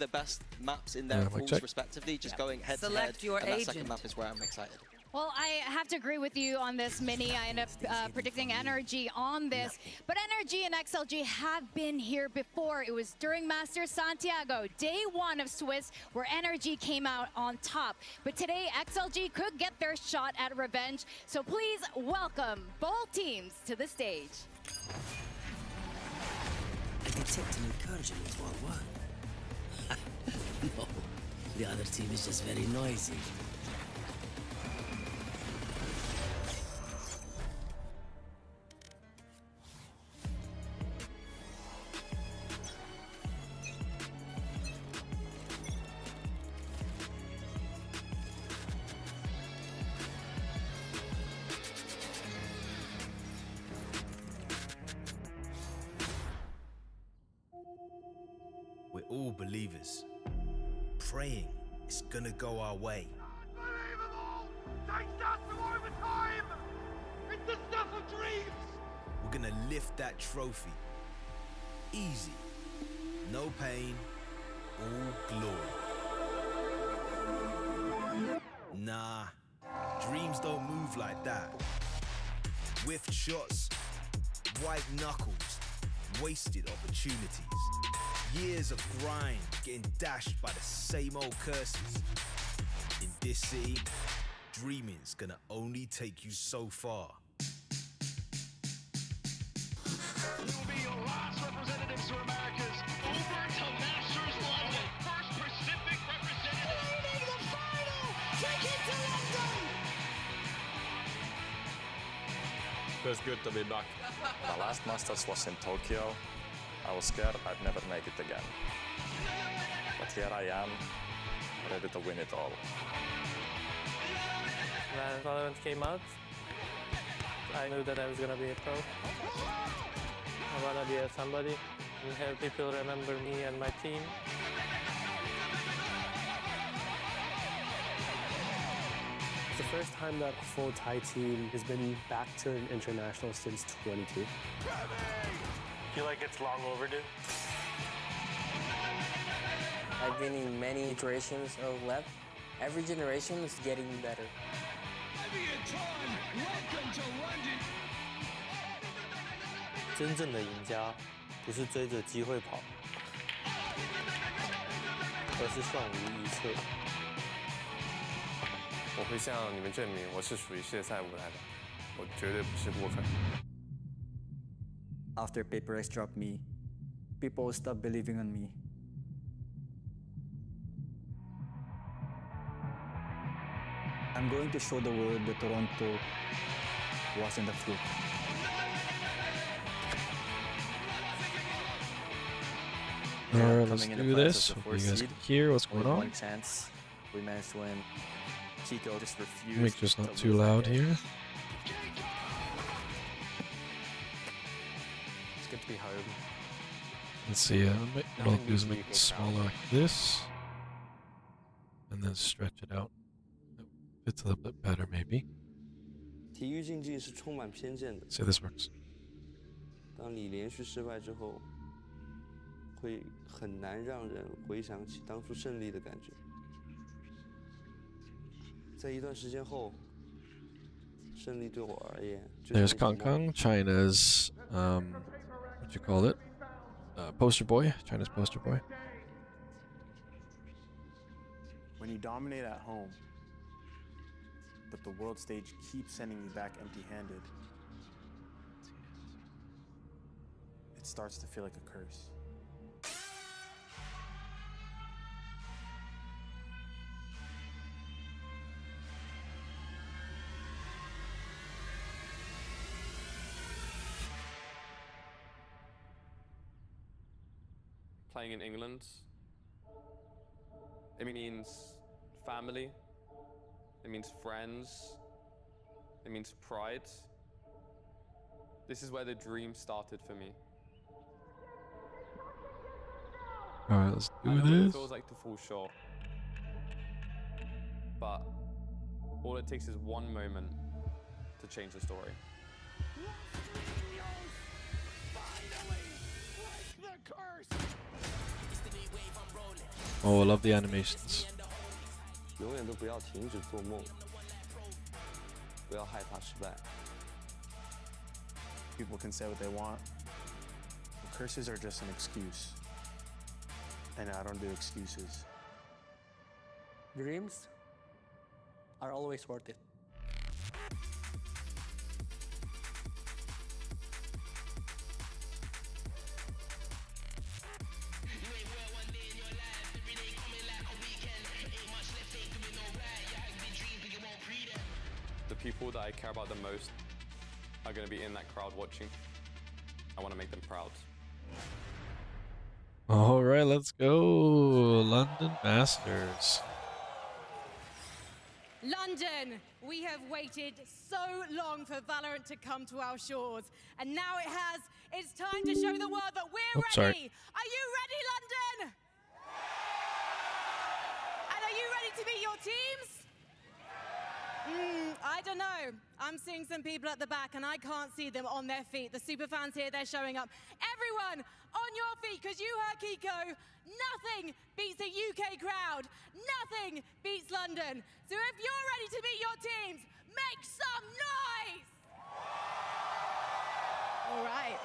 of the best maps in their pools respectively, just going head to head. Your and agent. that second map is where I'm excited. Well, I have to agree with you on this, Mini. I end up predicting Energy on this. But Energy and XLG have been here before. It was during Masters Santiago, day one of Swiss, where Energy came out on top. But today, XLG could get their shot at revenge. So please welcome both teams to the stage. I detect an encouragement or what? No, the other team is just very noisy. We're all believers, praying it's gonna go our way. Unbelievable! Takes us to overtime! It's the stuff of dreams! We're gonna lift that trophy. Easy. No pain, all glory. Nah, dreams don't move like that. Whiffed shots, white knuckles, wasted opportunities. Years of grind getting dashed by the same old curses. In this city, dreaming's gonna only take you so far. This will be your last representatives to Americas. Over to Masters London. First Pacific representative. Leading the final! Take it to London! Feels good to be back. My last Masters was in Tokyo. I was scared I'd never make it again. But here I am, ready to win it all. When Valorant came out, I knew that I was gonna be a pro. I wanna be somebody and have people remember me and my team. It's the first time that a full Thai team has been back to an international since 22. Feel like it's long overdue. I've been in many iterations of LEP. Every generation is getting better. Welcome to London! 真正的赢家不是追着机会跑，而是算无一策。我会向你们证明我是属于世界赛舞台的，我绝对不是过客。After Paper X dropped me, people stopped believing on me. I'm going to show the world that Toronto wasn't a fluke. Alright, let's do this. Hope you guys can hear what's going on. One chance, we managed to win. Chico just refused. Make just not too loud here. Good to be home. Let's see, what I'll do is make it smaller like this, and then stretch it out. Fits a little bit better, maybe. 体育竞技是充满偏见的。 See, this works. 当你连续失败之后，会很难让人回想起当初胜利的感觉。在一段时间后，胜利对我而言， There's Kong Kong, China's what you call it? Poster boy, China's poster boy. When you dominate at home, but the world stage keeps sending you back empty-handed, it starts to feel like a curse. Playing in England, it means family, it means friends, it means pride. This is where the dream started for me. Alright, let's do I know what it this. feels like to fall short, but all it takes is one moment to change the story. Finally, break the curse! Oh, I love the animations. 永远都不要停止做梦，不要害怕失败。 People can say what they want. Curses are just an excuse. And I don't do excuses. Dreams are always worth it. The people that I care about the most are going to be in that crowd watching. I want to make them proud. All right, let's go. London Masters. London, we have waited so long for Valorant to come to our shores, and now it has. It's time to show the world that we're ready. Sorry. Are you ready, London? And are you ready to beat your teams? I don't know. I'm seeing some people at the back, and I can't see them on their feet. The super fans here, they're showing up. Everyone, on your feet, because you heard Kiko. Nothing beats a UK crowd. Nothing beats London. So if you're ready to beat your teams, make some noise! All right.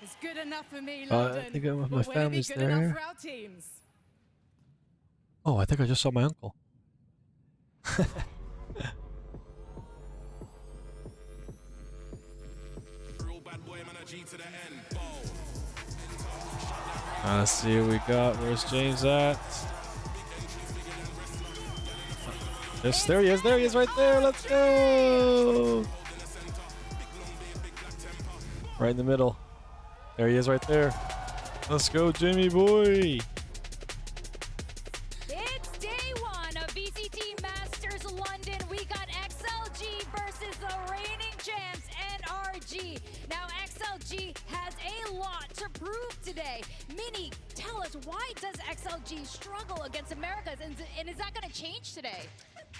It's good enough for me, London. I think my but will it be family's good there. enough for our teams? Oh, I think I just saw my uncle. Let's see what we got. Where's James at? Yes, there he is. There he is right there. Let's go. Right in the middle. There he is right there. Let's go, Jamie boy. It's day one of VCT Masters London. We got XLG versus the reigning champs, NRG. Now, XLG has a lot to prove today. Minnie, tell us, why does XLG struggle against Americas, and is that going to change today?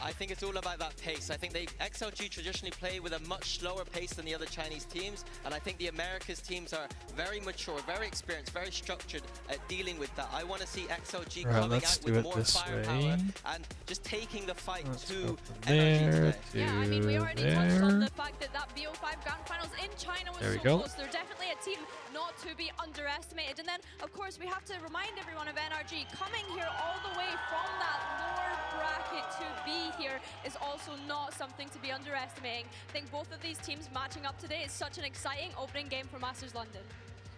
I think it's all about that pace. I think XLG traditionally play with a much slower pace than the other Chinese teams, and I think the Americas teams are very mature, very experienced, very structured at dealing with that. I want to see XLG coming out with more firepower and just taking the fight to NRG today. Yeah, I mean, we already touched on the fact that that BO5 Grand Finals in China was so close. They're definitely a team not to be underestimated. And then, of course, we have to remind everyone of NRG coming here all the way from that lower bracket to be here is also not something to be underestimating. I think both of these teams matching up today is such an exciting opening game for Masters London.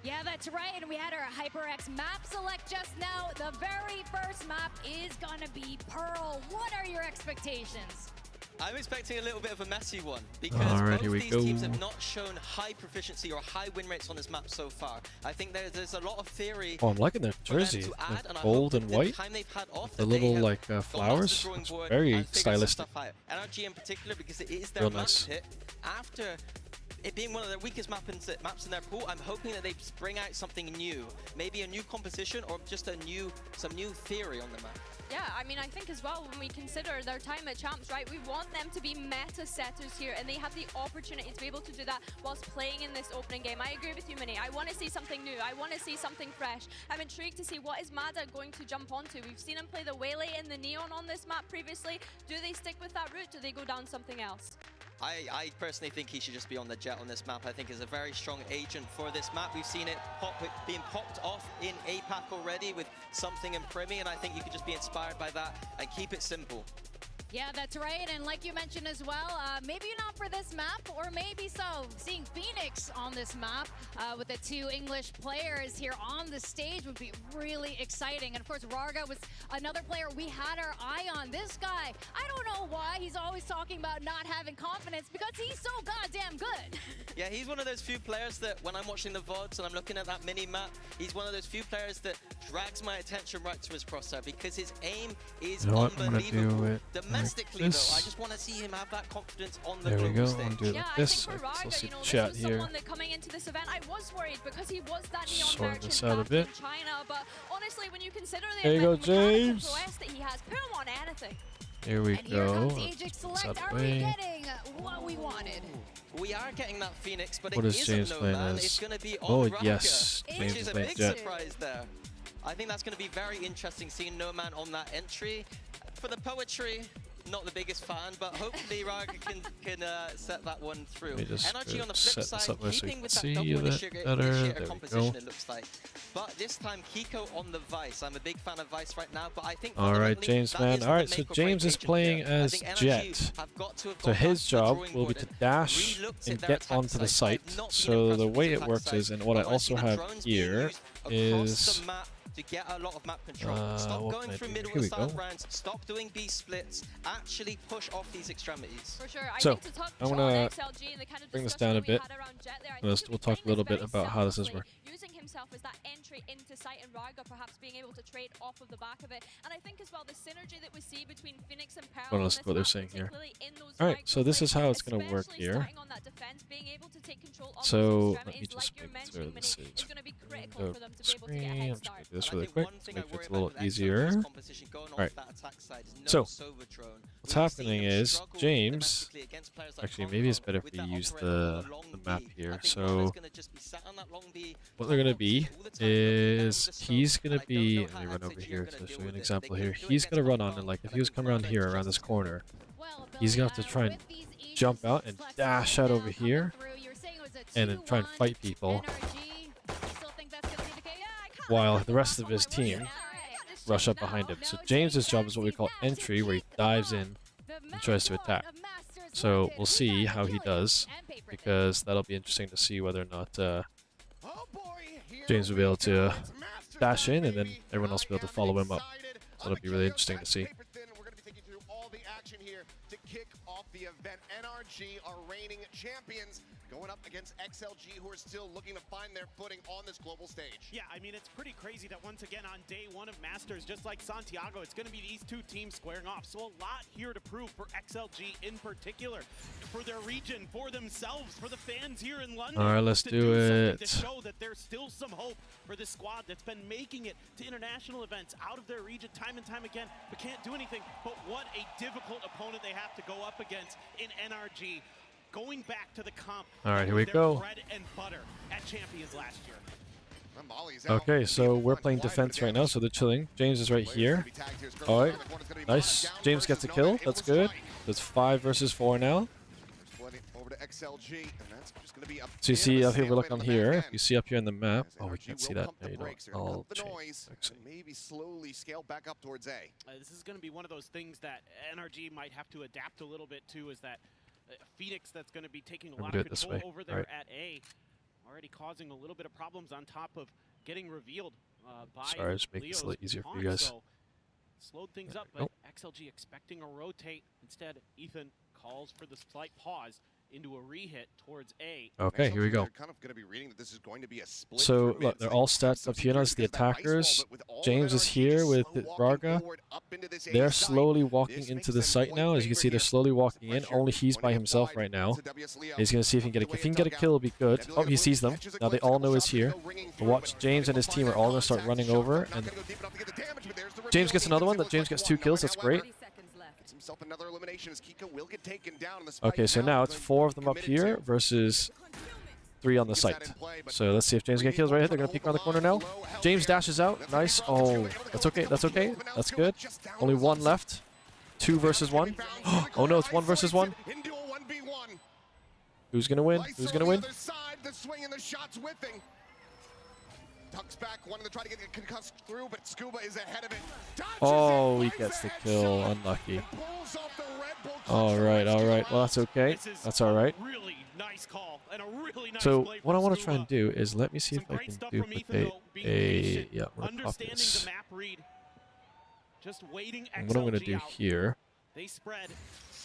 Yeah, that's right, and we had our HyperX map select just now. The very first map is gonna be Pearl. What are your expectations? I'm expecting a little bit of a messy one because both these teams have not shown high proficiency or high win rates on this map so far. I think there's a lot of theory. Oh, I'm liking their jersey. Like gold and white. The little like flowers. It's very stylistic. NRG in particular, because it is their map hit. After it being one of their weakest maps in their pool, I'm hoping that they bring out something new. Maybe a new composition or just some new theory on the map. Yeah, I mean, I think as well, when we consider their time at Champs, right, we want them to be meta setters here, and they have the opportunity to be able to do that whilst playing in this opening game. I agree with you, Minnie. I want to see something new. I want to see something fresh. I'm intrigued to see what is Mada going to jump onto. We've seen him play the Waylay and the Neon on this map previously. Do they stick with that route? Do they go down something else? I personally think he should just be on the Jet on this map. I think he's a very strong agent for this map. We've seen it being popped off in APAC already with something in Primi, and I think you could just be inspired by that and keep it simple. Yeah, that's right, and like you mentioned as well, maybe not for this map, or maybe so. Seeing Phoenix on this map with the two English players here on the stage would be really exciting. And of course, Rarga was another player we had our eye on. This guy, I don't know why he's always talking about not having confidence, because he's so goddamn good. Yeah, he's one of those few players that when I'm watching the VODs and I'm looking at that mini map, he's one of those few players that drags my attention right to his crosshair because his aim is unbelievable. Domestically, though, I just want to see him have that confidence on the global stage. Yeah, I think for Rarga, you know, this was someone that coming into this event, I was worried because he was that neon merchant back in China. But honestly, when you consider the James. prowess that he has, put him on anything. Here we go. Are we getting what we wanted? We are getting that Phoenix, but what it is isn't James playing NoMan. as? It's going to be oh Rarga, yes, which is a big surprise there. I think that's going to be very interesting seeing NoMan on that entry. For the poetry, not the biggest fan, but hopefully Raga can set that one through. NRG on the flip side, keeping with that double initiator composition, it looks like. But this time, Kiko on the Vice. I'm a big fan of Vice right now, but I think Alright, James, man. Alright, so James is playing as Jet. So his job will be to dash and get onto the site. So the way it works is, and what I also have here is... to get a lot of map control. Stop going through middle and side rounds. Stop doing B splits. Actually push off these extremities. For sure. So I want to bring this down a bit. We'll talk a little bit about how this is working. Using himself as that entry into sight and Raga perhaps being able to trade off of the back of it. And I think as well the synergy that we see between Phoenix and Pearl. Well, let's what they're saying here. Alright, so this is how it's going to work here. So let me just make sure this is go the screen. I'm just going to do this really quick to make sure it's a little easier. Alright, so what's happening is James, actually maybe it's better if we use the map here. So what they're going to be is he's going to be, let me run over here to show you an example here. He's going to run on and like if he was coming around here, around this corner, he's going to have to try and jump out and dash out over here and then try and fight people while the rest of his team rush up behind him. So James's job is what we call entry, where he dives in and tries to attack. So we'll see how he does, because that'll be interesting to see whether or not James will be able to dash in and then everyone else will be able to follow him up. So it'll be really interesting to see. To kick off the event, NRG are reigning champions, going up against XLG, who are still looking to find their footing on this global stage. Yeah, I mean, it's pretty crazy that once again on day one of Masters, just like Santiago, it's going to be these two teams squaring off. So a lot here to prove for XLG in particular, for their region, for themselves, for the fans here in London. All right, let's do it. To show that there's still some hope for this squad that's been making it to international events out of their region time and time again, but can't do anything. But what a difficult opponent they have to go up against in NRG. Going back to the comp. All right, here we go. Bread and butter at Champions last year. Okay, so we're playing defense right now, so they're chilling. James is right here. All right, nice. James gets a kill. That's good. That's 5 versus 4 now. So you see up here, we're looking on here. You see up here in the map. Oh, we can't see that. No, you don't. I'll change. Maybe slowly scale back up towards A. This is going to be one of those things that NRG might have to adapt a little bit to, is that Phoenix that's going to be taking a lot of control over there at A, already causing a little bit of problems on top of getting revealed by Sorry, just make this a little easier for you guys. So slowed things up, but XLG expecting a rotate. Instead, Ethan calls for the slight pause into a rehit towards A. Okay, here we go. Kind of going to be reading that this is going to be a split. So look, they're all stacked up here. As the attackers, James is here with Raga. They're slowly walking into the site now. As you can see, they're slowly walking in. Only he's by himself right now. He's going to see if he can get a kill. If he can get a kill, it'll be good. Oh, he sees them. Now they all know he's here. But watch, James and his team are all going to start running over. And James gets another one. That James gets 2 kills. That's great. Another elimination as Kiko will get taken down. Okay, so now it's 4 of them up here versus 3 on the site. So let's see if James gets kills right here. They're going to peek around the corner now. James dashes out. Nice. Oh, that's okay. That's okay. That's good. Only 1 left. 2 versus 1. Oh no, it's 1 versus 1. Who's going to win? Who's going to win? Tucks back, wanting to try to get it concussed through, but Scuba is ahead of it. Oh, he gets the kill. Unlucky. All right, all right. Well, that's okay. That's all right. So what I want to try and do is let me see if I can duplicate a. Yeah, I'm gonna copy this. And what I'm gonna do here. They spread.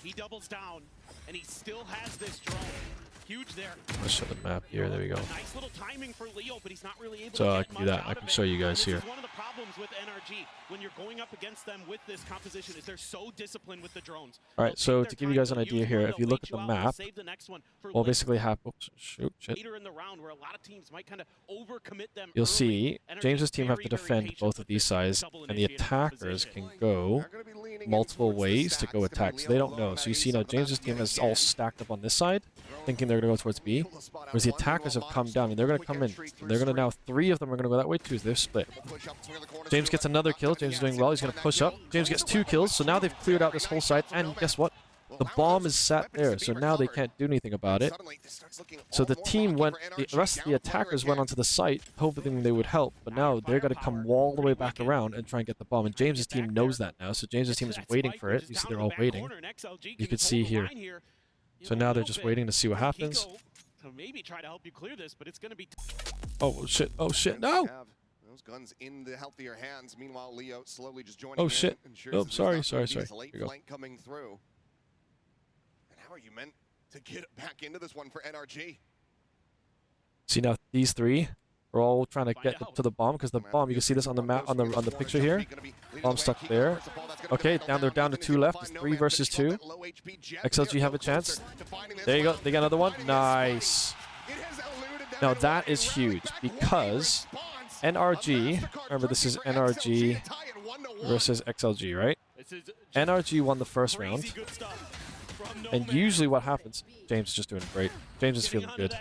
He doubles down, and he still has this drone. Huge there. Let's show the map here. There we go. Nice little timing for Leo, but he's not really able So to I can do that. I can show you guys here. This is one of the problems with NRG when you're going up against them with this composition, is they're so disciplined with the drones. All right, so to give you guys an idea here, if you look at the map, what basically happens? Shoot, shit. Later in the round, where a lot of teams might kind of overcommit them. You'll see James's team have to defend both of these sides, and the attackers can go multiple ways to go attack. So they don't know. So you see now James's team is all stacked up on this side. thinking they're going to go towards B. Whereas the attackers have come down, and they're going to come in. And they're going to now, 3 of them are going to go that way too, so they're split. James gets another kill. James is doing well. He's going to push up. James gets 2 kills, so now they've cleared out this whole side. And guess what? The bomb is sat there, so now they can't do anything about it. So the team went, the rest of the attackers went onto the site, hoping they would help, but now they're going to come all the way back around and try and get the bomb. And James's team knows that now, so James's team is waiting for it. You see they're all waiting. You can see here. So now they're just waiting to see what happens. Maybe try to help you clear this, but it's going to be oh shit! Oh shit! No! Those guns in the healthier hands. Meanwhile, Leo slowly just joining. Oh shit! Oh, sorry. Here you go. Coming through. And how are you meant to get back into this one for NRG? See now, these 3 are all trying to get to the bomb because the bomb. You can see this on the map on the picture here. Bomb stuck there. Okay, they're down to 2 left. It's 3 versus 2. XLG have a chance. There you go. They got another one. Nice. Now that is huge because NRG. Remember, this is NRG versus XLG, right? NRG won the first round. And usually what happens, James is just doing great. James is feeling good.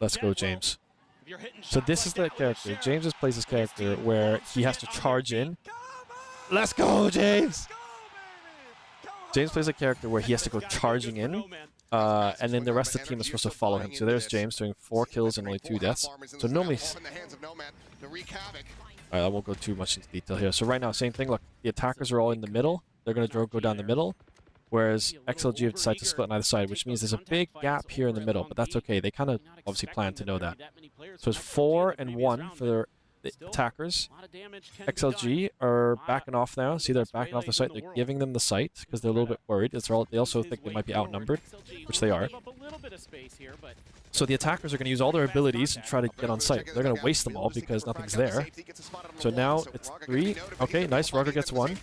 Let's go, James. So this is the character. James plays this character where he has to charge in. Let's go, James! James plays a character where he has to go charging in, and then the rest of the team is supposed to follow him. So there's James doing 4 kills and only 2 deaths. So normally... Alright, I won't go too much into detail here. So right now, same thing. Look, the attackers are all in the middle. They're going to go down the middle. Whereas XLG have decided to split on either side, which means there's a big gap here in the middle. But that's okay. They kind of obviously plan to know that. So it's 4 and 1 for the attackers. XLG are backing off now. See, they're backing off the site. They're giving them the site because they're a little bit worried. They also think they might be outnumbered, which they are. So the attackers are going to use all their abilities and try to get on site. They're going to waste them all because nothing's there. So now it's 3. Okay, nice. Rugger gets 1.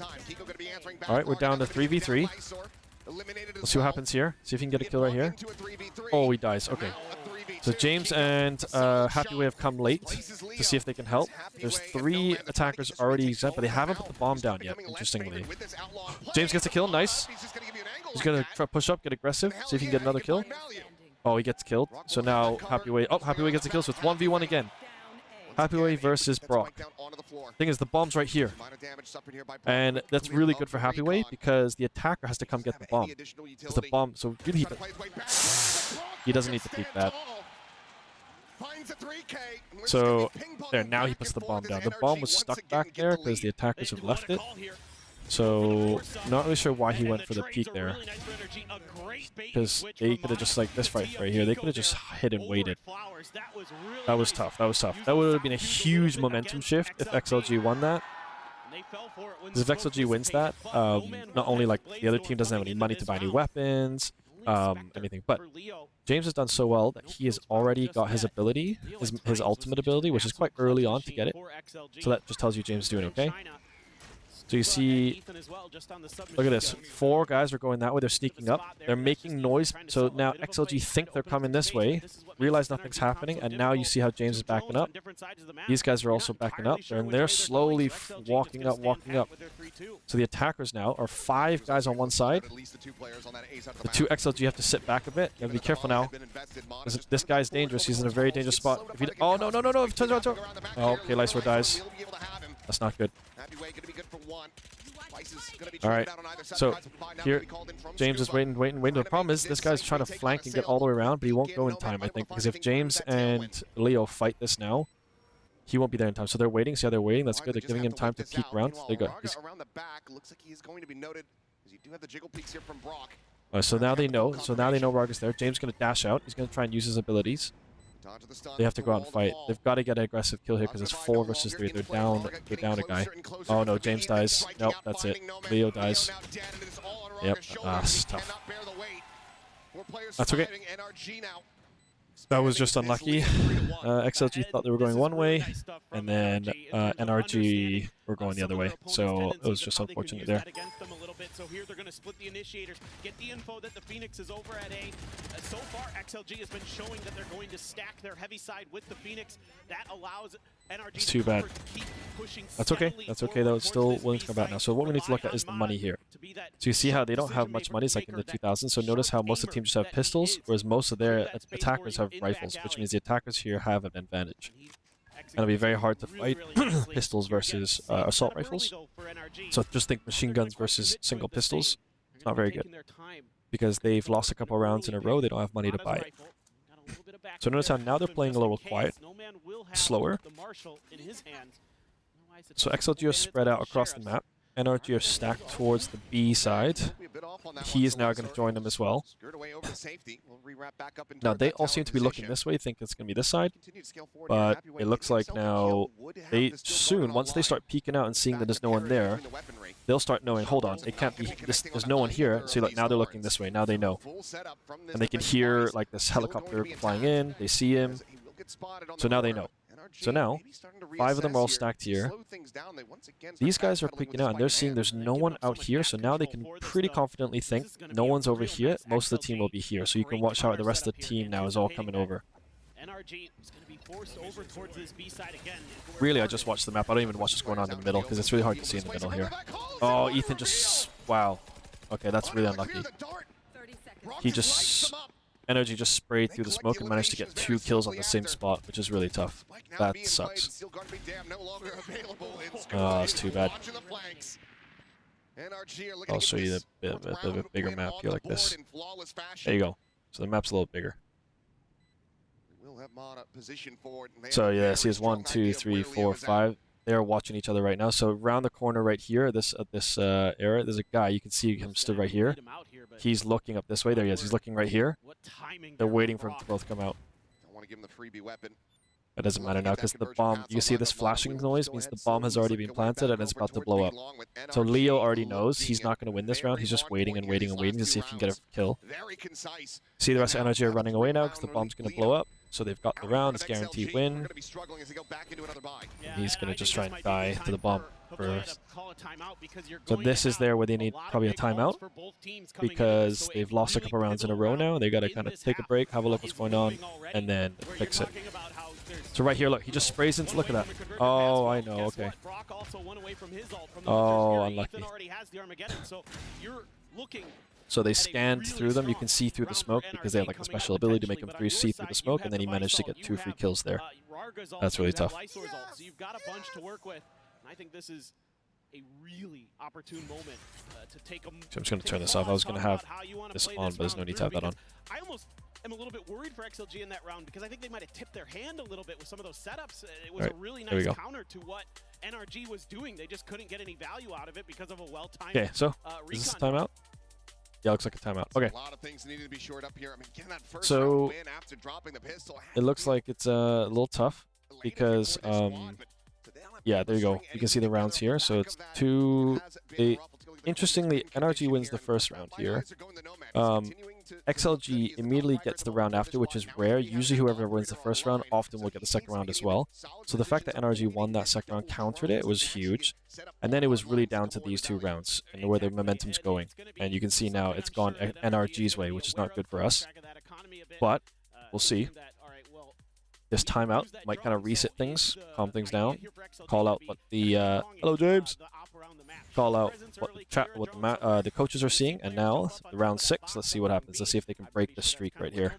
All right, we're down to 3v3. Let's see what happens here. See if he can get a kill right here. Oh, he dies. Okay. So James and Happy Way have come late to see if they can help. There's 3 attackers already exempt, but they haven't put the bomb down yet, interestingly. James gets a kill. Nice. He's going to try to push up, get aggressive, see if he can get another kill. Oh, he gets killed. So now Happy Way... Oh, Happy Way gets a kill, so it's 1v1 again. Happy Way versus Brock. Thing is, the bomb's right here. And that's really good for Happy Way because the attacker has to come get the bomb. Because the bomb... So really, he doesn't need to peek that. So, there, now he puts the bomb down. The bomb was stuck back there because the attackers have left it. So, not really sure why he went for the peek there. Because they could have just, like this fight right here, they could have just hit and waited. That was tough, that was tough. That would have been a huge momentum shift if XLG won that. Because if XLG wins that, not only like the other team doesn't have any money to buy new weapons, anything, but James has done so well that he has already got his ability, his ultimate ability, which is quite early on to get it. So that just tells you James is doing okay. So you see, look at this. 4 guys are going that way. They're sneaking up. They're making noise. So now XLG think they're coming this way, realize nothing's happening, and now you see how James is backing up. These guys are also backing up, and they're slowly walking up. So the attackers now are 5 guys on one side. The 2 XLG have to sit back a bit. You have to be careful now. This guy's dangerous. He's in a very dangerous spot. If he, oh, no. If he turns around. Oh, okay, Lysor dies. That's not good. Alright, so here, James is waiting. The problem is, this guy's trying to flank and get all the way around, but he won't go in time, I think, because if James and Leo fight this now, he won't be there in time. So they're waiting. See how they're waiting? That's good. They're giving him time to peek around. There you go. So now they know. So now they know Rugger's there. James is going to dash out. He's going to try and use his abilities. They have to go out and fight. They've got to get an aggressive kill here because it's 4 versus 3. They're down a guy. Oh no, James dies. Nope, that's it. Leo dies. Yep, it's tough. That's okay. That was just unlucky. XLG thought they were going one way, and then NRG were going the other way. So it was just unfortunate there. So here they're going to split the initiators, get the info that the Phoenix is over at A. So far, XLG has been showing that they're going to stack their heavy side with the Phoenix. That allows NRG it's too bad. to keep That's okay. That's okay, though. It's still willing to come back now. So what we need to look at is the money here. So you see how they don't have much money. It's like in the 2000s. So notice how most of the teams just have pistols, whereas most of their attackers have rifles, which means the attackers here have an advantage. And it'll be very hard to fight pistols versus assault rifles. So just think machine guns versus single pistols. It's not very good. Because they've lost a couple rounds in a row, they don't have money to buy it. So notice how now they're playing a little quiet, slower. So XLG are spread out across the map. NRG are stacked towards the B side. He is now going to join them as well. Now they all seem to be looking this way, think it's going to be this side. But it looks like now they soon, once they start peeking out and seeing that there's no one there, they'll start knowing, hold on, it can't be, there's no one here. So like now they're looking this way, now they know. And they can hear like this helicopter flying in, they see him. So now they know. So now, 5 of them are all stacked here. These guys are peeking out, and they're seeing there's no one out here, so now they can pretty confidently think no one's over here, most of the team will be here. So you can watch how the rest of the team now is all coming over. Really, I just watched the map. I don't even watch what's going on in the middle, because it's really hard to see in the middle here. Oh, Ethan just... Wow. Okay, that's really unlucky. He just... NRG just sprayed through the smoke and managed to get 2 kills on the same spot, which is really tough. That sucks. Oh, that's too bad. I'll show you the bit of a bigger map here like this. There you go. So the map's a little bigger. So yeah, see, it's 1, 2, 3, 4, 5. They're watching each other right now. So around the corner right here, this area, there's a guy. You can see him stood right here. He's looking up this way. There he is. He's looking right here. They're waiting for him to both come out. It doesn't matter now because the bomb, you see this flashing noise means the bomb has already been planted and it's about to blow up. So Leo already knows he's not going to win this round. He's just waiting and waiting and waiting to see if he can get a kill. See, the rest of NRG are running away now because the bomb's going to blow up. So they've got the round. It's guaranteed win. And he's going to just try and die to the bomb first. So this is there where they need probably a timeout because they've lost a couple rounds in a row now. They got to kind of take a break, have a look what's going on, and then fix it. So right here, look, he just sprays into, look at that. Oh, I know, okay. Oh, unlucky. So they scanned through them. You can see through the smoke because they have like a special ability to make them see through the smoke, and then he managed to get 2 free kills there. That's really tough. So you've got a bunch to work with. And I think this is a really opportune moment to take them. So I'm just going to turn this off. I was going to have this on, but there's no need to have that on. I almost am a little bit worried for XLG in that round because I think they might have tipped their hand a little bit with some of those setups. It was a really nice counter to what NRG was doing. They just couldn't get any value out of it because of a well-timed Okay, so is this a timeout? Yeah, looks like a timeout. Okay. A lot of things needed to be shored up here. I mean, getting that first so win after dropping the pistol. It looks like it's a little tough because yeah, there you go. You can see the rounds here. So it's 2. Interestingly, NRG wins the first round here. XLG immediately gets the round after, which is rare. Usually whoever wins the first round often will get the second round as well. So the fact that NRG won that second round countered it was huge. And then it was really down to these 2 rounds and where the momentum's going. And you can see now it's gone NRG's way, which is not good for us. But we'll see. This timeout might kind of reset things, calm things down, call out what the hello James, call out what the coaches are seeing, and now the round 6. Let's see what happens. Let's see if they can break the streak right here.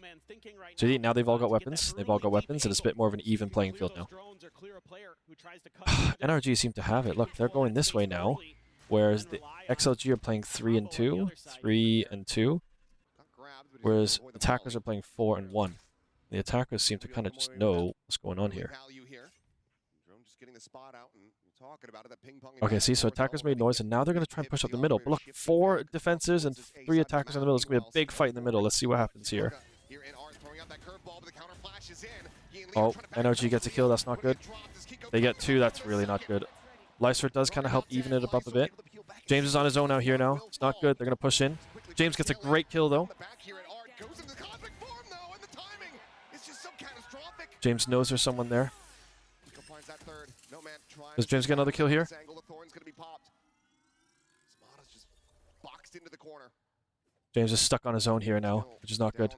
So now they've all got weapons. They've all got weapons, and it's a bit more of an even playing field now. NRG seem to have it. Look, they're going this way now, whereas the XLG are playing 3 and 2, 3 and 2, whereas attackers are playing 4 and 1. The attackers seem to kind of just know what's going on here. Okay, see, so attackers made noise, and now they're going to try and push up the middle. But look, 4 defenses and 3 attackers in the middle. It's going to be a big fight in the middle. Let's see what happens here. Oh, NRG gets a kill. That's not good. They get 2. That's really not good. Lyser does kind of help even it up a bit. James is on his own out here now. It's not good. They're going to push in. James gets a great kill, though. James knows there's someone there. Does James get another kill here? James is stuck on his own here now, which is not good.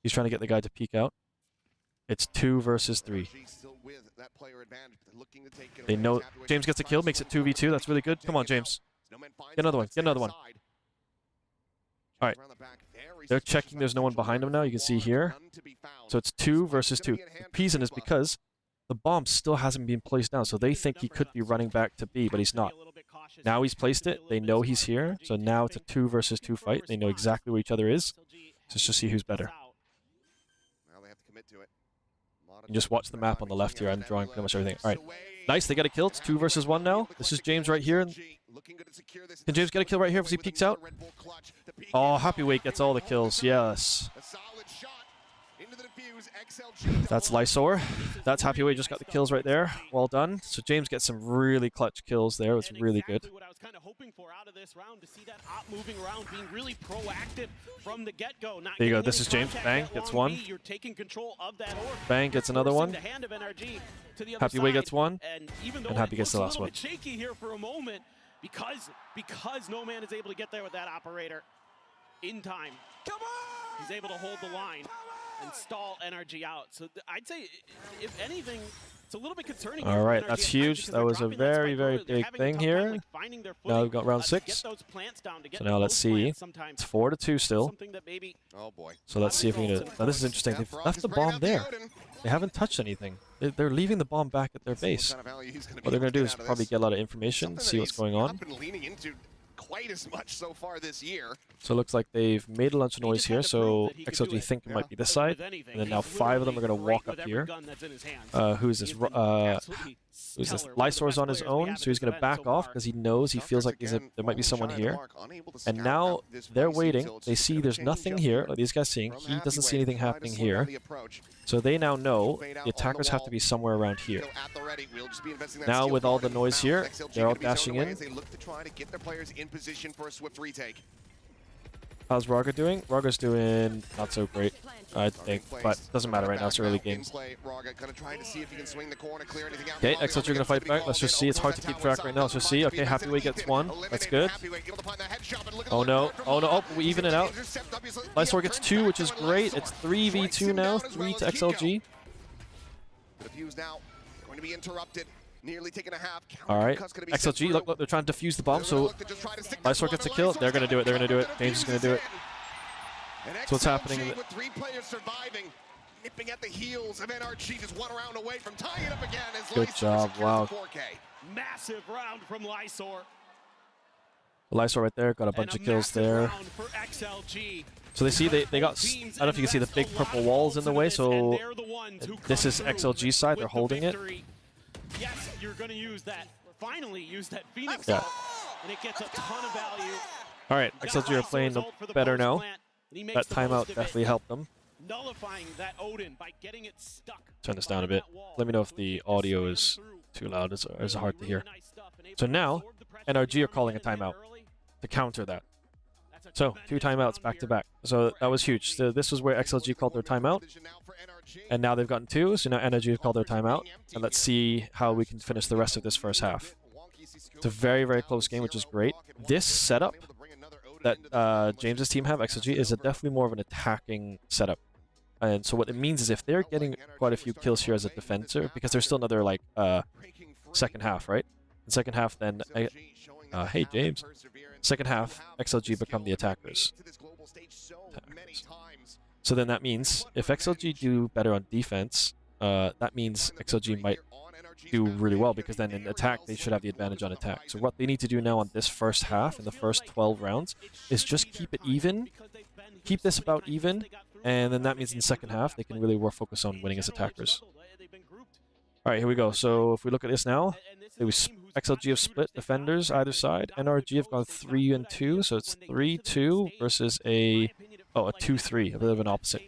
He's trying to get the guy to peek out. It's 2 versus 3. They know James gets a kill, makes it 2v2. That's really good. Come on, James. Get another one. Get another one. All right. They're checking there's no one behind them now. You can see here. So it's 2 versus 2. The reason is because the bomb still hasn't been placed down, so they think he could be running back to B, but he's not. Now he's placed it. They know he's here, so now it's a 2 versus 2 fight. They know exactly where each other is. Let's just see who's better. You just watch the map on the left here. I'm drawing pretty much everything. All right. Nice. They got a kill. It's 2 versus 1 now. This is James right here. Can James get a kill right here if he peeks out? Oh, Happy Weight gets all the kills. Yes. That's Lysor. That's Happy Weight just got the kills right there. Well done. So James gets some really clutch kills there. It's really good. What I was kind of hoping for out of this round, to see that op moving around, being really proactive from the get-go. There you go. This is James. Bang gets one. You're taking control of that orb. Bang gets another one. Happy Way gets one. And Happy gets the last one. Shaky here for a moment because NoMan is able to get there with that operator in time. Come on! He's able to hold the line and stall NRG out. So I'd say, if anything, it's a little bit concerning. All right, that's huge. That was a very, very big thing here. Now we've got round 6. So now let's see. It's 4-2 still. Oh boy. So let's see if we can. Now this is interesting. They've left the bomb there. They haven't touched anything. They're leaving the bomb back at their base. What they're going to do is probably get a lot of information, see what's going on. Quite as much so far this year. So it looks like they've made a bunch of noise here, so XLG think it might be this side, and then now 5 of them are going to walk up here. Who's this? Who's this? Lysor's on his own, so he's going to back off because he knows, he feels like there might be someone here. And now they're waiting. They see there's nothing here, like these guys seeing. He doesn't see anything happening here. So they now know the attackers have to be somewhere around here. Now with all the noise here, they're all dashing in. How's Raga doing? Raga's doing not so great, I think, but doesn't matter right now. It's early game. Okay, XLG gonna fight back. Let's just see. It's hard to keep track right now. Let's just see. Okay, Happy Way gets one. That's good. Oh no! Oh no! Oh, we even it out. Lysor gets 2, which is great. It's 3v2 now. 3 to XLG. Going to be interrupted. Nearly taking a half. All right, XLG, look, they're trying to defuse the bomb, so Lysor gets a kill. They're going to do it, they're going to do it. James is going to do it. So what's happening? With 3 players surviving, nipping at the heels of NRG, just 1 round away from tying it up again. As good job, wow. Massive round from Lysor. Lysor right there, got a bunch of kills there. So they see, they got, I don't know if you can see the big purple walls in the way, so this is XLG's side, they're holding it. Yes, you're going to use that. Finally use that Phoenix and it gets a ton of value. All right, XLG are playing better now. That timeout definitely helped them. Nullifying that Odin by getting it stuck. Turn this down a bit. Let me know if the audio is too loud. It's hard to hear. So now, NRG are calling a timeout to counter that. So 2 timeouts back to back. So that was huge. So this was where XLG called their timeout. And now they've gotten 2, so now NRG have called their timeout. And let's see how we can finish the rest of this first half. It's a very, very close game, which is great. This setup that James's team have, XLG, is definitely more of an attacking setup. And so what it means is if they're getting quite a few kills here as a defender, because there's still another, like, second half, right? In second half, then... hey, James. Second half, XLG become the attackers. So then that means if XLG do better on defense, that means XLG might do really well because then in attack, they should have the advantage on attack. So what they need to do now on this first half, in the first 12 rounds, is just keep it even, keep this about even, and then that means in the second half, they can really focus on winning as attackers. All right, here we go. So if we look at this now, XLG have split defenders either side. NRG have gone 3 and 2, so it's 3-2 versus a 2-3, a bit of an opposite.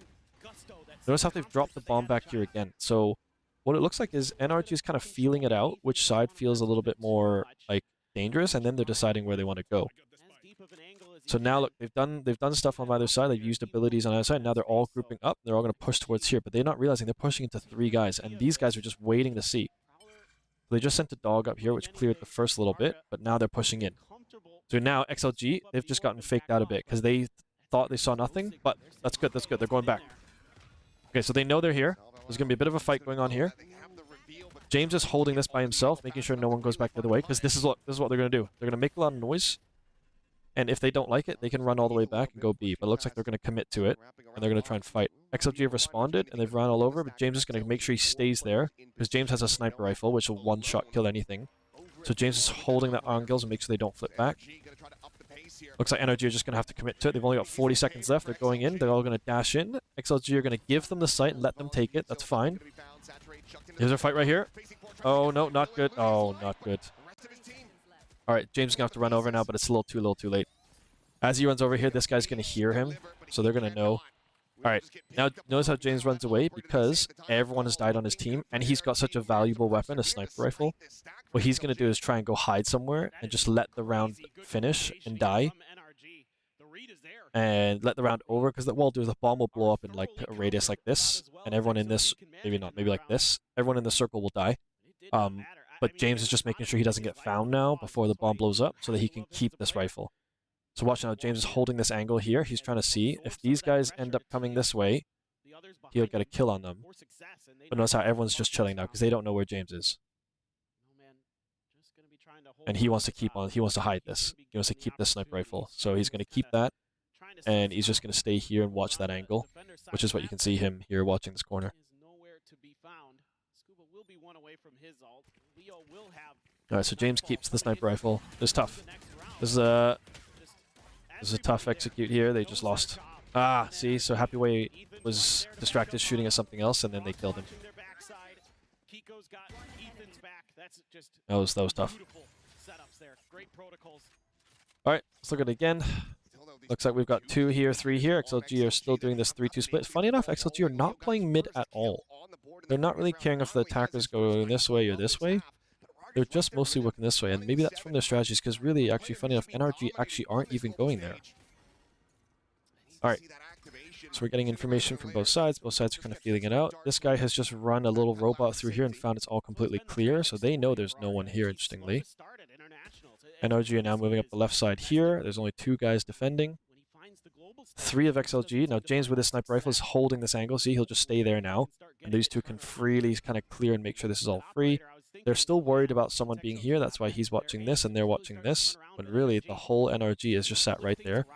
Notice how they've dropped the bomb back here again. So what it looks like is NRG is kind of feeling it out, which side feels a little bit more like dangerous, and then they're deciding where they want to go. So now look, they've done stuff on either side. They've used abilities on either side. Now they're all grouping up. They're all going to push towards here, but they're not realizing they're pushing into 3 guys, and these guys are just waiting to see. They just sent a dog up here, which cleared the first little bit, but now they're pushing in. So now XLG, they've just gotten faked out a bit because they thought they saw nothing, but that's good, that's good. They're going back. Okay, so they know they're here. There's going to be a bit of a fight going on here. James is holding this by himself, making sure no one goes back the other way, because this is what they're going to do. They're going to make a lot of noise, and if they don't like it, they can run all the way back and go B. But it looks like they're going to commit to it, and they're going to try and fight. XLG have responded, and they've run all over, but James is going to make sure he stays there, because James has a sniper rifle, which will one-shot kill anything. So James is holding the angles and make sure they don't flip back. Looks like NRG are just going to have to commit to it. They've only got 40 seconds left. They're going in. They're all going to dash in. XLG are going to give them the site and let them take it. That's fine. Here's our fight right here. Oh, no, not good. Oh, not good. All right, James is going to have to run over now, but it's a little too late. As he runs over here, this guy's going to hear him, so they're going to know. All right, now notice how James runs away because everyone has died on his team, and he's got such a valuable weapon, a sniper rifle. What he's going to do is try and go hide somewhere and just let the round finish and die. And let the round over, because what we'll do is the bomb will blow up in like a radius like this, and everyone in this, maybe not, maybe like this, everyone in the circle will die. But James is just making sure he doesn't get found now before the bomb blows up so that he can keep this rifle. So watch now, James is holding this angle here. He's trying to see if these guys end up coming this way, he'll get a kill on them. But notice how everyone's just chilling now because they don't know where James is. And he wants to keep on, he wants to hide this. He wants to keep this sniper rifle. So he's going to keep that, and he's just going to stay here and watch that angle, which is what you can see him here watching this corner. Alright, so James keeps the sniper rifle. It's tough. This is a tough execute here. They just lost. Ah, see? So Happy Way was distracted shooting at something else, and then they killed him. That was tough. Alright, let's look at it again. Looks like we've got 2 here, 3 here. XLG are still doing this 3-2 split. Funny enough, XLG are not playing mid at all. They're not really caring if the attackers go this way or this way. They're just mostly working this way, and maybe that's from their strategies, because really, actually, funny enough, NRG actually aren't even going there. Alright, so we're getting information from both sides. Both sides are kind of feeling it out. This guy has just run a little robot through here and found it's all completely clear, so they know there's no one here, interestingly. NRG are now moving up the left side here. There's only 2 guys defending. 3 of XLG. Now James with his sniper rifle is holding this angle. See, he'll just stay there now. And these 2 can freely kind of clear and make sure this is all free. They're still worried about someone being here. That's why he's watching this and they're watching this. But really, the whole NRG is just sat right there,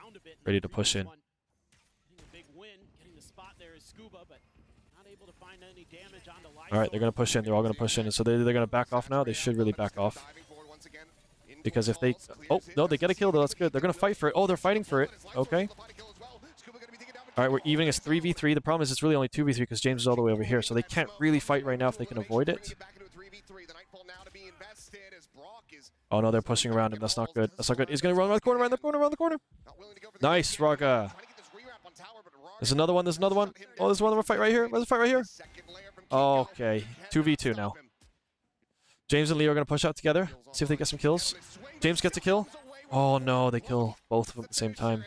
ready to push in. Alright, they're going to push in. They're all going to push in. And so they're going to back off now. They should really back off. Because if they... Oh, no, they get a kill, though. That's good. They're going to fight for it. Oh, they're fighting for it. Okay. Alright, we're evening. It's 3v3. The problem is it's really only 2v3 because James is all the way over here. So they can't really fight right now if they can avoid it. Oh, no, they're pushing around him. That's not good. That's not good. He's going to run around the corner, around the corner, around the corner. Nice, Raga. There's another one. There's another one. Oh, there's one more fight right here. There's a fight right here. Okay. 2v2 now. James and Leo are going to push out together. See if they get some kills. James gets a kill. Oh no, they kill both of them at the same time.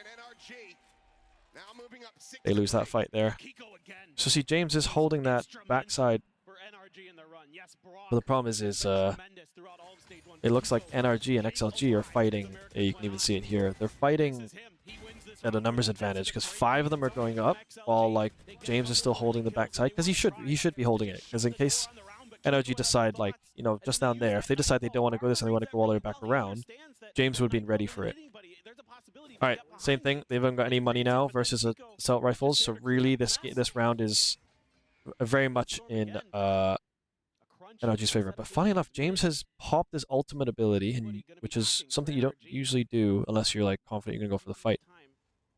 They lose that fight there. So see, James is holding that backside. But the problem is it looks like NRG and XLG are fighting. You can even see it here. They're fighting at a numbers advantage because 5 of them are going up while like James is still holding the backside because he should be holding it because in case NRG decide, like, you know, just down there, if they decide they don't want to go this and they want to go all the way back around, James would have been ready for it. Alright, same thing. They haven't got any money now versus assault rifles, so really this round is very much in NRG's favor. But funny enough, James has popped his ultimate ability, which is something you don't usually do unless you're like confident you're going to go for the fight.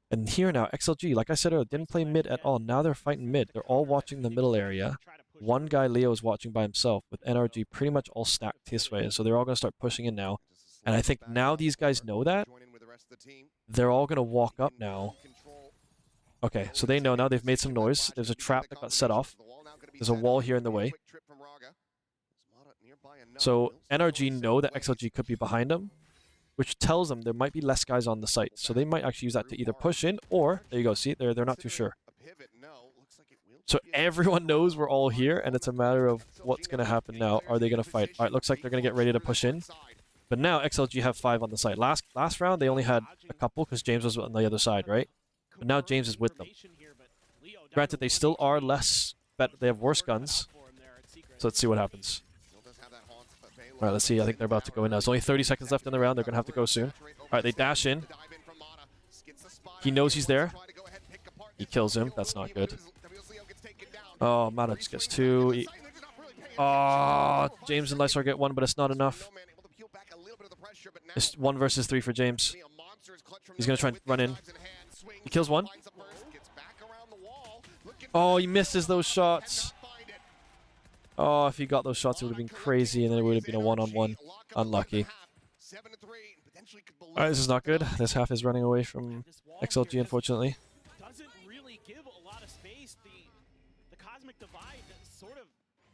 And here now, XLG, like I said earlier, didn't play mid at all. Now they're fighting mid. They're all watching the middle area. One guy, Leo, is watching by himself, with NRG pretty much all stacked this way. So they're all going to start pushing in now. And I think now these guys know that. They're all going to walk up now. Okay, so they know now. They've made some noise. There's a trap that got set off. There's a wall here in the way. So NRG know that XLG could be behind them, which tells them there might be less guys on the site. So they might actually use that to either push in or, there you go, see, they're not too sure. So everyone knows we're all here, and it's a matter of what's going to happen now. Are they going to fight? All right, looks like they're going to get ready to push in. But now XLG have 5 on the site. Last round, they only had a couple because James was on the other side, right? But now James is with them. Granted, they still are less, but they have worse guns. So let's see what happens. All right, let's see. I think they're about to go in now. There's only 30 seconds left in the round. They're going to have to go soon. All right, they dash in. He knows he's there. He kills him. That's not good. Oh, Mana just gets 2. Oh, James and Lysar get 1, but it's not enough. It's 1 versus 3 for James. He's going to try and run in. He kills 1. Oh, he misses those shots. Oh, if he got those shots, it would have been crazy, and then it would have been a 1-on-1. Unlucky. All right, this is not good. This half is running away from XLG, unfortunately. Doesn't really give a lot of space. The cosmic divide sort of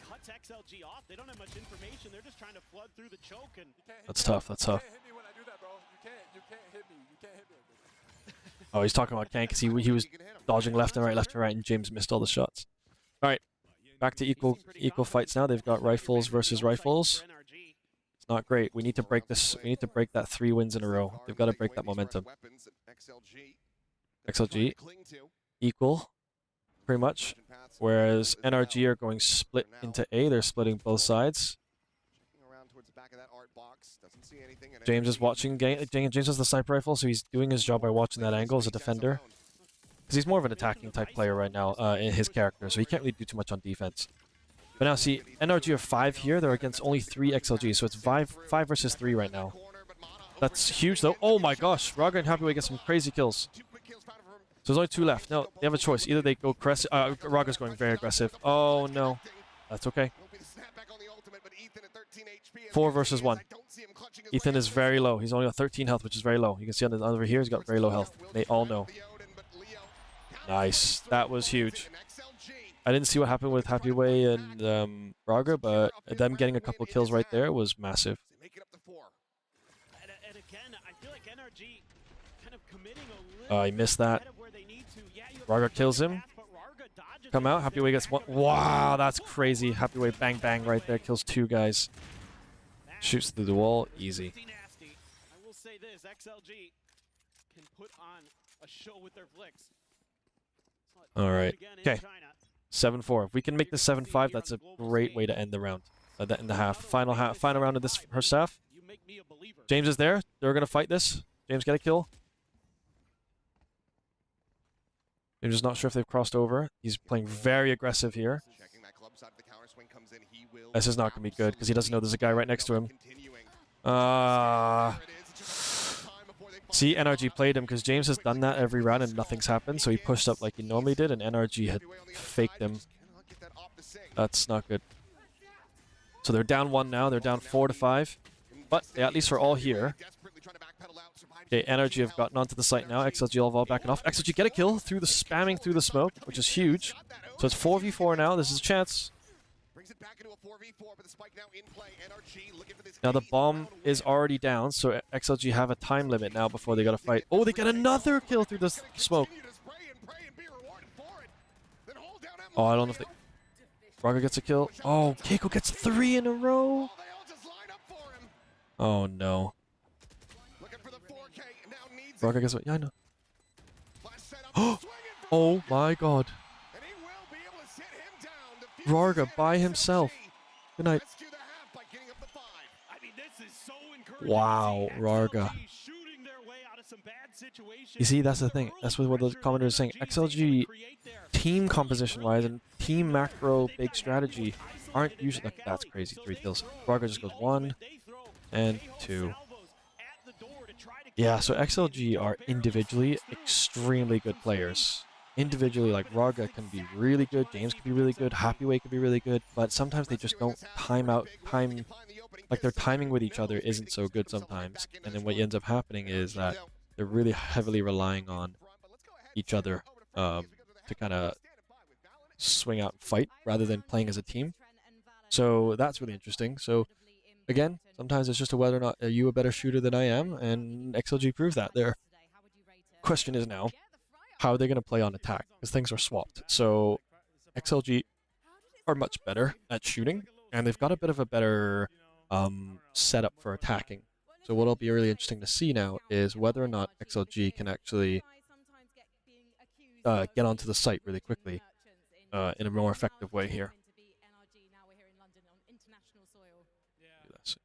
cuts XLG off. They don't have much information. They're just trying to flood through the choke. And That's tough. That's tough. Oh, he's talking about Ken because he was dodging left and right, and James missed all the shots. All right, back to equal fights now. They've got rifles versus rifles. It's not great. We need to break this. We need to break that 3 wins in a row. They've got to break that momentum. XLG equal, pretty much. Whereas NRG are going split into A. They're splitting both sides. James is watching. James has the sniper rifle, so he's doing his job by watching that angle as a defender. Because he's more of an attacking type player right now in his character, so he can't really do too much on defense. But now see, NRG are 5 here. They're against only 3 XLG, so it's 5 versus 3 right now. That's huge, though. Oh my gosh, Raga and Happyway get some crazy kills. So there's only 2 left. No, they have a choice. Either they go aggressive. Raga's going very aggressive. Oh no, that's okay. 4 versus 1. Ethan is very low. He's only got 13 health, which is very low. You can see on the over here, he's got very low health. They all know. Nice. That was huge. I didn't see what happened with Happyway and Raga, but them getting a couple kills right there was massive. He missed that. Raga kills him. Come out. Happyway gets 1. Wow, that's crazy. Happyway bang bang right there. Kills 2 guys. Shoots through the wall. Easy. I will say this, XLG can put on a show with their flicks. All right. Okay. 7-4. If we can make this 7-5, that's a great way to end the round. In the half. Final round of this first half. James is there. They're going to fight this. James get a kill. I'm just not sure if they've crossed over. He's playing very aggressive here. This is not going to be good because he doesn't know there's a guy right next to him. See, NRG played him because James has done that every round and nothing's happened. So he pushed up like he normally did and NRG had faked him. That's not good. So they're down 1 now. They're down 4-5. But they at least are all here. Okay, NRG have gotten onto the site now. XLG all backing off. XLG get a kill through the spamming through the smoke, which is huge. So it's 4v4 now. This is a chance. Now the bomb is already down, so XLG have a time limit now before they gotta fight. Oh, they get another kill through the smoke. Oh, I don't know if they... Raga gets a kill. Oh, Keiko gets 3 in a row. Oh no. Raga gets... Yeah, I know. Oh my god. Raga by himself. Good night. Wow, Raga. You see, that's the thing. That's what the commenter is saying. XLG team composition-wise and team macro big strategy aren't usually... That's crazy. 3 kills. Raga just goes 1 and 2. Yeah, so XLG are individually extremely good players. Individually, like Raga can be really good, James can be really good, Happyway can be really good, but sometimes they just don't like their timing with each other isn't so good sometimes. And then what ends up happening is that they're really heavily relying on each other to kind of swing out and fight rather than playing as a team. So that's really interesting. So again, sometimes it's just a whether or not are you a better shooter than I am, and XLG proves that. Their question is now, how are they going to play on attack? Because things are swapped. So XLG are much better at shooting, and they've got a bit of a better setup for attacking. So what'll be really interesting to see now is whether or not XLG can actually get onto the site really quickly in a more effective way here. do this.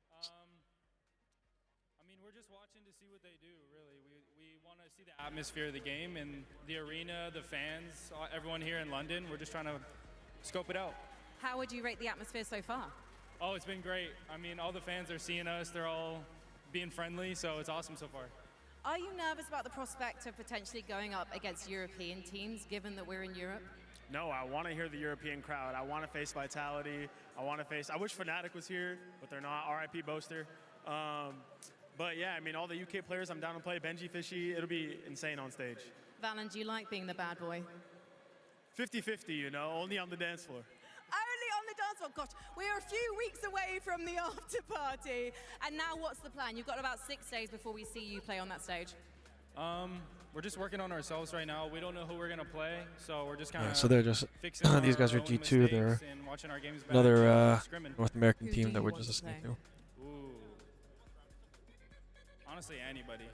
I mean, we're just watching to see what they do, really. We want to see the atmosphere of the game and the arena, the fans, everyone here in London. We're just trying to scope it out. How would you rate the atmosphere so far? Oh, it's been great. I mean, all the fans are seeing us. They're all being friendly, so it's awesome so far. Are you nervous about the prospect of potentially going up against European teams, given that we're in Europe? No, I want to hear the European crowd. I want to face Vitality. I wish Fnatic was here, but they're not. RIP Boaster. But yeah, I mean, all the UK players, I'm down to play. Benji, Fishy, it'll be insane on stage. Valen, do you like being the bad boy? 50-50, you know, only on the dance floor. Only on the dance floor. Gosh, we are a few weeks away from the after party. And now what's the plan? You've got about 6 days before we see you play on that stage. We're just working on ourselves right now. We don't know who we're going to play, so we're just kind of so they're just these guys are G2. They're another North American team that we're just listening to. Ooh. Honestly, anybody.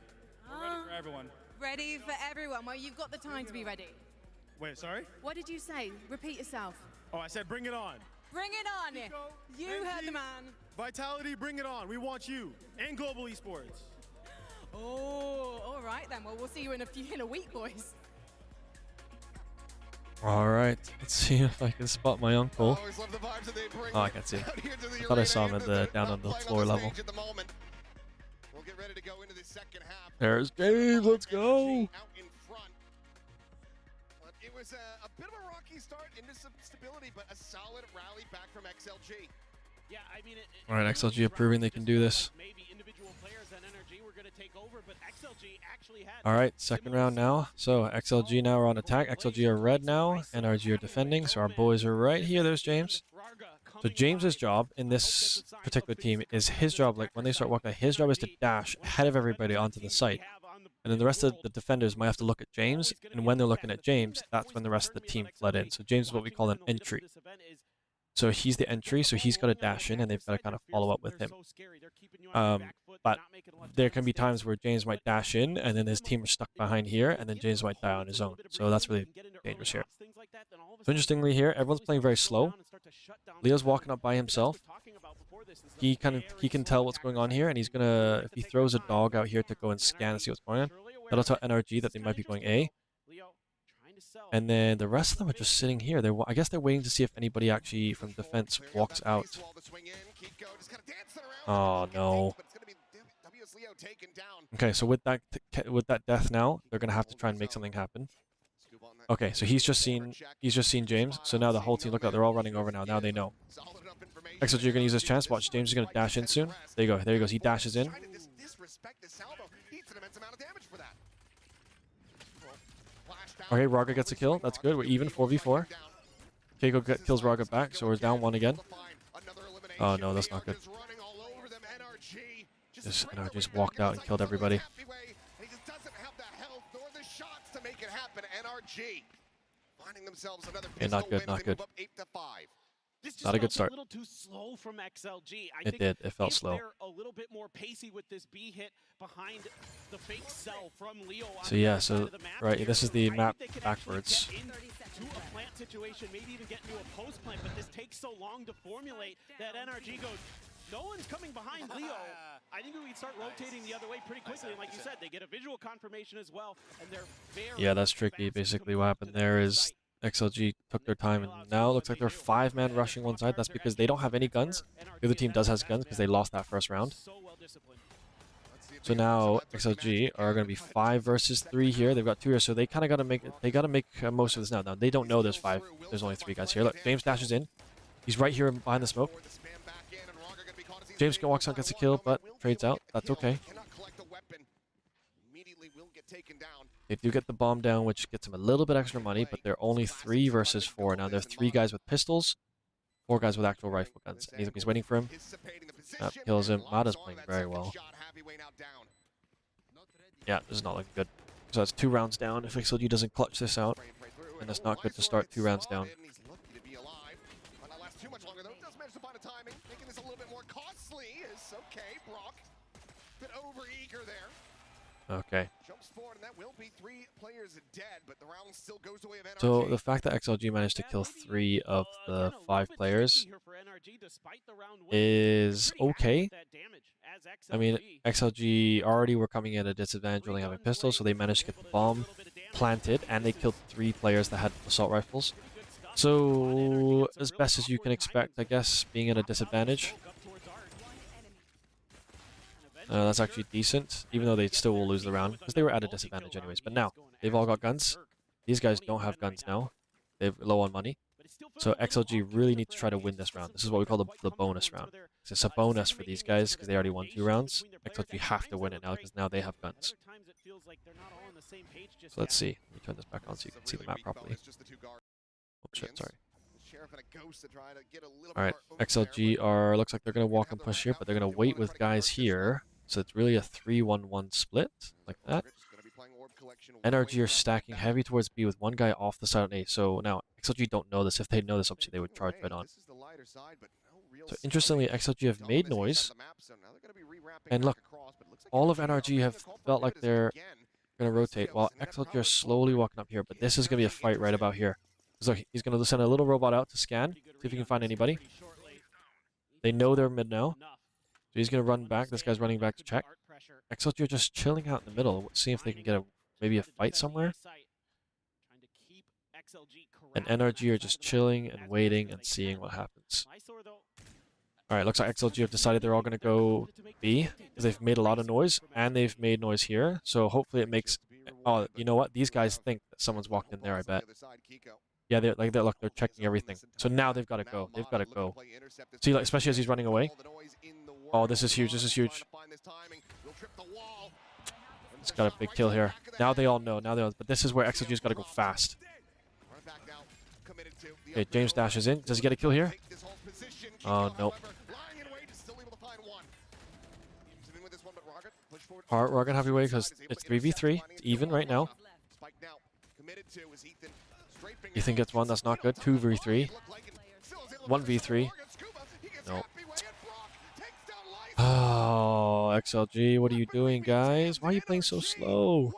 We're ready for everyone. Ready for everyone. Well, you've got the time to be ready. Wait, sorry? What did you say? Repeat yourself. Oh, I said bring it on. Bring it on. You heard the man. Vitality, bring it on. We want you and global esports. Oh, all right then. Well, we'll see you in a week, boys. All right, let's see if I can spot my uncle. Oh, I can't see him. I thought I saw him at the down on the floor level. There's James. Let's go. It was a bit of a rocky start into some stability, but a solid rally back from XLG. Yeah, I mean, All right, XLG proving they can do this. maybe individual players and NRG were going to take over, but XLG actually had. All right, second round now. So XLG now are on attack. XLG are red now. NRG are defending. So our boys are right here. There's James. So James's job in this particular team is his job. Like when they start walking, his job is to dash ahead of everybody onto the site. And then the rest of the defenders might have to look at James. And when they're looking at James, that's when the rest of the team flood in. So James is what we call an entry. So he's the entry, so he's got to dash in, and they've got to kind of follow up with him. But there can be times where James might dash in, and then his team is stuck behind here, and then James might die on his own. So that's really dangerous here. So interestingly here, everyone's playing very slow. Leo's walking up by himself. He can tell what's going on here, and he's gonna, if he throws a dog out here to go and scan and see what's going on, that'll tell NRG that they might be going A. And then the rest of them are just sitting here. I guess they're waiting to see if anybody actually from defense walks out. Oh no. Okay, so with that death now, they're gonna have to try and make something happen. Okay, so he's just seen James. So now the whole team, look out, they're all running over now. Now they know. XLG are gonna use this chance. Watch, James is gonna dash in soon. There you go. There he goes. He dashes in. Okay, Raga gets a kill. That's good. We're even 4v4. Keiko kills Raga back, so we're down 1 again. Oh no, that's not good. NRG just walked out and killed everybody. Yeah, not good, not good. This just Not a good felt start. a little too slow from XLG. It did. It felt if slow. They're a little bit more pacey with this B hit behind the fake sell from Leo. So yeah, so right, this is the map backwards. To a plant situation, maybe even get into a post plant, but this takes so long to formulate that NRG goes, no one's coming behind Leo. I think we can start rotating the other way pretty quickly. And like you said, they get a visual confirmation as well, and they're very Yeah, that's tricky. Basically what happened there is XLG took their time, and now it looks like they're 5-man rushing one side. That's because they don't have any guns. The other team does have guns because they lost that first round. So now XLG are going to be 5 versus 3 here. They've got 2 here, so they kind of got to make most of this now. Now they don't know there's 5. There's only 3 guys here. Look, James dashes in. He's right here behind the smoke. James walks out, gets a kill, but trades out. That's okay. They do get the bomb down, which gets them a little bit extra money, but they're only 3 versus 4. Now they're 3 guys with pistols, 4 guys with actual rifle guns. And he's waiting for him. Kills him. Mada's playing very well. Yeah, this is not looking good. So that's 2 rounds down if XLG doesn't clutch this out. And it's not good to start 2 rounds down. Okay. Jumps forward, and that will be 3 players dead, but the round still goes the way of NRG. So the fact that XLG managed to kill 3 of the 5 players is okay. I mean, XLG already were coming at a disadvantage only having pistols, so they managed to get the bomb planted, and they killed 3 players that had assault rifles. So, as best as you can expect, I guess, being at a disadvantage. That's actually decent, even though they still will lose the round, because they were at a disadvantage anyways. But now, they've all got guns. These guys don't have guns now. They're low on money. So XLG really need to try to win this round. This is what we call the bonus round. It's a bonus for these guys, because they already won 2 rounds. XLG have to win it now, because now they have guns. So let's see. Let me turn this back on so you can see the map properly. Oh shit, sorry. Alright, XLG looks like they're going to walk and push here, but they're going to wait with guys here. So it's really a 3-1-1 split, like that. NRG are stacking heavy towards B with 1 guy off the side on A. So now, XLG don't know this. If they know this, obviously they would charge right on. So interestingly, XLG have made noise. And look, all of NRG have felt like they're going to rotate, while XLG are slowly walking up here. But this is going to be a fight right about here. Look, he's going to send a little robot out to scan, see if he can find anybody. They know they're mid now. So he's going to run back. This guy's running back to check. XLG are just chilling out in the middle, seeing if they can get maybe a fight somewhere. And NRG are just chilling and waiting and seeing what happens. Alright, looks like XLG have decided they're all going to go B, because they've made a lot of noise, and they've made noise here. So hopefully it makes... Oh, you know what? These guys think that someone's walked in there, I bet. Yeah, look, they're checking everything. So now they've got to go. They've got to go. See, like, especially as he's running away. Oh, this is huge. This is huge. It's got a big kill here. Now they all know. Now they all. But this is where XLG's got to go fast. Okay, James dashes in. Does he get a kill here? Oh, nope. Alright, we're gonna have your way because it's 3v3. It's even right now. Ethan gets 1. That's not good. 2v3. 1v3. Nope. Oh, XLG, what are you doing, guys? Why are you playing so slow?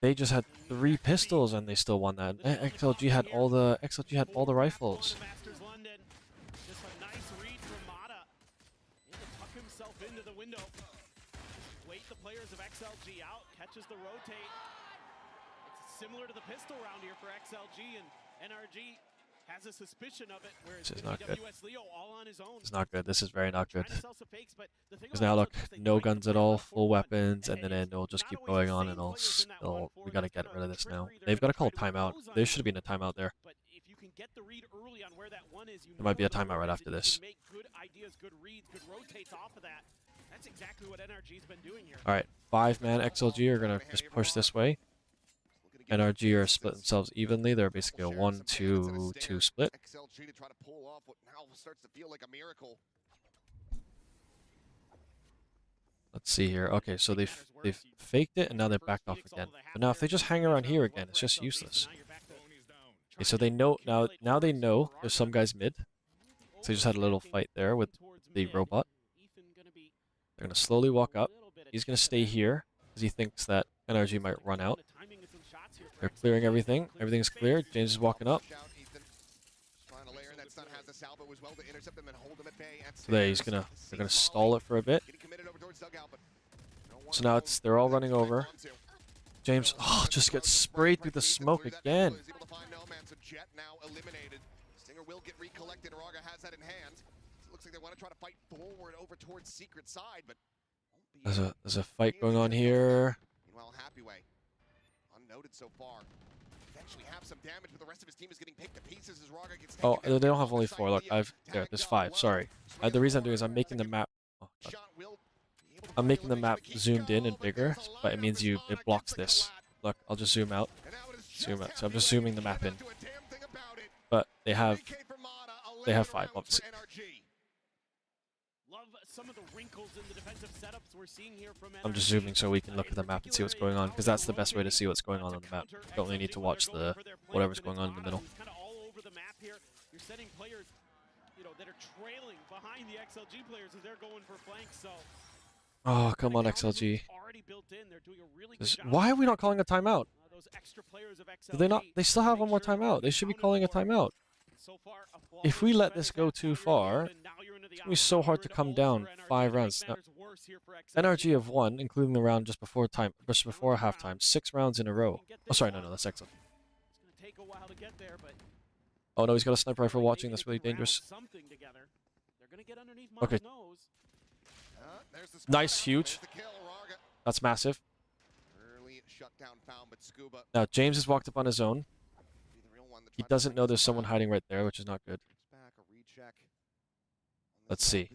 They just had 3 pistols and they still won that. XLG had all the rifles. Wait the players of XLG out, catches the rotate. It's similar to the pistol round here for XLG, and NRG has a suspicion of it, whereas this is not good. Leo all on his own. It's not good. This is very not good. Because now look, no guns at all, full weapons, and then it'll just keep going on, and we gotta get rid of this now. They've got to call timeout. There should have been a timeout there. There might be a timeout right after this. Alright, 5-man XLG are going to just push this way. NRG are split themselves evenly. They're basically a 1-2-2 split. Let's see here. Okay, so they've faked it and now they're backed off again. But now if they just hang around here again, it's just useless. Okay, so they know now they know there's some guys mid. So they just had a little fight there with the robot. They're going to slowly walk up. He's going to stay here because he thinks that NRG might run out. They're clearing everything. Everything's cleared. James is walking up. So there, they're gonna stall it for a bit. So now they're all running over. James, just gets sprayed through the smoke again. Stinger will get recollected. Raga has that in hand. It looks like they want to try to fight forward over towards secret side, but there's a fight going on here. Meanwhile, Happyway, unnoted so far. Eventually have some damage, but the rest of his team is getting picked to pieces as Raga gets taken. Oh, they don't have only 4. Look, there's 5. Sorry. The reason I'm doing is I'm making the map. I'm making the map zoomed in and bigger, but it means it blocks this. Look, I'll just zoom out. Zoom out. So I'm just zooming the map in. But they have 5, obviously. I'm just zooming so we can look at the map and see what's going on, because that's the best way to see what's going on the map. You don't really need to watch whatever's going on in the middle. you know, that are trailing behind the XLG players as they're going for flanks. So Oh, come on, XLG. already built in. They're doing a really good job. Why are we not calling a timeout? Those extra players of XLG. Do they not? They still have one more timeout. They should be calling a timeout. If we let this go too far, it's going to be so hard to come down 5 rounds. Now, NRG have won, including the round just before halftime, 6 rounds in a row. Oh, sorry, no, that's excellent. Take a while to get there, but Oh no, he's got a sniper rifle watching. That's really dangerous. Okay. Nice, huge. That's massive. Now James has walked up on his own. He doesn't know there's someone hiding right there, which is not good. Let's see.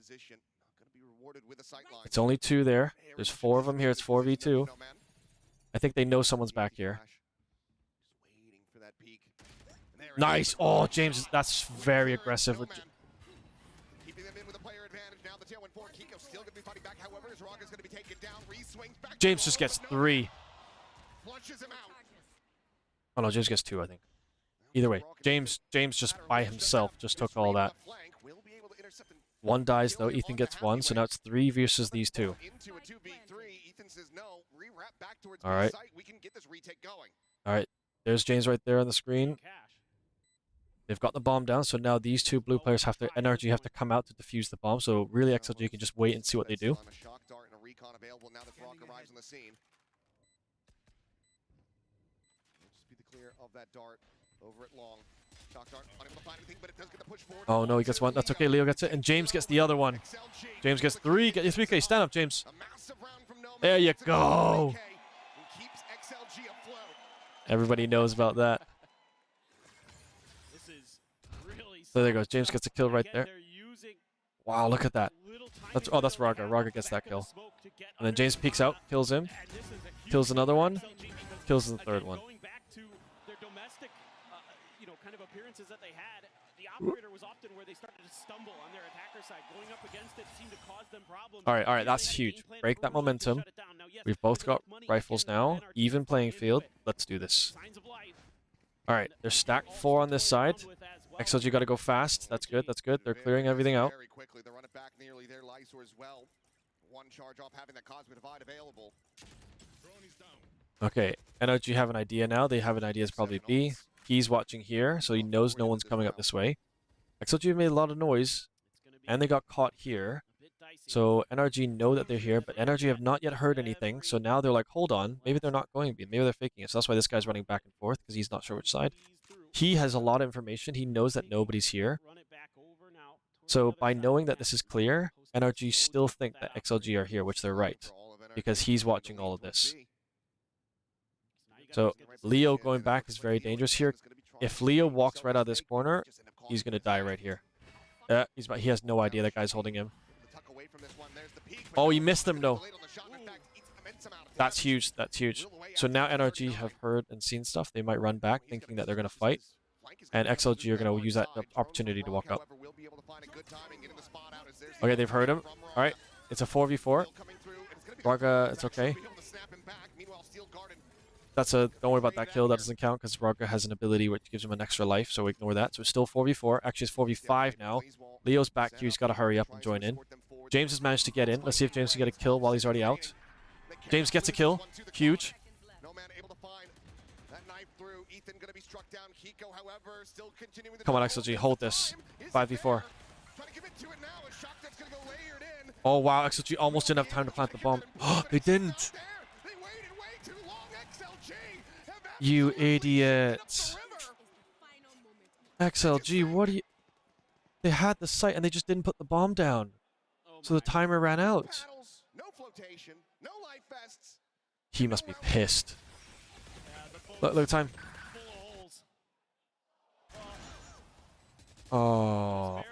It's only 2 there. There's 4 of them here. It's 4v2. I think they know someone's back here. Nice. Oh, James, that's very aggressive. James just gets 3. Oh no, James gets 2, I think. Either way, James just by himself just took all that. 1 dies though. Ethan gets 1, so now it's 3 versus these 2. All right. All right. There's James right there on the screen. They've got the bomb down, so now these 2 blue players have to come out to defuse the bomb. So really, XLG can just wait and see what they do. Oh no, he gets 1. That's okay. Leo gets it, and James gets the other one. James gets 3. Get your 3K. Stand up, James. There you go. Everybody knows about that. So there goes. James gets a kill right there. Wow, look at that. That's Raga. Raga gets that kill. And then James peeks out, kills him. Kills another one. Kills the 3rd one. That they had, the operator was often where they started to stumble on their attacker side. Going up against it seemed to cause them problems. All right, that's huge. Break that momentum. We've both got rifles now. Even playing field. Let's do this. All right, they're stacked 4 on this side. XLG got to go fast. That's good. That's good. They're clearing everything out. Okay, NRG have an idea now. They have an idea. It's probably B. He's watching here, so he knows no one's coming up this way. XLG have made a lot of noise, and they got caught here. So NRG know that they're here, but NRG have not yet heard anything. So now they're like, hold on, maybe they're not going B. Maybe they're faking it. So that's why this guy's running back and forth, because he's not sure which side. He has a lot of information. He knows that nobody's here. So by knowing that this is clear, NRG still think that XLG are here, which they're right, because he's watching all of this. So Leo going back is very dangerous here. If Leo walks right out of this corner, he's going to die right here. He has no idea that guy's holding him. Oh, he missed him, no. That's huge. That's huge. So now NRG have heard and seen stuff. They might run back thinking that they're going to fight. And XLG are going to use that opportunity to walk up. Okay, they've heard him. All right, it's a 4v4. Raga, it's okay. Don't worry about that kill. That doesn't count because Raga has an ability which gives him an extra life, so ignore that. So it's still 4v4. Actually, it's 4v5 now. Leo's back here. He's got to hurry up and join in. James has managed to get in. Let's see if James can get a kill while he's already out. James gets a kill. Huge. Come on, XLG. Hold this. 5v4. Oh, wow. XLG almost didn't have time to plant the bomb. Oh, they didn't. You idiot. XLG, what are you... They had the site and they just didn't put the bomb down. So the timer ran out. He must be pissed. Look at time. Oh.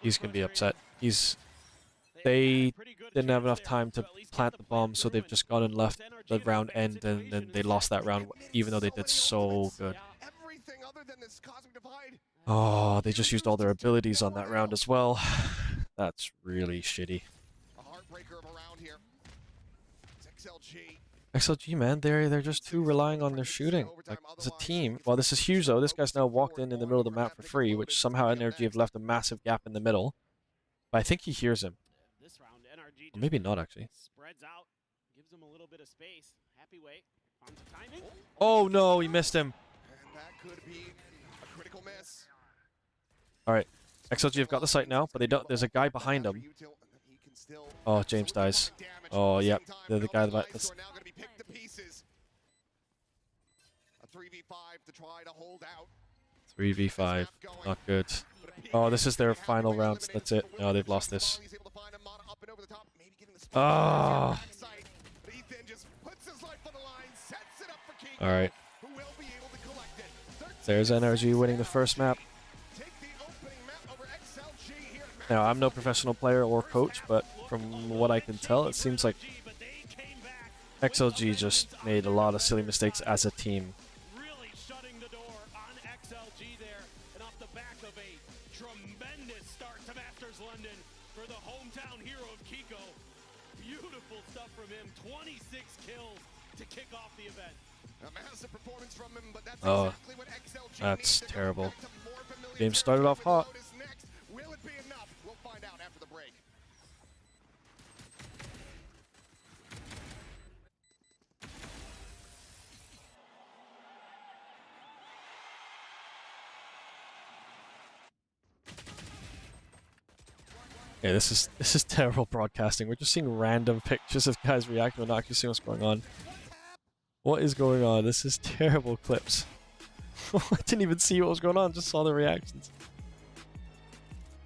He's going to be upset. They didn't have enough time to plant the bomb, so they've just gone and left the round end, and then they lost that round, even though they did so good. Oh, they just used all their abilities on that round as well. That's really shitty. XLG, man, they're just too relying on their shooting. Like, as a team, well, this is huge though. This guy's now walked in the middle of the map for free, which somehow NRG have left a massive gap in the middle. But I think he hears him. Or maybe not actually. Spreads out, gives him a little bit of space. Happy wait. Finds the timing. Oh no, he missed him. And that could be a critical miss. All right, XLG have got the site now, but they don't. There's a guy behind him. Oh, James dies. Oh, yep. They're the guy that. A 3v5 to try to hold out. 3v5, not good. Oh, this is their final round. That's it. No, they've lost this. Oh. All right. There's NRG winning the first map. Now, I'm no professional player or coach, but from what I can tell, it seems like XLG just made a lot of silly mistakes as a team. Really shutting the door on XLG there, and off the back of a tremendous start to Masters London for the hometown hero of Kiko. Beautiful stuff from him. 26 kills to kick off the event. A massive performance from him, but that's exactly what XLG that's terrible. Game started off hot. Will it be enough? We'll find out after the break. Yeah, this is terrible broadcasting. We're just seeing random pictures of guys reacting and not actually seeing what's going on. What is going on? This is terrible clips. I didn't even see what was going on, just saw the reactions.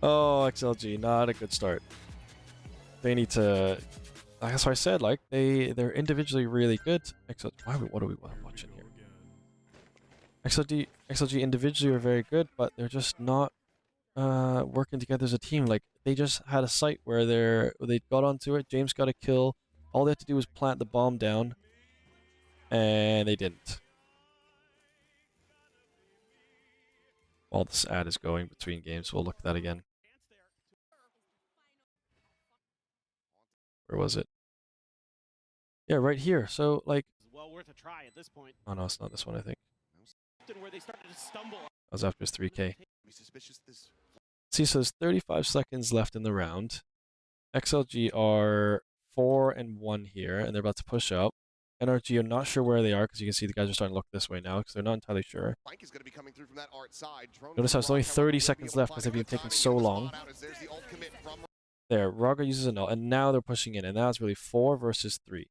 Oh, XLG, not a good start. They need to... That's what I said, like, they're individually really good. XLG, what are we watching here? XLG individually are very good, but they're just not working together as a team. Like, they just had a site where they got onto it, James got a kill, all they had to do was plant the bomb down, and they didn't. While this ad is going between games, we'll look at that again. Where was it? Yeah, right here. So, like... Well worth a try at this point. Oh no, it's not this one, I think. Where they started to stumble. That was after his 3K. See, so there's 35 seconds left in the round. XLG are 4-1 here, and they're about to push up. NRG are not sure where they are, because you can see the guys are starting to look this way now, because they're not entirely sure. Notice how there's only 30 seconds left, because they've been taking so long. There, Raga uses an ult, and now they're pushing in, and now it's really 4 versus 3.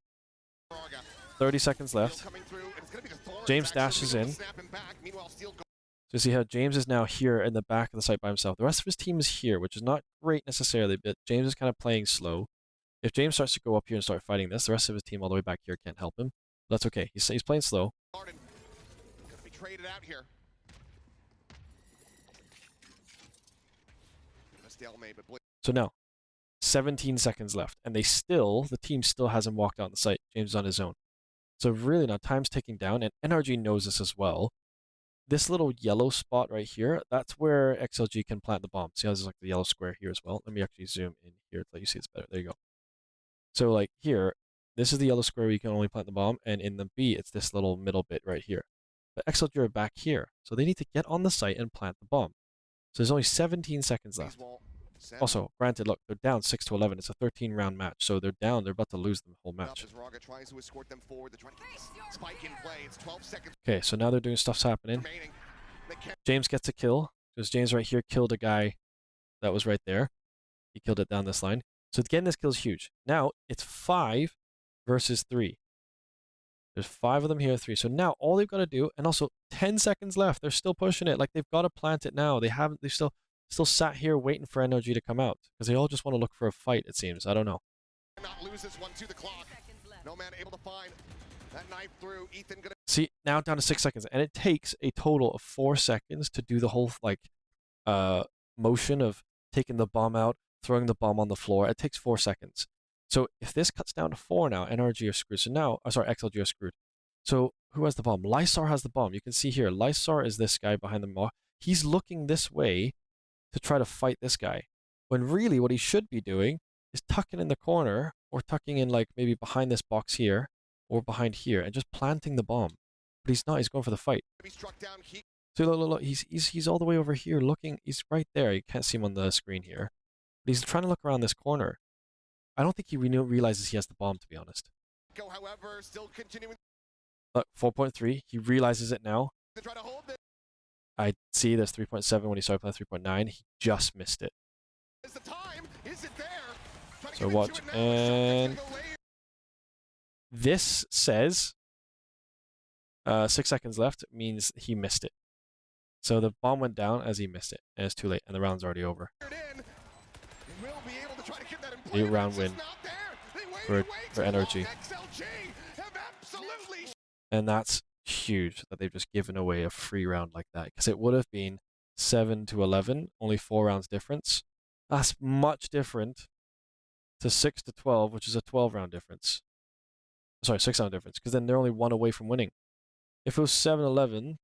30 seconds left. James dashes in. So you see how James is now here in the back of the site by himself. The rest of his team is here, which is not great necessarily, but James is kind of playing slow. If James starts to go up here and start fighting this, the rest of his team all the way back here can't help him. But that's okay. He's playing slow. So now, 17 seconds left, and the team still hasn't walked out on the site. James is on his own. So really now, time's ticking down, and NRG knows this as well. This little yellow spot right here, that's where XLG can plant the bomb. See how there's like the yellow square here as well? Let me actually zoom in here to let you see it's better. There you go. So like here, this is the yellow square where you can only plant the bomb, and in the B, it's this little middle bit right here. But XLG are back here, so they need to get on the site and plant the bomb. So there's only 17 seconds left. Also, granted, look, they're down 6-11. It's a 13-round match, so they're down. They're about to lose the whole match. Okay, so now they're doing stuff's happening. James gets a kill, because James right here killed a guy that was right there. He killed it down this line. So getting this kill is huge. Now, it's 5 versus 3. There's 5 of them here, 3. So now all they've got to do, and also 10 seconds left. They're still pushing it. Like, they've got to plant it now. They've still sat here waiting for NRG to come out, because they all just want to look for a fight, it seems. I don't know. Not lose this one to the clock. NoMan able to find that knife through. Ethan gonna... See, now down to 6 seconds, and it takes a total of 4 seconds to do the whole like motion of taking the bomb out, throwing the bomb on the floor. It takes 4 seconds. So if this cuts down to 4 now, NRG are screwed. So now, XLG are screwed. So who has the bomb? Lysar has the bomb. You can see here, Lysar is this guy behind the mock. He's looking this way to try to fight this guy, when really what he should be doing is tucking in the corner, or tucking in like maybe behind this box here, or behind here and just planting the bomb. But he's not. He's going for the fight. See, look. He's all the way over here looking. He's right there. You can't see him on the screen here. But he's trying to look around this corner. I don't think he realizes he has the bomb, to be honest. However, still continuing. Look, 4.3. He realizes it now. I see there's 3.7 when he started playing 3.9. He just missed it. Is the time? Is it there? So watch, and this says 6 seconds left means he missed it. So the bomb went down as he missed it, and it's too late, and the round's already over. 8-round win for NRG. And that's huge that they've just given away a free round like that, because it would have been 7-11, only 4 rounds difference. That's much different to 6-12, which is a 12-round difference. Sorry, 6-round difference, because then they're only 1 away from winning. If it was 7-11,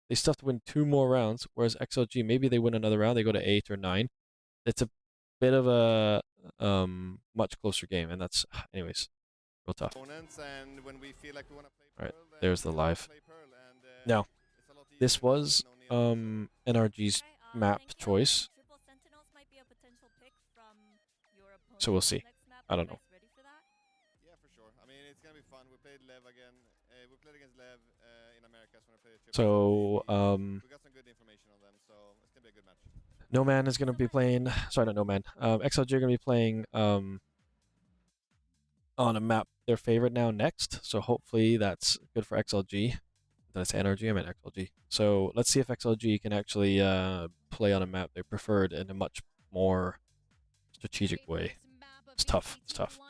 they still have to win 2 more rounds, whereas XLG, maybe they win another round, they go to 8 or 9. It's a bit of a much closer game, and that's, anyways, real tough. Alright, there's the live. Now, this was NRG's map choice. So we'll see. I don't know. Yeah, for sure. I mean, it's gonna be fun. We played Lev again. We played against Lev in Americas when I played a So we got some good information on them, so it's gonna be a good match. NoMan is gonna be playing. Sorry, not NoMan. XLG are gonna be playing on a map their favorite now next. So hopefully that's good for XLG. Did I say NRG? I meant XLG. So let's see if XLG can actually play on a map they preferred in a much more strategic way. It's tough. It's tough.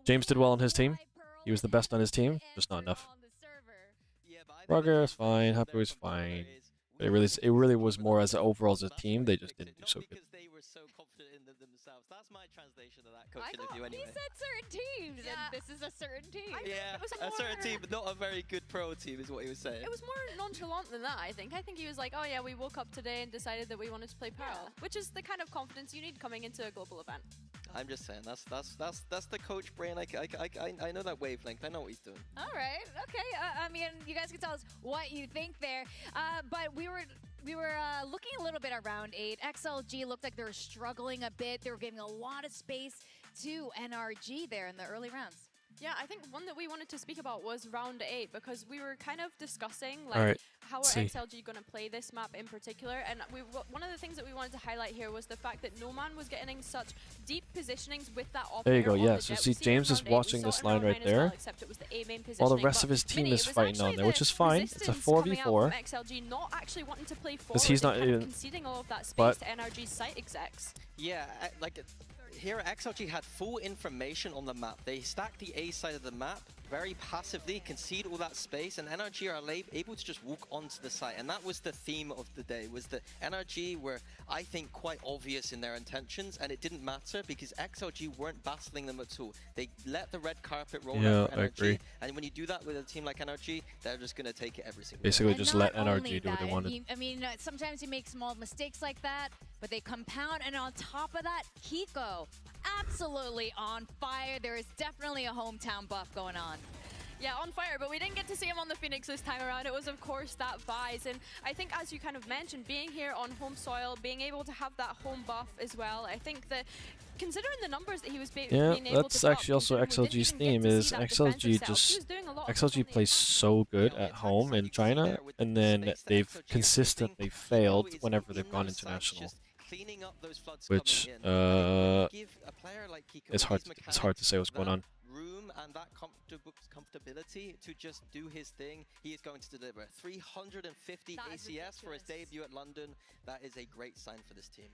James did well on his team. He was the best on his team, just not enough. Rugger is fine. Happy was fine. But it really was more as overall as a team. They just didn't do so good. They were so confident in themselves. That's my translation of that coaching interview anyway. He said certain teams, and this is a certain team. Yeah, a certain team, but not a very good pro team is what he was saying. It was more nonchalant than that, I think. I think he was like, oh yeah, we woke up today and decided that we wanted to play Pearl, which is the kind of confidence you need coming into a global event. I'm just saying, that's the coach brain. I know that wavelength. I know what he's doing. All right, okay. I mean, you guys can tell us what you think there. But we were looking a little bit at round 8. XLG looked like they were struggling a bit. They were giving a lot of space to NRG there in the early rounds. Yeah, I think one that we wanted to speak about was round 8, because we were kind of discussing how are XLG going to play this map in particular, and one of the things that we wanted to highlight here was the fact that NoMan was getting such deep positionings with that operator. There you go, yeah. So see, James is watching this line right there, while the rest of his team is fighting on there, which is fine. It's a 4v4. Because he's not even conceding all of that space to NRG's site execs. Yeah, like here XLG had full information on the map. They stacked the A side of the map very passively, concede all that space, and NRG are able to just walk onto the site. And that was the theme of the day, was that NRG were, I think, quite obvious in their intentions, and it didn't matter because XLG weren't battling them at all. They let the red carpet roll out for NRG, I agree. And when you do that with a team like NRG, they're just going to take it every single Basically time. just let NRG do what they wanted. I mean, sometimes you make small mistakes like that, but they compound, and on top of that, Kiko, absolutely on fire. There is definitely a hometown buff going on. Yeah, on fire, but we didn't get to see him on the Phoenix this time around. It was, of course, that Vise. And I think, as you kind of mentioned, being here on home soil, being able to have that home buff as well, I think that considering the numbers that he was being able to that's actually also XLG's theme, is XLG plays so good at home in China, and then they've consistently failed whenever they've gone international. Which it's hard to say what's going on. Room and that comfortability to just do his thing, he is going to deliver. 350 ACS for his debut at London. That is a great sign for this team.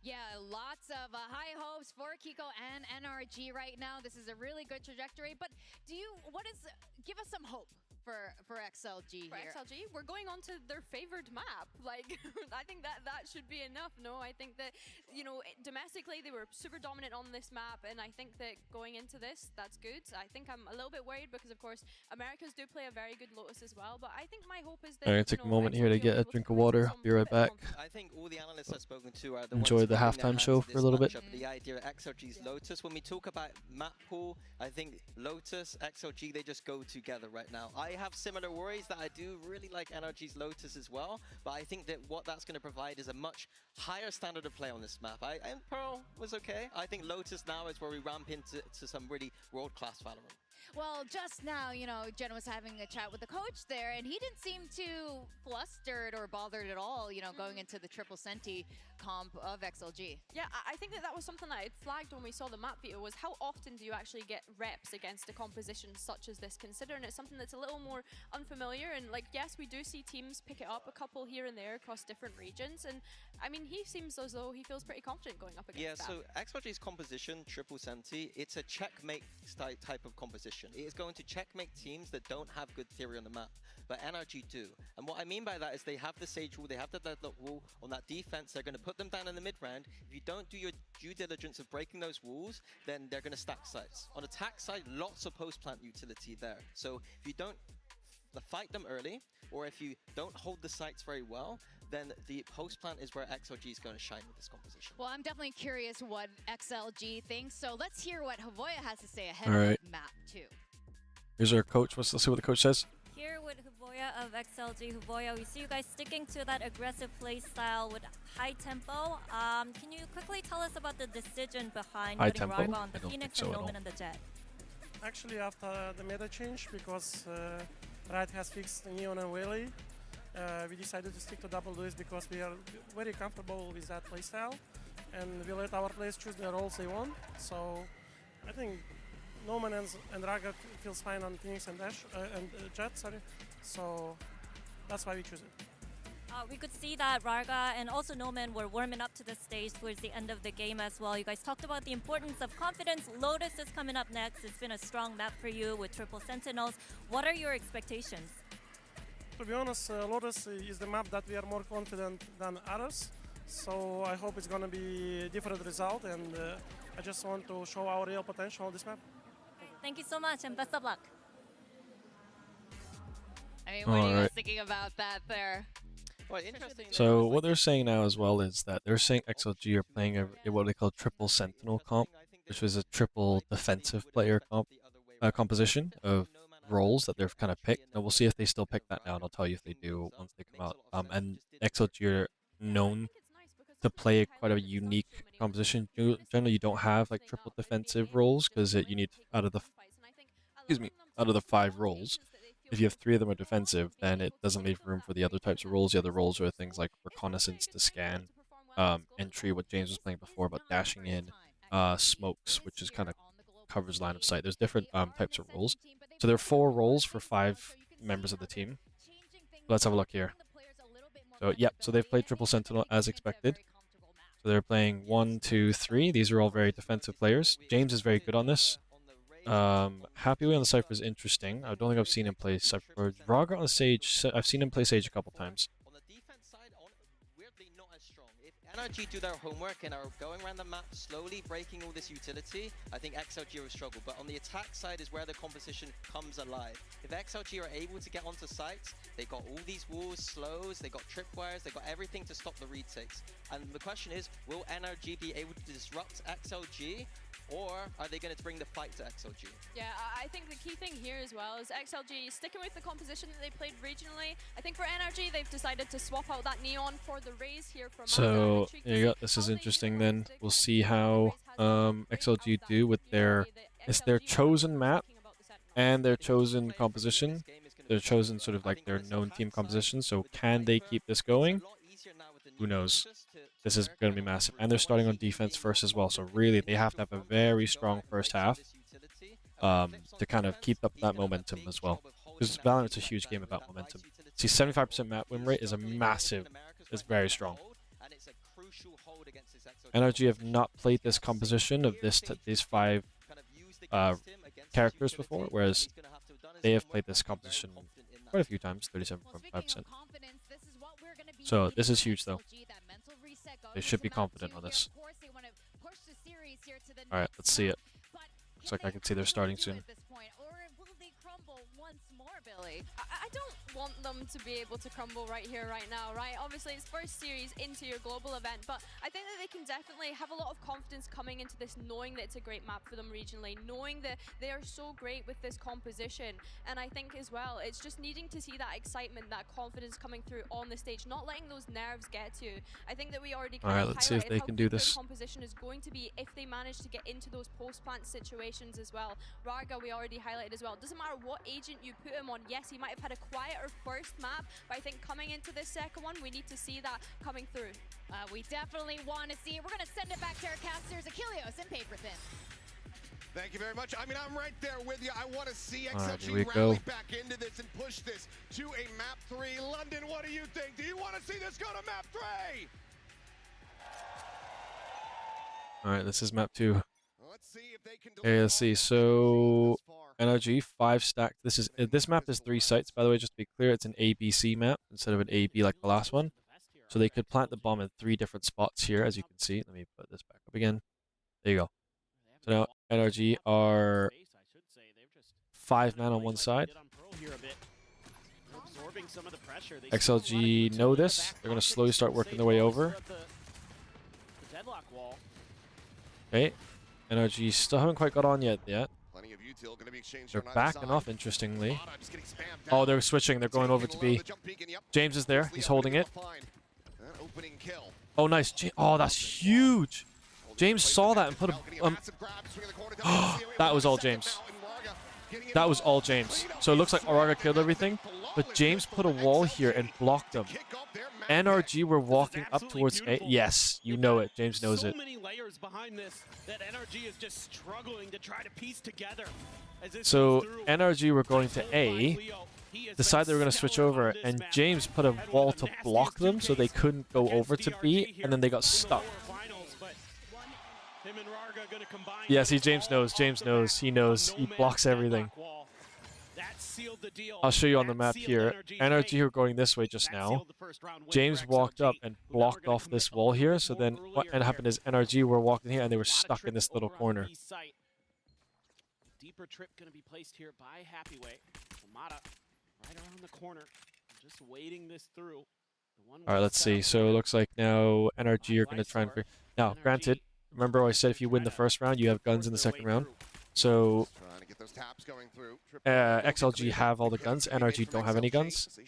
Yeah, lots of high hopes for Kiko and NRG right now. This is a really good trajectory, but give us some hope. for XLG for here. XLG, we're going on to their favored map. Like, I think that should be enough. No, I think that, you know, domestically they were super dominant on this map, and I think that going into this, that's good. I think I'm a little bit worried because, of course, Americas do play a very good Lotus as well, but I think my hope is that, I'm going to take a moment here to get a drink of water. Be right back. I think all the analysts I've spoken to are the Enjoy ones the holding their halftime hands show in for this a little bit. matchup. The idea of XLG's Lotus, when we talk about map pool, I think Lotus, XLG, they just go together right now. I have similar worries that I do really like NRG's Lotus as well, but I think that what that's going to provide is a much higher standard of play on this map. And Pearl was okay. I think Lotus now is where we ramp into some really world-class Valorant. Well, just now, you know, Jen was having a chat with the coach there, and he didn't seem too flustered or bothered at all, you know, going into the triple Senti comp of XLG. Yeah, I think that was something that I flagged when we saw the map video, was how often do you actually get reps against a composition such as this, considering it's something that's a little more unfamiliar. And like, yes, we do see teams pick it up a couple here and there across different regions, and I mean, he seems as though he feels pretty confident going up against that. Yeah, so XLG's composition, triple Senti, it's a checkmate type of composition. It is going to checkmate teams that don't have good theory on the map, but NRG do. And what I mean by that is they have the Sage wall, they have the Deadlock wall on that defense. They're going to put them down in the mid round. If you don't do your due diligence of breaking those walls, then they're going to stack sites. On attack side, lots of post plant utility there. So if you don't fight them early, or if you don't hold the sites very well, then the post plant is where XLG is going to shine with this composition. Well, I'm definitely curious what XLG thinks, so let's hear what Havoya has to say ahead All right. of the map too. Here's our coach. Let's see what the coach says. Here with Havoya of XLG. Havoya, we see you guys sticking to that aggressive play style with high tempo. Can you quickly tell us about the decision behind High putting tempo? Rarga on the I don't Phoenix think and so at all. NoMan on the Jet? Actually, after the meta change, because Riot has fixed Neon and Whaley, we decided to stick to double duels because we are very comfortable with that playstyle, and we let our players choose the roles they want. So I think NoMan and Rarga feels fine on Phoenix and Jet, sorry. So that's why we choose it. We could see that Rarga and also NoMan were warming up to the stage towards the end of the game as well. You guys talked about the importance of confidence. Lotus is coming up next. It's been a strong map for you with triple Sentinels. What are your expectations? To be honest, Lotus is the map that we are more confident than others. So I hope it's going to be a different result, and I just want to show our real potential on this map. Thank you so much and best of luck. I mean, what are you guys thinking about that there? Well, interesting. So what they're saying now as well is that they're saying XLG are playing a what they call triple Sentinel comp, which was a triple defensive player composition of roles that they've kind of picked. And we'll see if they still pick that now, and I'll tell you if they do once they come out. And XLG are known to play quite a unique composition. Generally, you don't have like triple defensive roles because you need out of the 5 roles. If you have 3 of them are defensive, then it doesn't leave room for the other types of roles. The other roles are things like reconnaissance to scan, entry, what James was playing before, about dashing in, smokes, which is kind of covers line of sight. There's different types of roles. So there are 4 roles for 5 members of the team. Let's have a look here. So yep, so they've played triple Sentinel as expected. So they're playing 1, 2, 3. These are all very defensive players. James is very good on this. Happyway on the Cypher is interesting. I don't think I've seen him play Cypher. Rarga on the Sage, I've seen him play Sage a couple times. On the defense side, weirdly not as strong. If NRG do their homework and are going around the map slowly, breaking all this utility, I think XLG will struggle. But on the attack side is where the composition comes alive. If XLG are able to get onto sites, they got all these walls, slows, they got tripwires, they got everything to stop the retakes. And the question is, will NRG be able to disrupt XLG? Or are they going to bring the fight to XLG? Yeah, I think the key thing here as well is XLG sticking with the composition that they played regionally. I think for NRG, they've decided to swap out that Neon for the Raze here from So there you go. This is interesting then. We'll see how XLG do with it's their chosen map and their chosen composition. Their chosen sort of like their known team composition. So can they keep this going? Who knows? This is going to be massive. And they're starting on defense first as well. So really, they have to have a very strong first half to kind of keep up that momentum as well. Because Valorant's a huge game about momentum. See, 75% map win rate is a massive, it's very strong. NRG have not played this composition of these 5 characters before, whereas they have played this composition quite a few times, 37.5%. So this is huge, though. They should be confident on this. All right, let's see it. Looks like I can see they're starting soon. I don't want them to be able to crumble right here, right now, right? Obviously, it's first series into your global event, but I think that they can definitely have a lot of confidence coming into this, knowing that it's a great map for them regionally, knowing that they are so great with this composition. And I think as well, it's just needing to see that excitement, that confidence coming through on the stage, not letting those nerves get to you. I think that we already kind of let's see if they can do this. Composition is going to be if they manage to get into those post-plant situations as well. Raga, we already highlighted as well. Doesn't matter what agent you put him on. Yes, he might have had a quieter first map, but I think coming into this second one, we need to see that coming through. We definitely want to see it. We're going to send it back to our casters, Achilles and Paperthin. Thank you very much. I mean, I'm right there with you. I want to see right, XLG rally back into this and push this to a map 3. London, what do you think? Do you want to see this go to map 3? All right, this is map 2. Okay, let's see. So NRG 5 stacked. This map is 3 sites, by the way. Just to be clear, it's an ABC map instead of an AB like the last one. So they could plant the bomb in 3 different spots here, as you can see. Let me put this back up again. There you go. So now NRG are 5 man on one side. XLG know this. They're going to slowly start working their way over. Okay. NRG still haven't quite got on yet. They're backing off, interestingly. Oh, they're switching. They're going over to B. James is there. He's holding it. Oh, nice. Oh, that's huge. James saw that and put a... that was all James. That was all James. So it looks like Auraga killed everything, but James put a wall here and blocked them. NRG were walking up towards A. Yes, you know it. James knows it. So NRG were going to A, decided they were going to switch over, and James put a wall to block them so they couldn't go over to B, and then they got stuck. Yeah, see, James knows. James knows. He knows. He blocks everything. I'll show you on the map here. NRG were going this way just now. James walked up and blocked off this wall here. So then what happened is NRG were walking here and they were stuck in this little corner. Deeper trip going to be placed here by Happyway. Mata right around the corner, just waiting this through. All right, let's see. So it looks like now NRG are going to try and... Now, granted, remember I said if you win the first round, you have guns in the second round. So XLG have all the guns. NRG don't have any guns.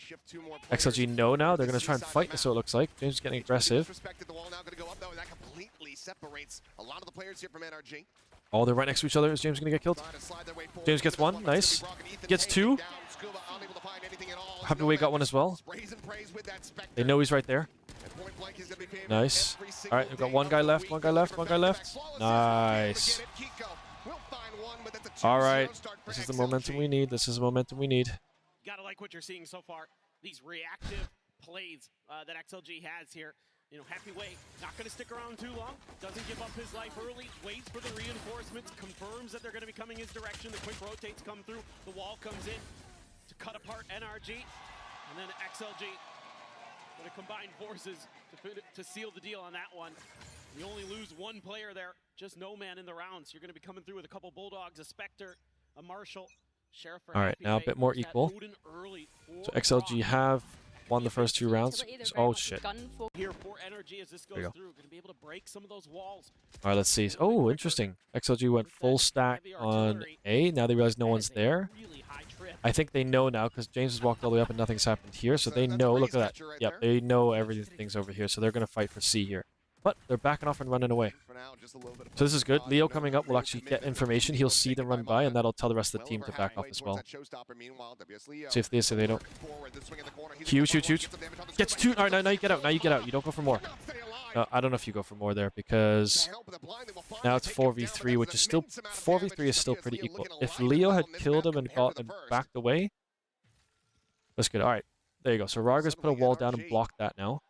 XLG know now. They're going to try and fight this, so it looks like. James is getting aggressive. Oh, they're right next to each other. Is James going to get killed? James gets 1. Nice. Gets 2. Happyway got 1 as well. They know he's right there. Nice. All right, we've got 1 guy left. 1 guy left. 1 guy left. Nice. All right. This is the momentum we need. This is the momentum we need. Gotta like what you're seeing so far. These reactive plays that XLG has here. You know, Happyway not going to stick around too long. Doesn't give up his life early. Waits for the reinforcements. Confirms that they're going to be coming his direction. The quick rotates come through. The wall comes in to cut apart NRG. And then XLG going to combine forces to seal the deal on that one. You only lose 1 player there. Just NoMan in the rounds. You're going to be coming through with a couple Bulldogs, a Spectre, a Marshall, Sheriff. All right, now a bit more equal. So XLG have won the first 2 rounds. Oh shit. Here for NRG as this goes through, going to be able to break some of those walls. All right, let's see. Oh, interesting. XLG went full stack on A. Now they realize no one's there. I think they know now because James has walked all the way up and nothing's happened here. So they know. Look at that. Yep, they know everything's over here. So they're going to fight for C here. But they're backing off and running away. So this is good. Leo coming up will actually get information. He'll see them run by, and that'll tell the rest of the team to back off as well. See if they say they don't. Huge, huge, huge. Gets 2. All right, now you get out. Now you get out. You don't go for more. No, I don't know if you go for more there because now it's 4v3, which is still 4v3 is still pretty equal. If Leo had killed him and backed away, that's good. All right, there you go. So Rarga's put a wall down and blocked that now.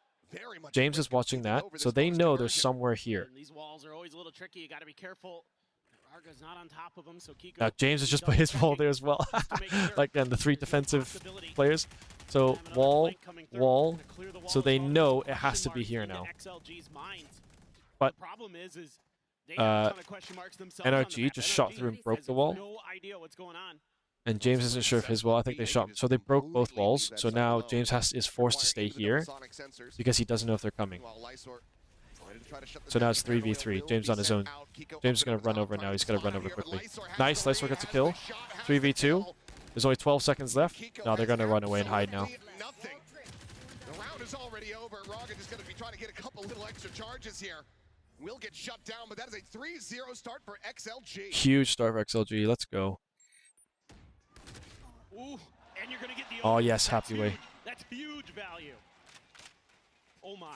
James is watching that, so they know there's somewhere here. These walls are always a little tricky. You got to be careful. Now James has just put his wall there as well. Like, again, the 3 defensive players. So wall, wall. So they know it has to be here now. But NRG just shot through and broke the wall. And James isn't sure if his wall. I think they shot. So they broke both walls. So now James is forced to stay here because he doesn't know if they're coming. So now it's 3v3. James on his own. James is going to run over now. He's going to run over quickly. Nice. Lysor gets a kill. 3v2. There's only 12 seconds left. No, they're going to run away and hide now. The round is already over. Raga just going to be trying to get a couple little extra charges here. Will get shut down, but that is a 3-0 start for XLG. Huge start for XLG. Let's go. Ooh, and you're gonna get the oh, yes. Happy way. That's huge value. Oh, my.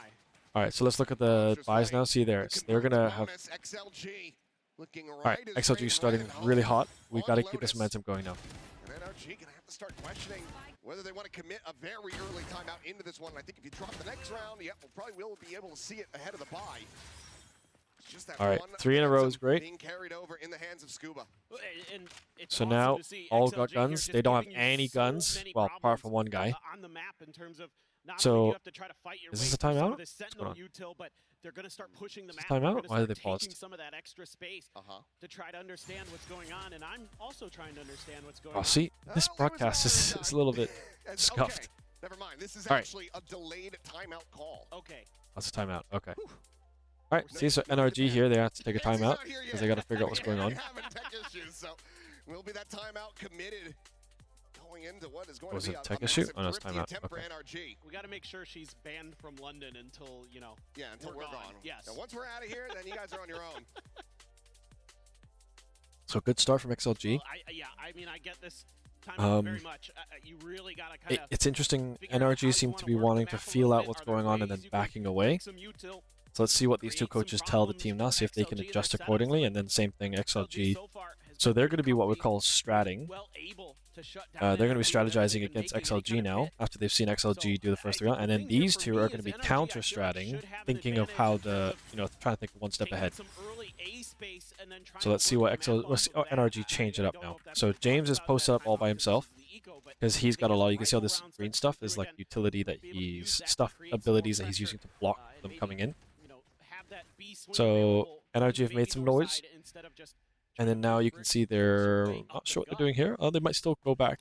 All right, so let's look at the buys now. See there. They're going to have... All right, XLG starting really hot. We got to keep this momentum going now. And NRG going to have to start questioning whether they want to commit a very early timeout into this one. I think if you drop the next round, yeah, we'll probably will be able to see it ahead of the bye. Just that all right, 3 in a row is great. Being carried over in the hands of Scuba. So now all got guns. They don't have any guns. Well, apart from one guy. So is this a timeout? What's going on? They're going to start pushing the map. Timeout? Why did they pause? Some of that extra space to try to understand what's going on, and I'm also trying to understand what's going on. See, this broadcast is a little bit scuffed. Okay. Never mind. This is actually a delayed timeout call. Okay. That's a timeout. Okay. All right. See, so NRG here, they have to take a timeout because they got to figure out what's going on. So will be that timeout committed. Into what is going was to be it tech issue? Oh, no, it's timeout. Okay. We got to make sure she's banned from London until, you know, until we're gone. Yes. Now, once we're out of here, then you guys are on your own. So good start from XLG. Well, I mean, I get this timeout very much. You really got to kind of... It's interesting. NRG seem to be wanting to feel out what's going on and then backing away. So let's see what these two coaches tell the team now, see if they can adjust accordingly, and then same thing, XLG. So they're going to be what we call stratting. They're going to be strategizing against XLG now, after they've seen XLG do the first 3 rounds, and then these two are going to be counter-stratting, thinking of how to, trying to think one step ahead. So let's see what NRG change it up now. So James is posted up all by himself, because he's got a lot. You can see all this green stuff is like utility that abilities that he's using to block them coming in. So NRG have made some noise. And then now you can see they're not sure what they're doing here. Oh, they might still go back.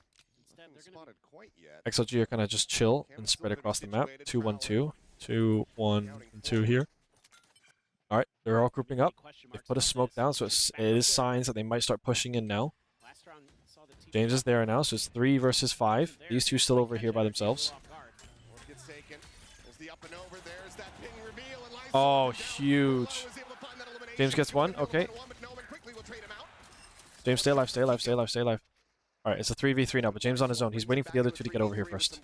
XLG are kind of just chill and spread across the map. 2-1-2. 2-1 and 2 here. All right, they're all grouping up. They've put a smoke down, so it is signs that they might start pushing in now. James is there now, so it's 3 versus 5. These two still over here by themselves. Oh, huge. James gets one. Okay. James, stay alive, stay alive, stay alive, stay alive. All right, it's a 3v3 now, but James on his own. He's waiting for the other two to get over here first.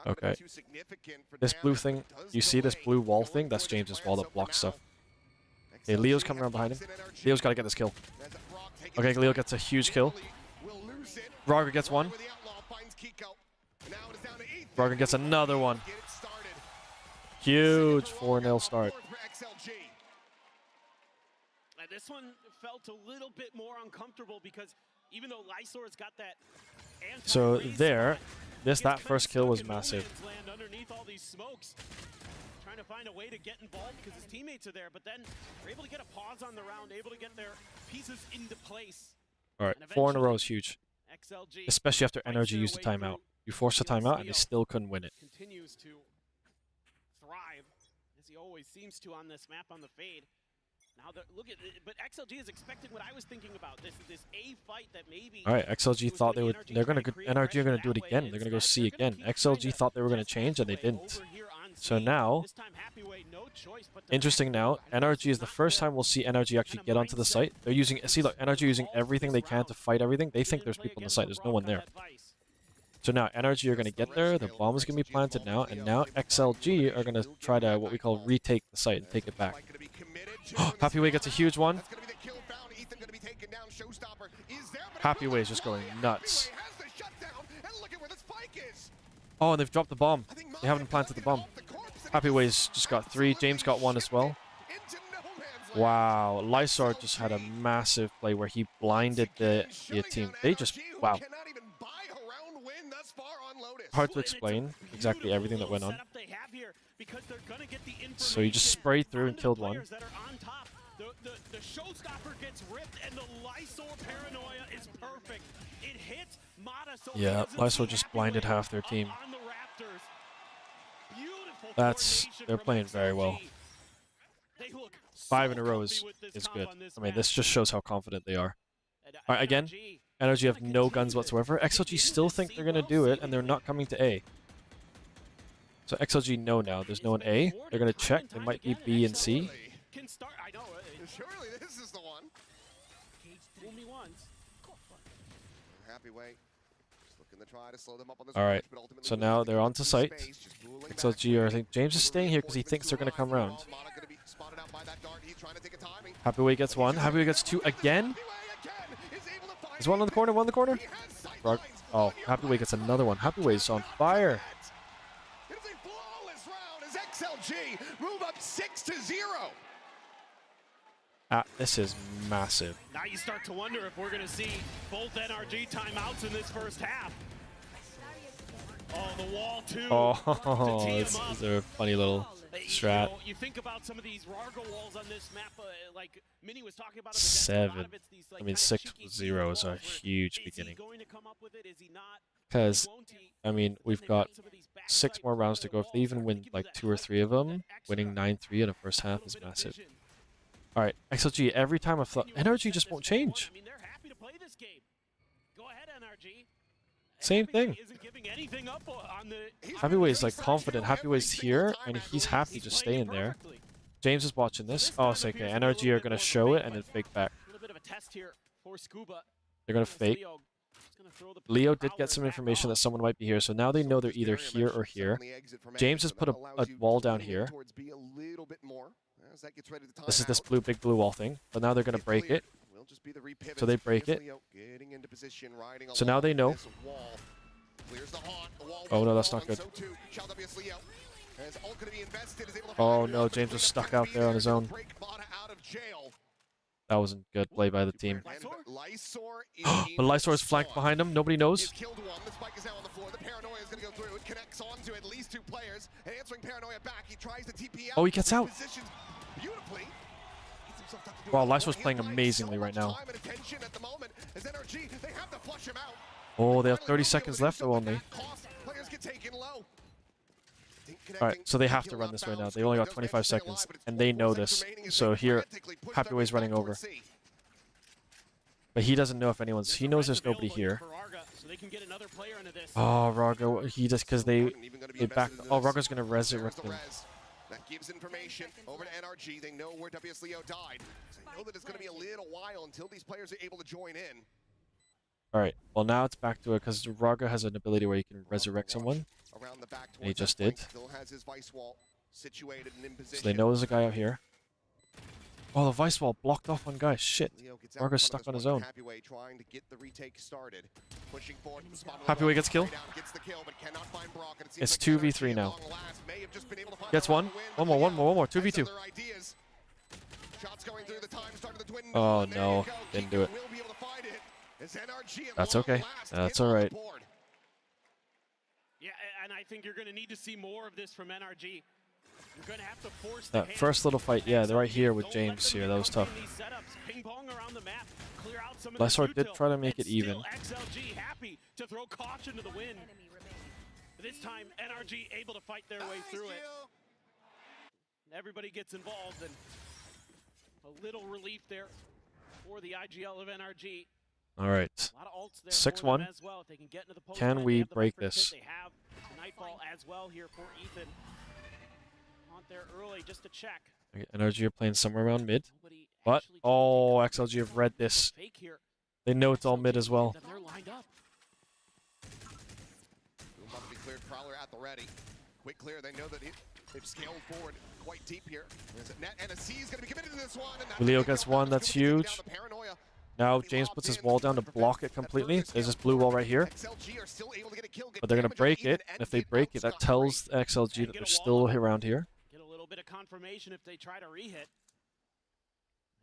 Okay. This blue thing, you see this blue wall thing? That's James's wall that blocks stuff. Okay, Leo's coming around behind him. Leo's got to get this kill. Okay, Leo gets a huge kill. Raga gets one. Raga gets another one. Huge 4-0 start. This one felt a little bit more uncomfortable because even though Lysor's got that so there, that first kill was massive. Underneath all these smokes, trying to find a way to get involved because his teammates are there, but then they're able to get a pause on the round, able to get their pieces into place. All right, 4 in a row is huge, especially after NRG used the timeout. You forced a timeout and they still couldn't win it. Continues to thrive as he always seems to on this map on the fade. Now look at it, but XLG is expecting what I was thinking about. This A fight that maybe. All right, XLG thought they would. They're gonna NRG are gonna do it again. They're gonna go C again. XLG thought they were gonna change and they didn't. So now, interesting now, NRG is the first time we'll see NRG actually get onto the site. They're using. See, look, NRG using everything they can to fight everything. They think there's people on the site. There's no one there. So now NRG are gonna get there. The bomb is gonna be planted now, and now XLG are gonna try to what we call retake the site and take it back. Happy Way gets a huge one. Happy Way is just going nuts. Oh, and they've dropped the bomb. They haven't planted the bomb. Happy Ways just got 3. James got 1 as well. Wow, Lysor just had a massive play where he blinded the team. They just, wow. Hard to explain exactly everything that went on. So he just sprayed through and killed one. The showstopper gets ripped and the Lysor paranoia is perfect. It hits Mata, so yeah, Lysor just blinded half their team. They're playing very well. 5 in a row is good. I mean, this just shows how confident they are. All right, again, NRG have no guns whatsoever. XLG still think they're going to do it, and they're not coming to A. So XLG know now. There's no one A. They're going to check. They might be B and C. Surely this is the one. Fool me once. Happy way. Just looking to try to slow them up on this. All right. So now they're on to site. XLG, or I think James is staying here because he thinks they're going to come around. Happy Way gets 1. Happy Way gets 2 again. There's one on the corner. One on the corner. Oh, Happy Way gets another one. Happy Way's on fire. It is a flawless round as XLG move up 6-0. This is massive. Now you start to wonder if we're going to see both NRG timeouts in this first half. Oh, the wall too. Oh, this is a funny little strat. You think about some of these Rargo walls on this map, like Minnie was talking about. 7. I mean, 6-0 is a huge beginning. Because, I mean, we've got 6 more rounds to go. If they even win like 2 or 3 of them, winning 9-3 in the first half is massive. All right, XLG, every time I've thought, NRG just won't change. Same thing. Happy Way is like confident. Happy Way's here, and he's happy just staying there. James is watching this. Oh, it's okay. NRG are going to show it and then fake back. They're going to fake. Leo did get some information that someone might be here, so now they know they're either here or here. James has put a wall down here. This is this big blue wall thing, but now they're going to break it. So they break it. So now they know. Oh no, that's not good. Oh no, James was stuck out there on his own. That wasn't good play by the team. But Lysor is flanked behind him. Nobody knows. Oh, he gets out. Wow, Lysor's playing amazingly right now. Oh, they have 30 seconds left though only. Alright, so they have to run this right now. They only got 25 seconds, and they know this. So here, Happy Way's running over. But he doesn't know if anyone's... He knows there's nobody here. Oh, Raga, he just... Because they backed... Oh, Raga's going to resurrect him. That gives information over to NRG. They know where WSLEO died. So they know that it's going to be a little while until these players are able to join in. Alright, well now it's back to it because Raga has an ability where he can resurrect someone. And he just did. So they know there's a guy out here. Oh, the vice wall blocked off one guy. Shit. Raga's stuck on his own. Happy Way gets killed. It's 2v3 now. Gets one. One more. 2v2. Oh no, didn't do it. That's okay. That's alright. Yeah, and I think you're going to need to see more of this from NRG. You're going to have to force that first little fight, yeah, they're right here with James here. That was tough. Lysor did try to make it even. XLG happy to throw caution to the wind. This time, NRG able to fight their way through it. Everybody gets involved, and a little relief there for the IGL of NRG. All right, 6-1. Can we break this? They have Nightfall as well here for Ethan. On there early just to check. NRG are playing somewhere around mid. But, oh, XLG have read this. They know it's all mid as well. They're lined up. Prowler at the ready. Quick clear, they know that they've scaled forward quite deep here. And a C is going to be committed to this one. Leo gets one, that's huge. Now James puts his wall down to block it completely. There's this blue wall right here. But they're going to break it. And if they break it, that tells XLG that they're still around here. Get a little bit of confirmation if they try to re-hit.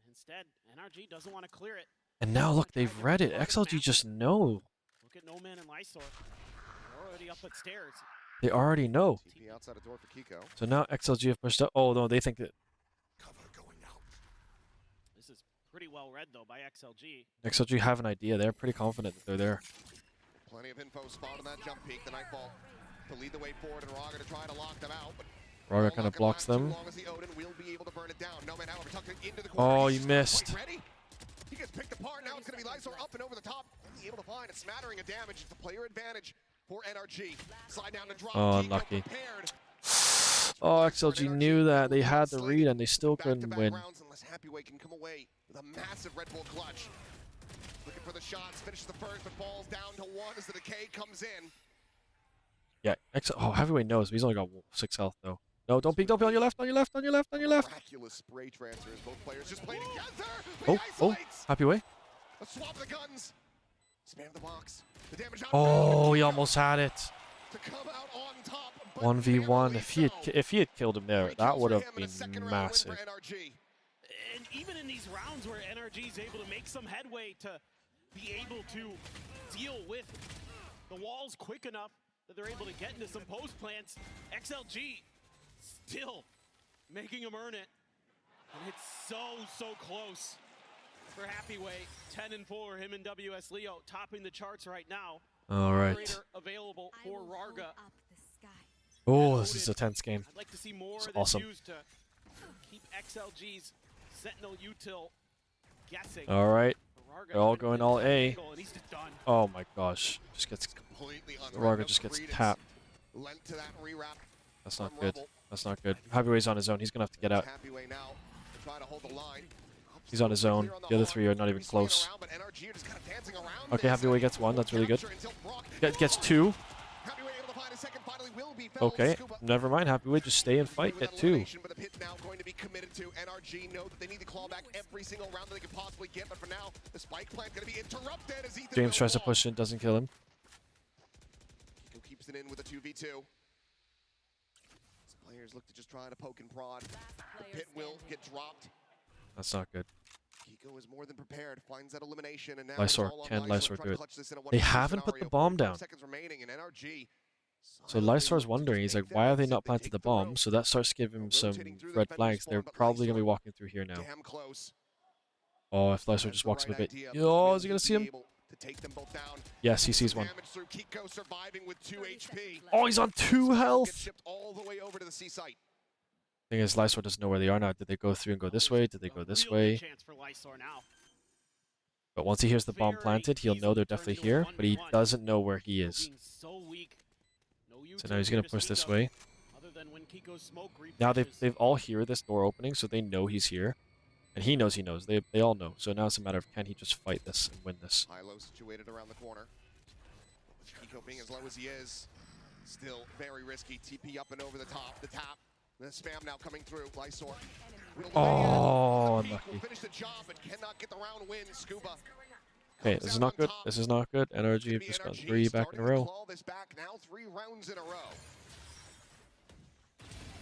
Instead, NRG doesn't want to clear it. And now look, they've read it. XLG just know. Look at NoMan and Lysor. They're already up at stairs. They already know. TP outside the door for Kiko. So now XLG have pushed up. Oh no, they think that. This is pretty well read though by XLG. XLG have an idea. They're pretty confident that they're there. Plenty of info spot on that jump peak. The Nightfall to lead the way forward, and Raga to try to lock them out. But Raga kind of blocks them. as long as the Odin will be able to burn it down. NoMan, however, tucked it into the Oh, corner. you missed. Ready? He gets picked apart. Now it's going to be Lysor up and over the top. Only able to find a smattering of damage. It's a player advantage for NRG. Slide down to drop. Oh, unlucky. Oh, XLG knew that. They had the read and they still couldn't win. Unless Happyway can come away with a massive Red Bull clutch. Looking for the shots. Finishes the first, but falls down to one as the decay comes in. Yeah, oh, Heavyweight knows. He's only got 6 health though. No, don't peek on your left, on your left, on your left, on your left. Miraculous spray transfers. Both players just play together. Oh, Happyway. A swap of the guns. Spam the box. The damage out. Oh, he almost had it. To come out on top. 1v1. If he had killed him there, that would have been massive. And even in these rounds where NRG is able to make some headway to be able to deal with the walls quick enough that they're able to get into some post plants, XLG still making him earn it. And it's so close for Happyway. 10-4, him and WS Leo topping the charts right now. All right. Operator available for Rarga. Oh, this is a tense game. I'd like to see more It's of this awesome. used to keep XLG's Sentinel util guessing. All right. They're all going all A. Oh my gosh. Just gets Rarga just gets tapped. That's not good. That's not good. Happyway's on his own. He's gonna have to get out. He's on his own. The other 3 are not even close. Okay, Happyway gets 1. That's really good. Gets 2. Okay, never mind. Happyway, just stay and fight. Get 2. But the pit now going to be committed to NRG. Know that they need to claw back every single round that they can possibly get. But for now, the spike plant going to be interrupted as Ethan James tries to push in, doesn't kill him. Kiko keeps it in with a 2v2. Players look to just try to poke and prod. The pit will get dropped. That's not good. Kiko is more than prepared. Finds that elimination, and now Lysor, can Lysor do it? They haven't put the bomb down. Seconds remaining, and NRG. So Lysor's wondering, he's like, why have they not planted the bomb? So that starts giving him some red flags. They're probably going to be walking through here now. Oh, if Lysor just walks him a bit. Oh, is he going to see him? Yes, he sees one. Oh, he's on 2 health. Thing is, Lysor doesn't know where they are now. Did they go through and go this way? Did they go this way? But once he hears the bomb planted, he'll know they're definitely here, but he doesn't know where he is. So now he's going to push this way. Now they've all hear this door opening, so they know he's here. And he knows he knows. They all know. So now it's a matter of, can he just fight this and win this? Hilo situated around the corner. Kiko being as low as he is, still very risky. TP up and over the top, the tap. The spam now coming through. Lysor. Oh, unlucky. Finish the job, but cannot get the round win. Scuba. Okay, this is not good. This is not good. NRG have just got 3 back in a row. Claw this back now, 3 rounds in a row.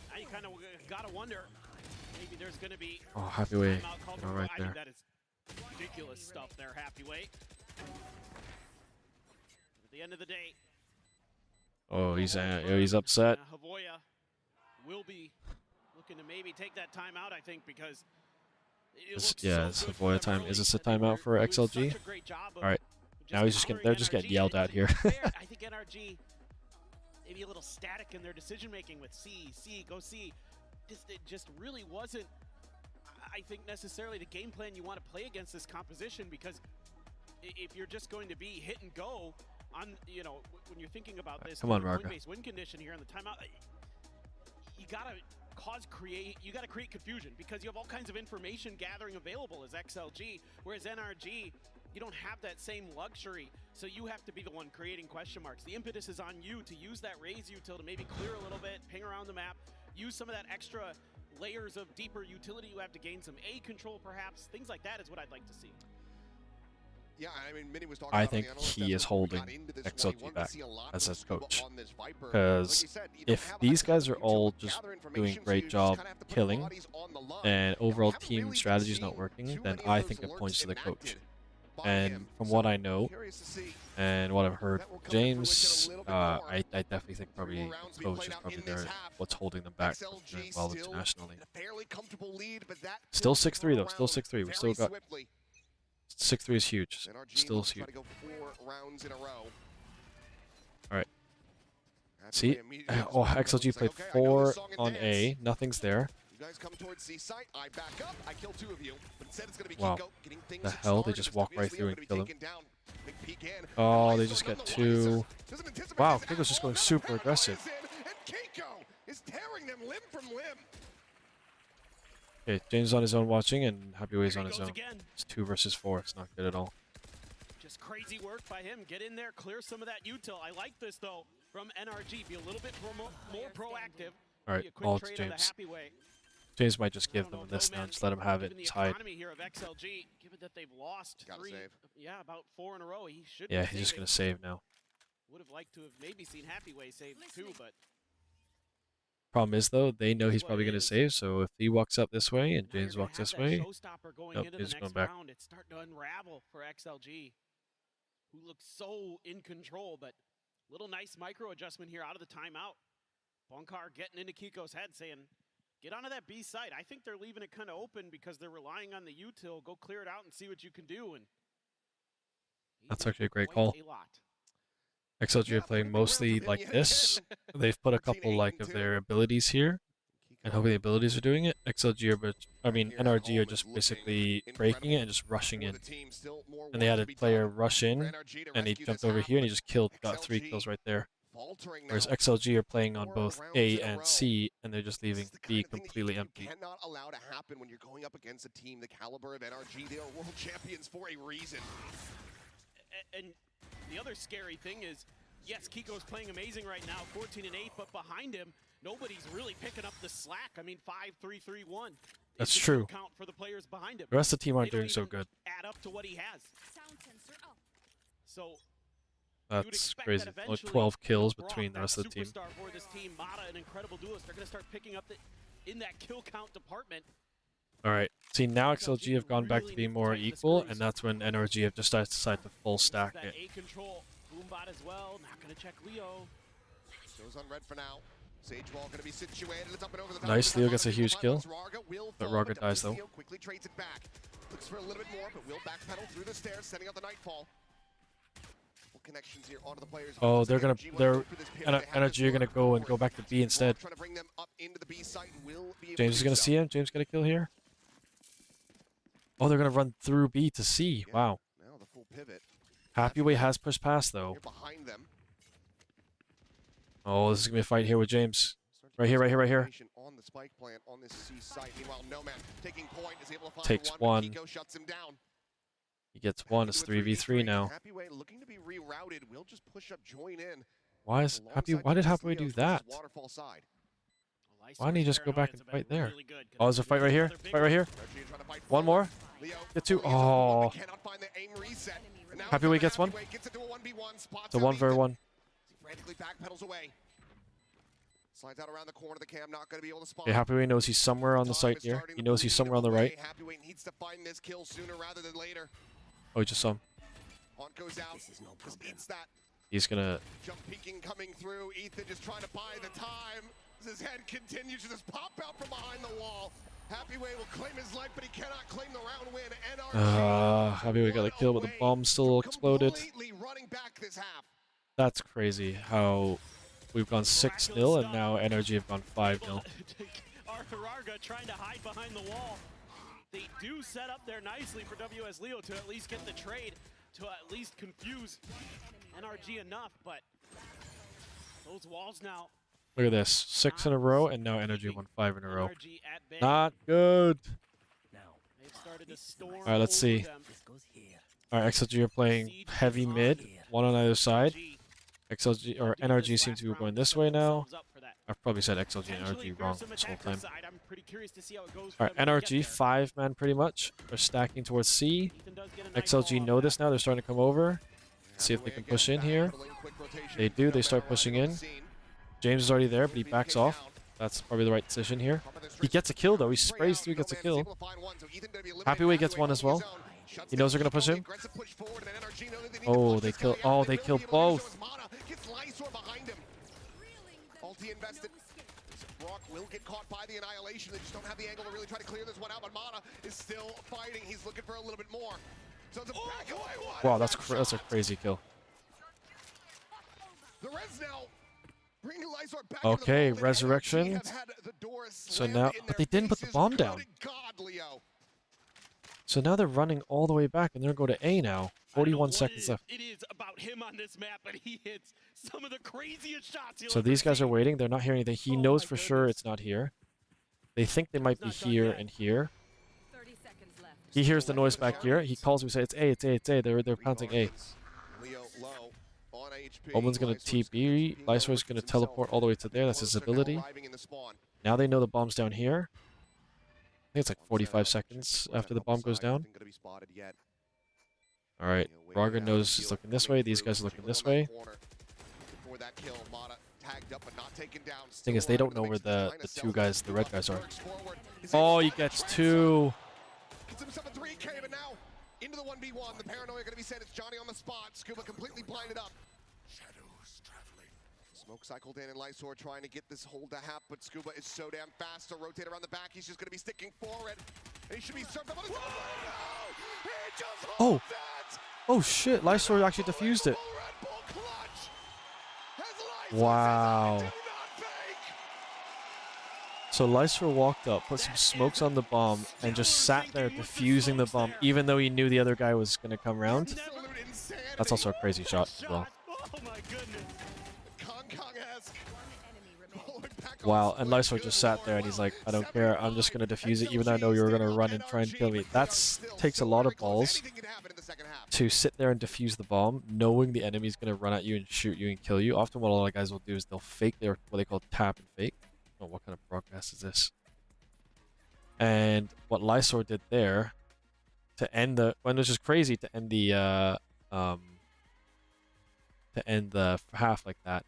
Now you kind of gotta wonder. Maybe there's going to be Oh, Happyway. All right there. That is ridiculous stuff there, Happyway. At the end of the day, Oh, he's upset. Havoya will be looking to maybe take that time out, I think, because Yeah, it's Havoya time. Is this a timeout for XLG? All right. Now he's just getting. They're just getting yelled at here. I think NRG maybe a little static in their decision making with C, go C. It just really wasn't, I think, necessarily the game plan you want to play against this composition, because if you're just going to be hit and go on, you know, when you're thinking about this Come on, Rarga. point-based win condition here in the timeout, you gotta you gotta create confusion, because you have all kinds of information gathering available as XLG, whereas NRG, you don't have that same luxury, so you have to be the one creating question marks. The impetus is on you to use that raise util to maybe clear a little bit, ping around the map, use some of that extra layers of deeper utility you have to gain some A control perhaps. Things like that is what I'd like to see. I think he is holding XLG back as his coach. Because if these guys are all just doing a great job killing and overall team strategy is not working, then I think it points to the coach. And from what I know and what I've heard, James, I definitely think probably the coach is probably there what's holding them back from doing well internationally. Still 6-3 though, still 6-3. We still got 6-3 is huge. Still huge. Alright. See? Oh, XLG played 4 on A. Nothing's there. Guys come towards C site. I back up. I kill 2 of you. But instead it's going to be Wow. Kiko getting things The hell? They started. just walk right through and kill him. Oh, they just get 2. Wow, Kiko's just going super aggressive. And Kiko is tearing them limb from limb. Okay, James is on his own watching, and Happyway's on his own. It's 2 versus 4. It's not good at all. Just crazy work by him. Get in there, clear some of that util. I like this though from NRG. Be a little bit more proactive. Alright, all to James. James might just give them this now, just let him have it. Just hide. Here of XLG, given that they've lost 3, about 4 in a row, he should. Yeah, he's just gonna save now. Would have liked to have maybe seen Happyway save too, but Problem is though, they know he's probably gonna save, so if he walks up this way and James walks this way, nope, he's going back. It's starting to unravel for XLG, who looks so in control, but little nice micro adjustment here out of the timeout. Bunkar getting into Kiko's head, saying, get onto that B site. I think they're leaving it kind of open because they're relying on the util. Go clear it out and see what you can do. And that's actually a great call. XLG are playing mostly like this. They've put a couple like of their abilities here, and hopefully the abilities are doing it. XLG are, NRG are just basically breaking it and just rushing in. And they had a player rush in, and he jumped over here and he just got 3 kills right there. Whereas XLG are playing on both A and C, and they're just leaving B completely empty. Cannot allow to happen when you're going up against a team the caliber of NRG. They are world champions for a reason. And the other scary thing is, yes, Kiko's playing amazing right now, 14 and 8, but behind him, nobody's really picking up the slack. 5-3-3-1. That's true. Count for the players behind him. The rest of the team aren't doing so good. Add up to what he has. So that's crazy. Like 12 kills between the rest of the team. For this team, Mata, an incredible duelist. They're going to start picking up in that kill count department. All right. See, now XLG have gone back to being more equal, and that's when NRG have just decided to full stack it. A-control. Boombot as well. Not going to check Leo. Goes on red for now. Sage wall going to be situated. It's up and over the top. Nice. Leo gets a huge kill, but Raga dies though. Quickly trades it back. Looks for a little bit more, but will backpedal through the stairs, setting up the nightfall. Connections here onto the players. Oh, NRG are gonna go back to B instead. James is gonna see him. James got a kill here. Oh, they're gonna run through B to C. Wow. Now the full pivot. Happyway has pushed past though. Oh, this is gonna be a fight here with James. Right here. On the spike plant on this C site. Meanwhile, NoMan taking point is able to find takes one. Kiko shuts him down. He gets 1. It's 3v3 now. Happyway looking to be rerouted. We'll just push up, join in. Why did Happyway do that? Why didn't he just go back and fight there? Oh, there's a fight right here. Fight right here. 1 more. Get 2. Oh. Happyway gets 1. It's a 1v1. Frantically backpedals away. Slides out around the corner of the cam, not going to be able to spawn. Okay, Happyway knows he's somewhere on the site here. He knows he's somewhere on the right. Happyway needs to find this kill sooner rather than later. Oh, he just saw him. Haunt goes out. Eats that. He's gonna. Jump peeking coming through. Ethan just trying to buy the time. His head continues to just pop out from behind the wall. Happyway will claim his life, but he cannot claim the round win. Happyway got a kill, but the bomb still exploded. Running back this half. That's crazy how we've gone 6-0 and now NRG have gone 5-0. Arthur Arga trying to hide behind the wall. They do set up there nicely for WS Leo to at least get the trade, to at least confuse NRG enough, but those walls now. Look at this, 6 in a row, and now NRG won 5 in a row. Not good. All right, let's see. All right, XLG are playing heavy mid, 1 on either side. XLG or NRG seem to be going this way now. I've probably said XLG and NRG wrong this whole time. curious to see how it goes. All right, NRG 5-man pretty much are stacking towards C. XLG know this now. They're starting to come over. See if they can push in here. They do. They start pushing in. James is already there, but he backs off. That's probably the right decision here. He gets a kill, though. He sprays through, gets a kill. Happyway gets one as well. He knows they're going to push him. Oh, they kill. Oh, they kill both. Brock will get caught by the annihilation. They just don't have the angle to really try to clear this one out. But Mana is still fighting. He's looking for a little bit more. So it's a back away one. Wow, that's a crazy kill. The Res now bringing Lysor back okay, into the resurrection. So now, but they didn't put the bomb down. So now they're running all the way back, and they're going to go to A now. 41 seconds left. It is about him on this map, but he hits some of the craziest shots. So these guys are waiting. They're not hearing anything. He knows for sure it's not here. They think they might be here and here. He hears the noise back here. He calls me and says, it's A, it's A, it's A. They're planting A. Omen's going to TP. Lysor's going to teleport all the way to there. That's his ability. Now they know the bomb's down here. I think it's like 45 seconds after the bomb goes down. All right, Rarga knows he's looking this way. These guys are looking this way. Thing is, they don't know where the two guys, the red guys are. Oh, he gets two. Gets himself a 3K, but now into the 1v1. The paranoia going to be sent. It's Johnny on the spot. Scuba completely blinded up. Shadows traveling. Smoke cycled in, and Lysor trying to get this hold to happen, but Scuba is so damn fast to rotate around the back. He's just going to be sticking forward. And he should be served up on his own. No! He just holds it! Oh shit, Lysor actually defused it. Wow. So Lysor walked up, put some smokes on the bomb, and just sat there defusing the bomb, even though he knew the other guy was going to come around. That's also a crazy shot as well. Wow, and Lysor just sat there and he's like, I don't care, I'm just going to defuse it even though I know you're going to run and try and kill me. That takes a lot of balls to sit there and defuse the bomb, knowing the enemy's going to run at you and shoot you and kill you. Often what a lot of guys will do is they'll fake their, what they call tap and fake. Oh, what kind of broadcast is this? And what Lysor did there, to end the, when it was just crazy to end the half like that.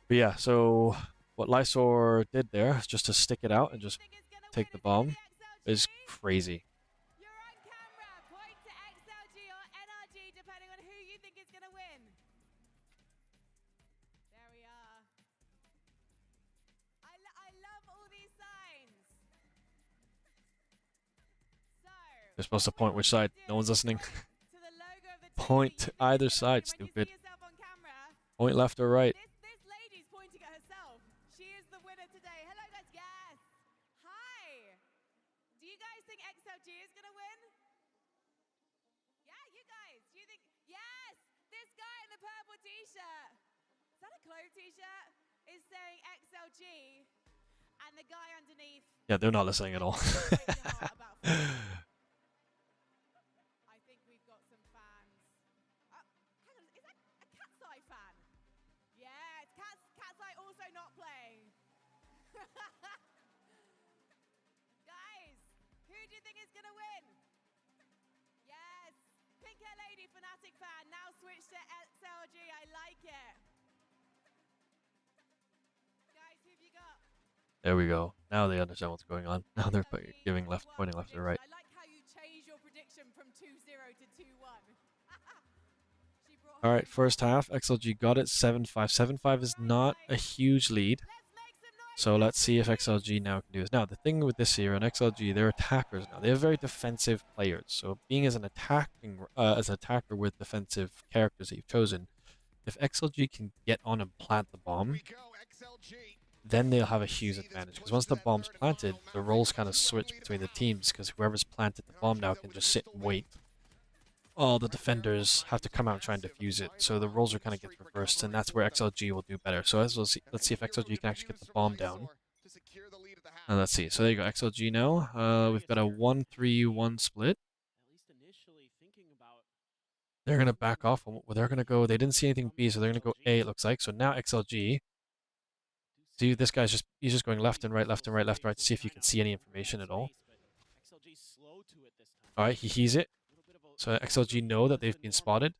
But yeah, so what Lysor did there is just to stick it out and just take the bomb is crazy. You're on camera. Point to XLG or NRG, depending on who you think is going to win. There we are. I love all these signs. So, They're supposed to point which side. No one's listening. Point to either side, stupid. Point left or right. This lady's pointing at herself. She is the winner today. Hello, guys. Yes. Hi. Do you guys think XLG is going to win? Yeah, you guys. Do you think? Yes. This guy in the purple t-shirt. Is that a Clove t-shirt? Is saying XLG. And the guy underneath. Yeah, they're not listening at all. I think we've got some fans. Oh, hang on. Is that a Cat's Eye fan? Yeah, it's Cat's Eye also not playing. Guys, who do you think is going to win? Yes, Pink Hair Lady Fnatic fan, now switch to XLG. I like it. Guys, who have you got? There we go. Now they understand what's going on. Now they're pointing left or right. I like how you changed your prediction from 2-0 to 2-1. All right, first half, XLG got it, 7-5. 7-5 is not a huge lead. So let's see if XLG now can do this. Now, the thing with this here, on XLG, they're attackers now. They're very defensive players. So being as an attacker with defensive characters that you've chosen, if XLG can get on and plant the bomb, then they'll have a huge advantage. Because once the bomb's planted, the roles kind of switch between the teams, because whoever's planted the bomb now can just sit and wait. All the defenders have to come out and try and defuse it. So the roles are kind of get reversed, and that's where XLG will do better. So let's see if XLG can actually get the bomb down. And let's see. So there you go, XLG now. We've got a 1-3-1 split. They're going to back off. They're going to go, they didn't see anything B, so they're going to go A, it looks like. So now XLG See, this guy's he's just going left and right, left and right, left and right to see if you can see any information at all. Alright, he hears it. So XLG know that they've been spotted.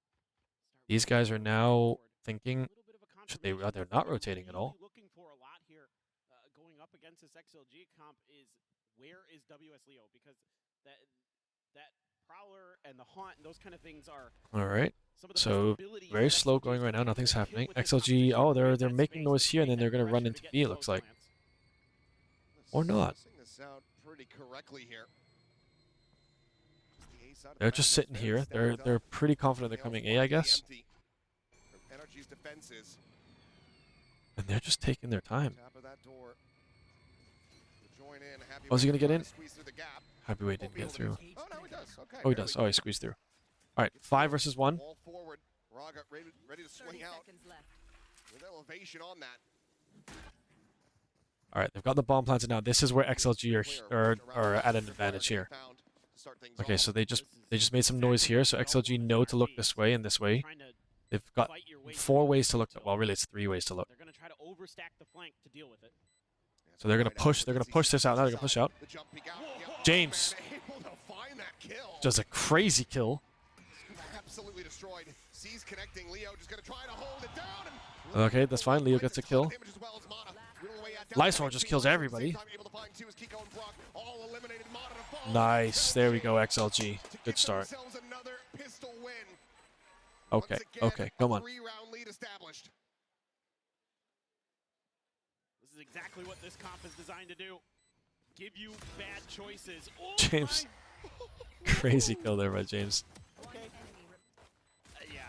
These guys are now thinking, should they? They're not rotating at all. Looking for a lot here, going up against this XLG comp is where is WS Leo, because that prowler and the haunt and those kind of things are. All right. So very slow going right now. Nothing's happening. XLG. Oh, they're making noise here, and then they're gonna run into B. It looks like, or not. They're just sitting here. They're pretty confident they're coming A, I guess. And they're just taking their time. Oh, is he gonna get in? Heavyweight didn't get through. Oh, he does. Oh, he squeezed through. All right, 5 versus 1. All right, they've got the bomb planted now. This is where XLG are at an advantage here. Okay, so they just made some noise here. So XLG know to look this way and this way. They've got 4 ways to look. Well, really, it's 3 ways to look. They're going to try to overstack the flank to deal with it. So they're gonna push. They're gonna push this out. Now they're gonna push out. James does a crazy kill. Absolutely destroyed. Sees connecting. Leo just gonna try to hold it down. Okay, that's fine. Leo gets a kill. Lysor just kills everybody. Nice. There we go, XLG. Good start. Okay, okay, come on. This is exactly what this comp is designed to do. Give you bad choices. Oh, James. Crazy kill there by James. Okay. Yeah,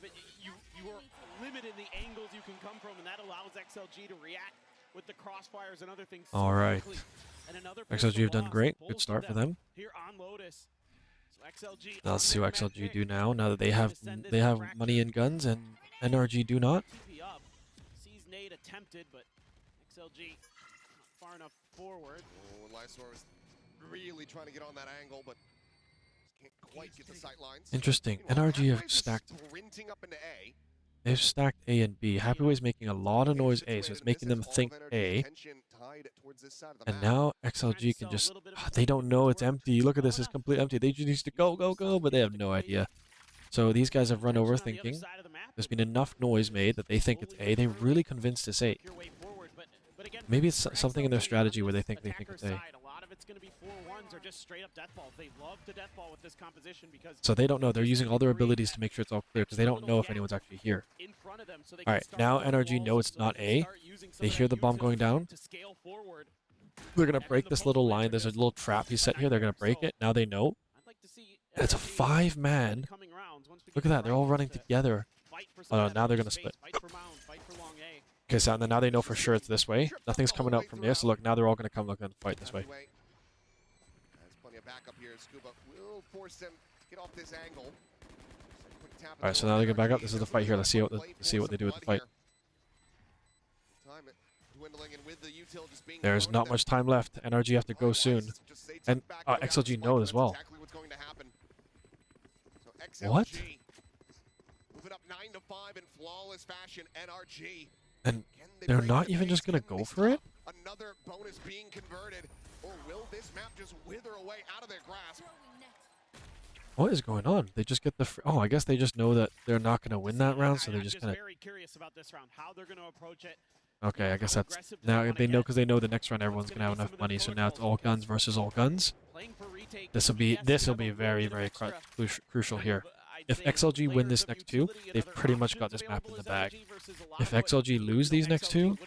but you are limited in the angles you can come from, and that allows XLG to react with the crossfires and other things. All right. XLG have done great. Good start for them. Here on Lotus. So XLG. Now let's see what XLG do now. Now that they have money and guns, and NRG do not. Sees Nate attempted, but XLG not far enough forward. Oh, Lysor was really trying to get on that angle, but can't quite get the sight lines. Interesting. NRG have stacked. They've stacked A and B. Happyway's making a lot of noise A, so it's making them think A. And now XLG can just... they don't know it's empty. Look at this, it's completely empty. They just need to go, go, go, but they have no idea. So these guys have run over thinking. There's been enough noise made that they think it's A. They're really convinced it's A. Maybe it's something in their strategy where they think it's A. So they don't know. They're using all their abilities to make sure it's all clear because they don't know if anyone's actually here. All right, now NRG know it's not A. They hear the bomb going down. They're going to break this little line. There's a little trap he's set here. They're going to break it. Now they know. It's a 5-man. Look at that. They're all running together. Oh, no, now they're going to split. Okay, so now they know for sure it's this way. Nothing's coming out from there. So look, now they're all going to come look and fight this way. Alright, so now they get back up. This is the fight here. Let's see what they do with the fight. There's not much time left. NRG have to go soon. And XLG know as well. What? And they're not even just gonna go for it? Another bonus being converted, or will this map just wither away out of their grasp? What is going on? They just get the... oh, I guess they just know that they're not going to win that round, so they're just going to... very curious about this round, how they're going to approach it. Okay, I guess that's... now they know because they know the next round everyone's going to have enough money, so now it's all guns versus all guns. This will be very, very crucial here. If XLG win this next 2, they've pretty much got this map in the bag. If XLG lose these next 2,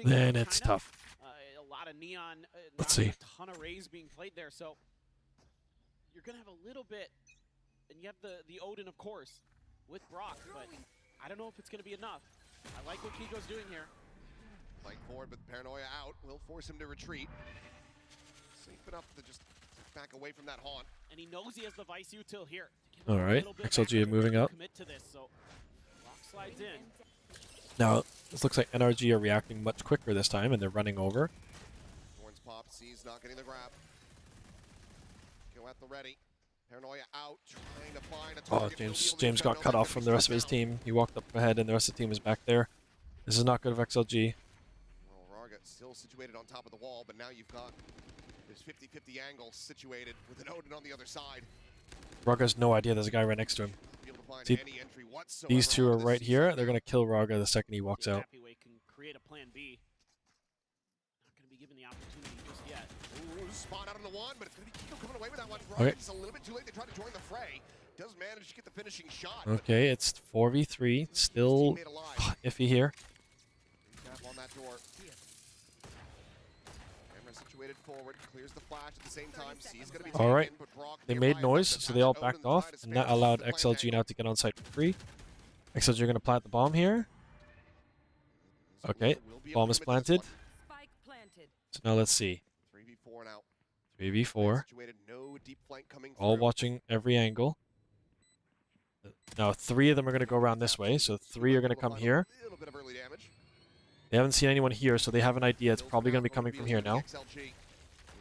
then it's tough. Let's see. A ton of rays being played there, so you're going to have a little bit, and you have the Odin, of course, with Brock, but I don't know if it's going to be enough. I like what Kiko's doing here. Like forward, but Paranoia out will force him to retreat. Safe enough to just back away from that haunt. And he knows he has the Vice util here. Alright, XLG moving up. To this, so Brock slides in. Now, this looks like NRG are reacting much quicker this time, and they're running over. Thorns pop, sees not getting the grab. Go at the ready. Paranoia out, trying to find a target. James got cut off from the rest of his team. He walked up ahead, and the rest of the team is back there. This is not good of XLG. still situated on top of the wall, but now you've got this 50-50 angle situated with an Odin on the other side. Raga has no idea there's a guy right next to him. See, these two are right here. They're going to kill Raga the second he walks out. Can create a plan B. Not going to be given the opportunity just yet. Ooh, spot out on the one, but it's going to be Kiko coming away with that one. Okay. It's a little bit too late to try to join the fray. Does manage to get the finishing shot. Okay, it's 4v3. Still iffy here. On that door. Camera situated forward, clears the flash at the same time. C's gonna be All right, taken, but Brock they nearby made noise, enough to so they all catch Odin backed off, inside and his that allowed the plant XLG angle. now to get on site for free. XLG are going to plant the bomb here. Okay, bomb is planted. So now let's see. 3v4 now. 3v4. Situated, no deep flank coming All through. watching every angle. Now 3 of them are going to go around this way, so 3 are going to come here. A little bit of early damage. They haven't seen anyone here, so they have an idea. It's probably going to be coming from here now. XLG.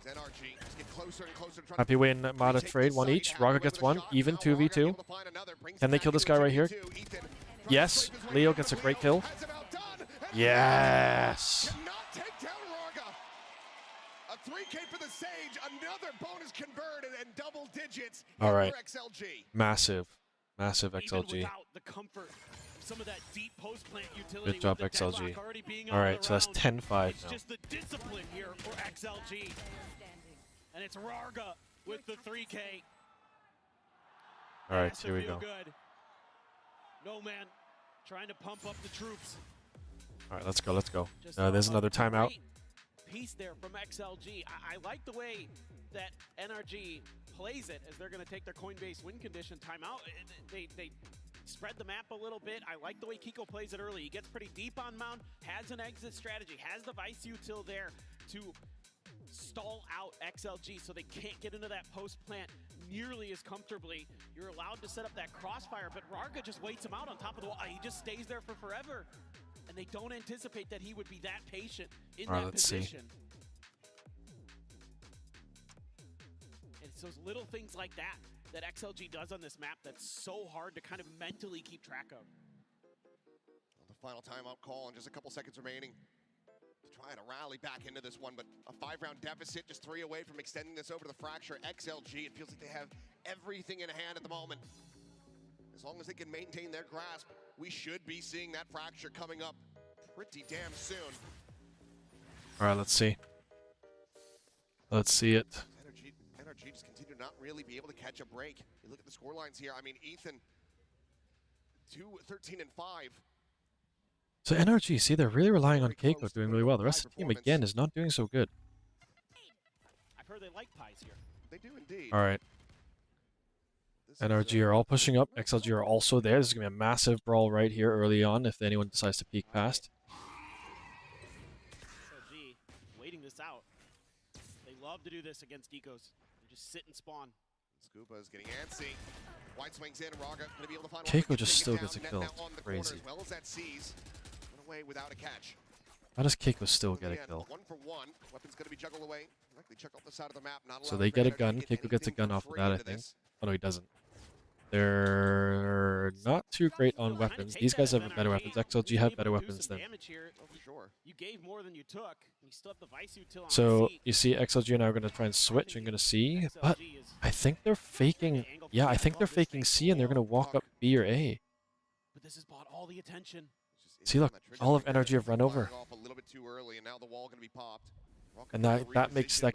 His NRG just get closer and closer to try to Happy Way and Mata trade, 1 each. Raga gets 1, even 2v2. Can they kill this guy right here? Yes. Leo gets a great kill. Yes. Cannot take down Raga. A 3K for the Sage, another bonus converted and double digits. All right. For XLG. Massive. Massive Even XLG. without the comfort of some of that deep post-plant utility. Good job, with the XLG. deadlock already being All on right, the so that's round. 10-5 It's now. just the discipline here for XLG. And it's Raga with the 3K. All right, Has to here we feel go. Good. NoMan trying to pump up the troops. All right, let's go, let's go. Just There's a another timeout. great piece there from XLG. I like the way that NRG plays it as they're going to take their Coinbase win condition timeout. They spread the map a little bit. I like the way Kiko plays it early. He gets pretty deep on Mount, has an exit strategy, has the Vice util there to stall out XLG so they can't get into that post plant nearly as comfortably. You're allowed to set up that crossfire, but Raga just waits him out on top of the wall. He just stays there for forever. And they don't anticipate that he would be that patient in All right, that let's see. position. It's those little things like that that XLG does on this map that's so hard to kind of mentally keep track of. The final timeout call and just a couple seconds remaining to try to rally back into this one, but a 5-round deficit, just 3 away from extending this over to the Fracture. XLG, it feels like they have everything in hand at the moment. As long as they can maintain their grasp, we should be seeing that Fracture coming up pretty damn soon. All right, let's see. Let's see it. NRG just continue to not really be able to catch a break. You look at the score lines here. I mean, Ethan, 13 and 5. So NRG, see, they're really relying on Keiko doing really well. The rest of the team, again, is not doing so good. I've heard they like pies here. They do indeed. All right. NRG are all pushing up. XLG are also there. This is going to be a massive brawl right here early on if anyone decides to peek past. XLG waiting this out. They love to do this against Geekos. They just sit and spawn. Scuba's getting antsy. White swings in. Raga going to be able to find Keiko one. just still gets a Net kill. now on the corner Crazy. as well as that sees. Went away without a catch. How does Keiko still get a Again, kill? 1 for 1. Weapon's going to be juggled away. Likely check off the side of the map. Not So allowed they for get a NRG to gun. get Keiko gets a anything gun for off of free that, I into think. this. Oh, no, he doesn't. They're not too great on weapons. These guys have better weapons. XLG have better weapons than. You gave more than you took. You still have the Vice util on So the seat. you see XLG are now going to try and switch and going to see, but I think they're faking. Yeah, I think they're faking C and they're going to walk up B or A. But this has bought all the attention. See, look, all of NRG have run over. Off a little bit too early, and now the wall going to be popped. And that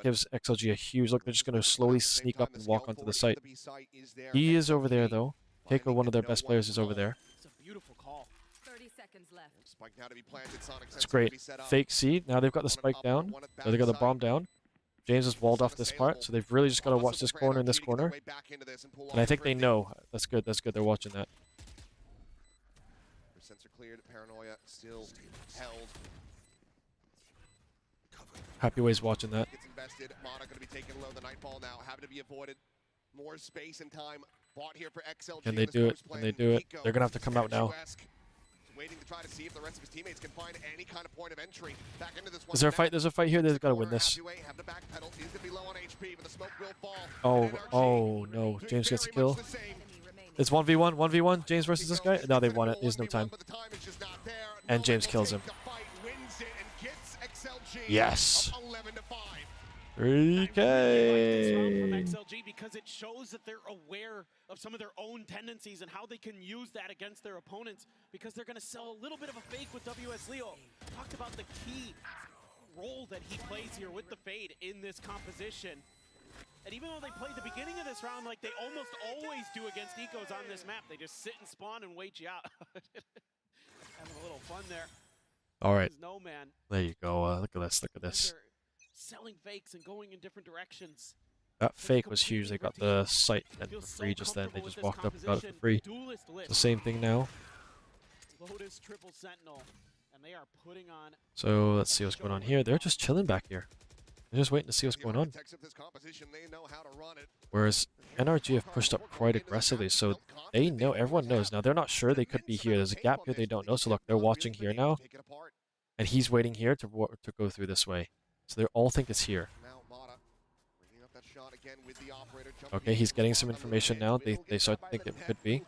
gives XLG a huge look. They're just going to slowly sneak up and walk onto the site. He is over there though. Keiko, one of their best players, is over there. It's a beautiful call. 30 seconds left. Spike now to be planted. Sonic It's great. Fake C. Now they've got the spike down. So they got the bomb down. James has walled off this part, so they've really just got to watch this corner and this corner. And I think they know. That's good. That's good. They're watching that. Sensor cleared. Paranoia still held. Happy Way's watching that. Gets invested. Mana going to be taken low. The Nightfall now having to be avoided. More space and time bought here for XLG. Can they do it? Can they do it? They're going to have to come out now. Waiting to try to see if the rest of his teammates can find any kind of point of entry back into this one. Is there a fight? There's a fight here. They've got to win this. Have the back pedal. He's going to be low on HP, but the smoke will fall. Oh no. James gets a kill. It's 1v1. 1v1. James versus this guy. No, they won it. There's no time. And James kills him. Yes. 3K. From XLG because it shows that they're aware of some of their own tendencies and how they can use that against their opponents, because they're going to sell a little bit of a fake with WS Leo. Talked about the key role that he plays here with the fade in this composition. And even though they played the beginning of this round like they almost always do against ecos on this map, they just sit and spawn and wait you out. Having a little fun there. All right. NoMan. There you go. Look at this. Look at this. Selling fakes and going in different directions. That fake was huge. They got the site then for free just then. They just walked up and got it for free. It's the same thing now. Lotus triple sentinel, and they are putting on. So let's see what's going on here. They're just chilling back here. They're just waiting to see what's going on. Whereas NRG have pushed up quite aggressively, so they know, everyone knows. Now, they're not sure they could be here. There's a gap here they don't know. So look, they're watching here now. And he's waiting here to go through this way. So they all think it's here. Okay, he's getting some information now. They start to think it could be.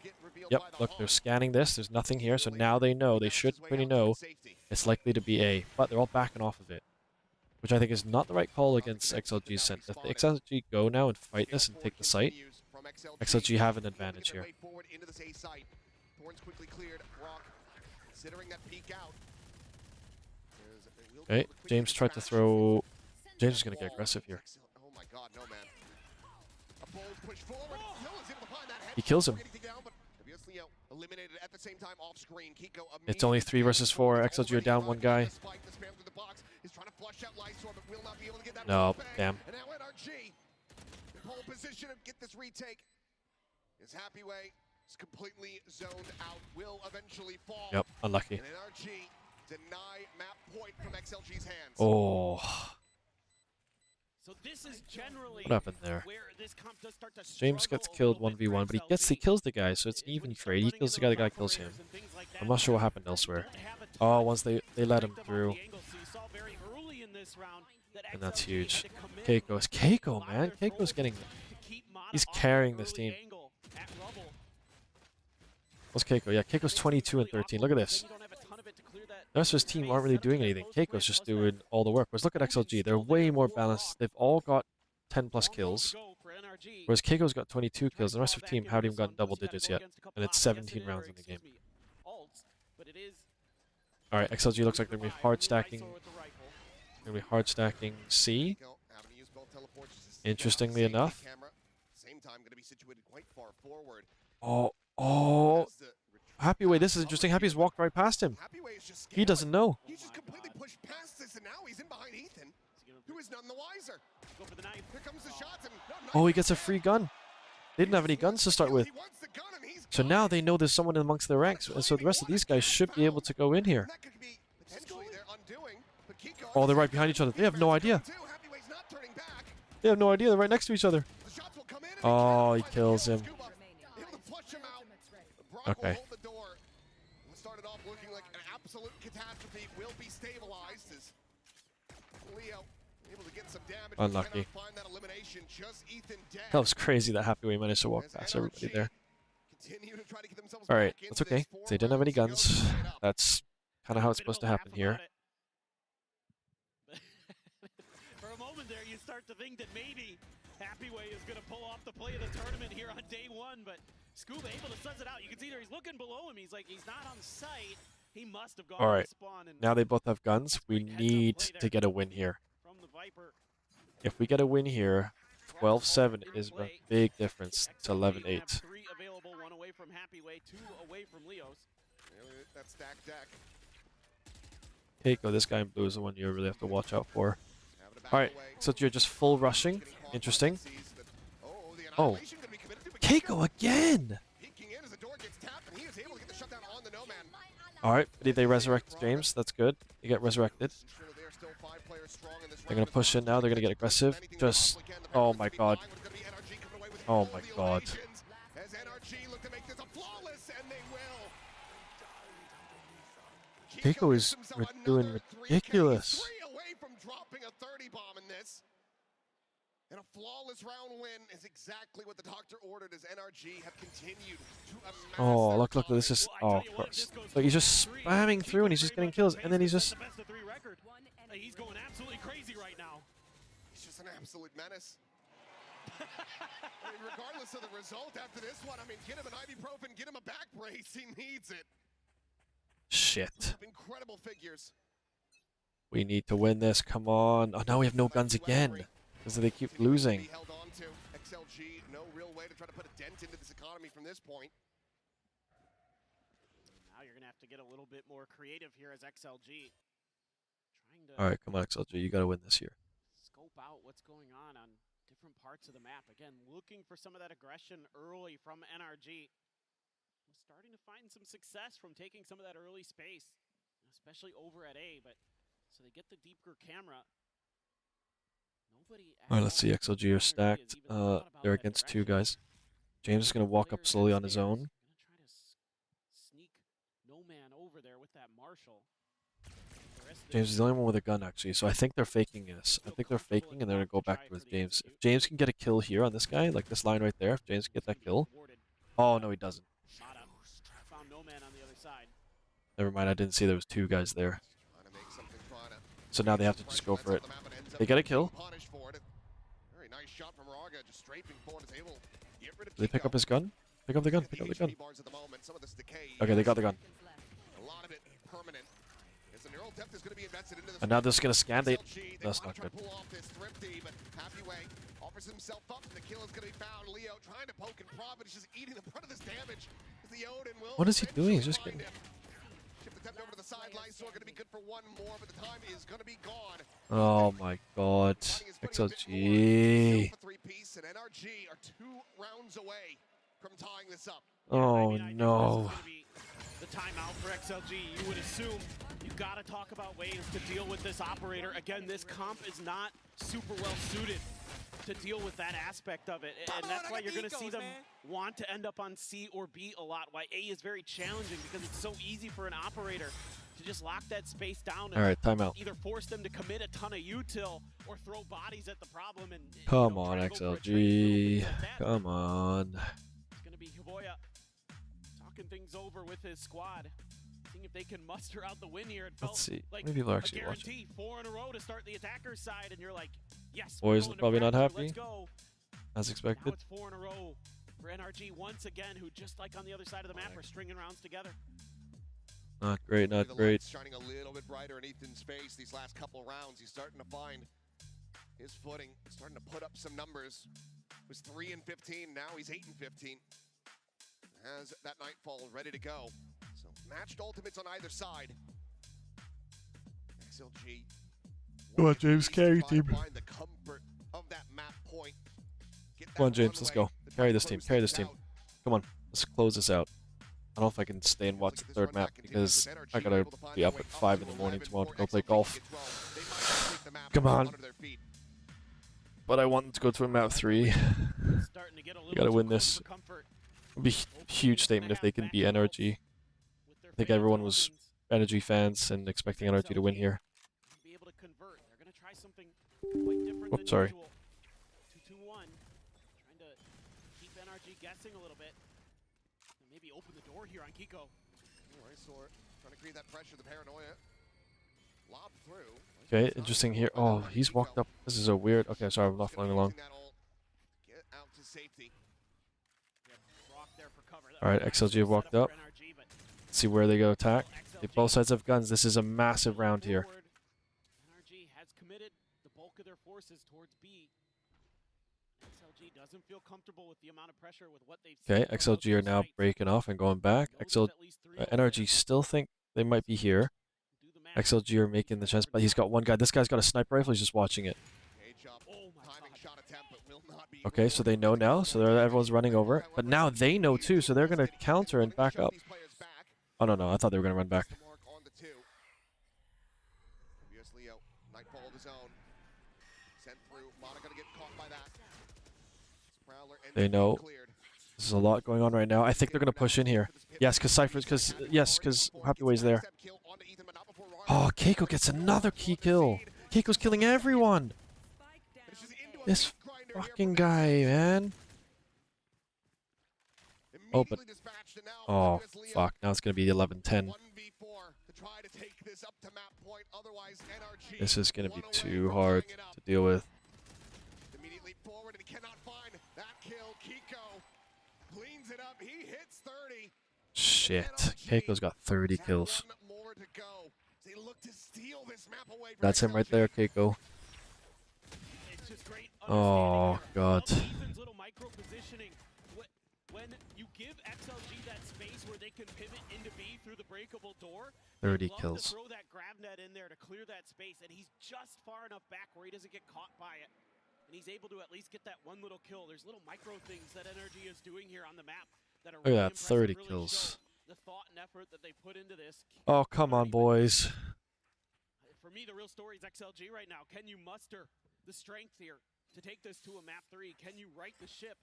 Yep, look, they're scanning this. There's nothing here, so now they know. They should pretty know it's likely to be A. But they're all backing off of it, which I think is not the right call against XLG's scent. If the XLG go now and fight this and take the site, XLG have an advantage here. Okay, James tried to throw... James is going to get aggressive here. He kills him. It's only 3 versus 4. XLG are down 1 guy. No, damn. Yep, unlucky. Oh. So this is generally what happened there? Where this comp does start to James gets killed 1v1, but he kills the guy, so it's an even trade. He kills the guy kills him. I'm not sure what happened elsewhere. Oh, once they let him through. And that's huge. Keiko's Keiko, man. Keiko's getting... He's carrying this team. What's Keiko? Yeah, Keiko's 22 and 13. Look at this. The rest of his team aren't really doing anything. Keiko's just doing all the work. Whereas look at XLG. They're way more balanced. They've all got 10 plus kills. Whereas Keiko's got 22 kills. The rest of the team haven't even gotten double digits yet. And it's 17 rounds in the game. Alright, XLG looks like they're going to be hard stacking. They're going to be hard stacking C. Interestingly enough. Oh. Happyway, this is interesting. Happy's walked right past him. He doesn't know. He's just completely pushed past this, and now he's in behind Ethan, who is none the wiser. Here comes the shots, and oh, he gets a free gun. They didn't have any guns to start with. So now they know there's someone amongst their ranks, and so the rest of these guys should be able to go in here. Oh, they're right behind each other. They have no idea. They have no idea. They're right next to each other. Oh, he kills him. Okay. Unlucky. That was crazy that Happyway managed to walk past everybody there. Alright, that's okay. They didn't have any guns. That's kind of how it's supposed to happen here. For a moment there, you start to think that maybe Happyway is going to pull off the play of the tournament here on day 1, but Scuba able to suss it out. You can see there, he's looking below him. He's like, he's not on site. He must have gone to spawn. And now they both have guns. We need to get a win here. If we get a win here, 12-7 is a big difference to 11-8. 3 available, 1 away from Happyway, 2 away from Leos. That stack deck. Keiko, this guy in blue is the one you really have to watch out for. Alright, so you're just full rushing. Interesting. Oh. Keiko again! Alright, did they resurrect James? That's good. They get resurrected. They're going to push in now. They're going to get aggressive. Just... Oh my god. Oh my god. Keiko is doing ridiculous. And a flawless round win is exactly what the doctor ordered as NRG have continued to amass. Oh, look, this is... Oh, of course. Like, he's just spamming through and he's just getting kills, and then he's just... just an absolute menace. I mean, regardless of the result after this one, I mean, get him an ibuprofen, get him a back brace. He needs it. Shit. Incredible figures. We need to win this. Come on. Oh, now we have no guns again. Because they keep losing. Held on to. XLG, no real way to try to put a dent into this economy from this point. Now you're going to have to get a little bit more creative here as XLG. Trying to All right, come on, XLG. You got to win this year. Scope out what's going on different parts of the map. Again, looking for some of that aggression early from NRG. Was starting to find some success from taking some of that early space, especially over at A, but so they get the deeper camera. All right, let's see. XLG are stacked. They're against two guys. James is going to walk up slowly on his own. Sneak NoMan over there with that Marshall. James is the only one with a gun, actually, so I think they're faking this. I think they're faking, and they're going to go back with James. If James can get a kill here on this guy, like this line right there, if James can get that kill. Oh, no, he doesn't. Found NoMan on the other side. Never mind, I didn't see there was two guys there. So now they have to just go for it. They get a kill. Very nice shot from Raga, just strafing forward, is able to get rid of Did they pick up his gun? Pick up the gun, pick up the gun. Okay, they got the gun. A lot of it permanent. As the neural depth is going to be invested into this. And now this is going to scan. That's not good. Pull off this thrifty, but Happy Way offers himself up. The kill is going to be found. Leo trying to poke and prod, but he's just eating the brunt of this damage. The Odin will What is he doing? He's just getting... Shift attempt over to the side. Lysor going to be good for one more, but the time is going to be gone. Oh my god. XLG. Three-piece and NRG are 2 rounds away from tying this up. Oh no. The timeout for XLG, you would assume you got to talk about ways to deal with this operator. Again, this comp is not super well suited to deal with that aspect of it, and that's why you're going to see them want to end up on C or B a lot. Why A is very challenging, because it's so easy for an operator to just lock that space down and all right, timeout. Either force them to commit a ton of util or throw bodies at the problem. And come on, XLG. Come on. It's going to be Hiboya talking things over with his squad, seeing if they can muster out the win here. It felt Let's see. like Maybe people are actually a guarantee, watching. 4 in a row to start the attacker's side, and you're like, yes. Boys are probably not happy, let's go. as expected. Now it's 4 in a row for NRG once again, who just like on the other side of the map are stringing rounds together. Not great, not great. Shining a little bit brighter in Ethan's face these last couple rounds. He's starting to find his footing, starting to put up some numbers. He was 3 and 15, now he's 8 and 15. Has that Nightfall ready to go. So matched ultimates on either side. XLG. Come on, James, carry team. Find the comfort of that map point. Come on, James, let's go. Carry this team, carry this team. Come on, let's close this out. I don't know if I can stay and watch the third map because I gotta be up at 5 in the morning tomorrow to go play golf. Come on. But I want to go to a map 3. You gotta win this. It'd be a huge statement if they can beat NRG. I think everyone was NRG fans and expecting NRG to win here. Oh, sorry. 2-2-1. Trying to keep NRG guessing a little bit. And maybe open the door here on Kiko. Lysor trying to create that pressure, the paranoia. Lob through. Okay, interesting here. Oh, he's walked up. This is a weird... Okay, sorry, I'm not following along. Get out to safety. Alright, XLG have walked up. Let's see where they go attack. They both sides have guns. This is a massive round here. NRG has committed the bulk of their forces towards B. XLG doesn't feel comfortable with the amount of pressure with what they've seen. Okay, XLG are now breaking off and going back. NRG still think they might be here. XLG are making the chance, but he's got one guy. This guy's got a sniper rifle. He's just watching it. Okay, so they know now. So everyone's running over. But now they know too, so they're going to counter and back up. Oh, no. I thought they were going to run back. They know. There's a lot going on right now. I think they're going to push in here. Yes, because Cypher's... because Happy Way's there. Oh, Keiko gets another key kill. Keiko's killing everyone. This fucking guy, man. Oh, but... Oh, fuck. Now it's going to be 11-10. This is going to be too hard to deal with. kill. Kiko cleans it up. He hits 30. Shit. Keiko's got 30 kills. One more to go. They look to steal this map away from That's him right there, Keiko. Oh, God. Ethan's little micro positioning. When you give XLG that space where they can pivot into B through the breakable door, 30 love kills. to throw that grab net in there to clear that space, and he's just far enough back where he doesn't get caught by it. And he's able to at least get that one little kill. There's little micro things that NRG is doing here on the map that are Look really at that, 30 really kills. the thought and effort that they put into this. Oh, come on, boys. For me, the real story is XLG right now. Can you muster the strength here to take this to a map 3? Can you right the ship?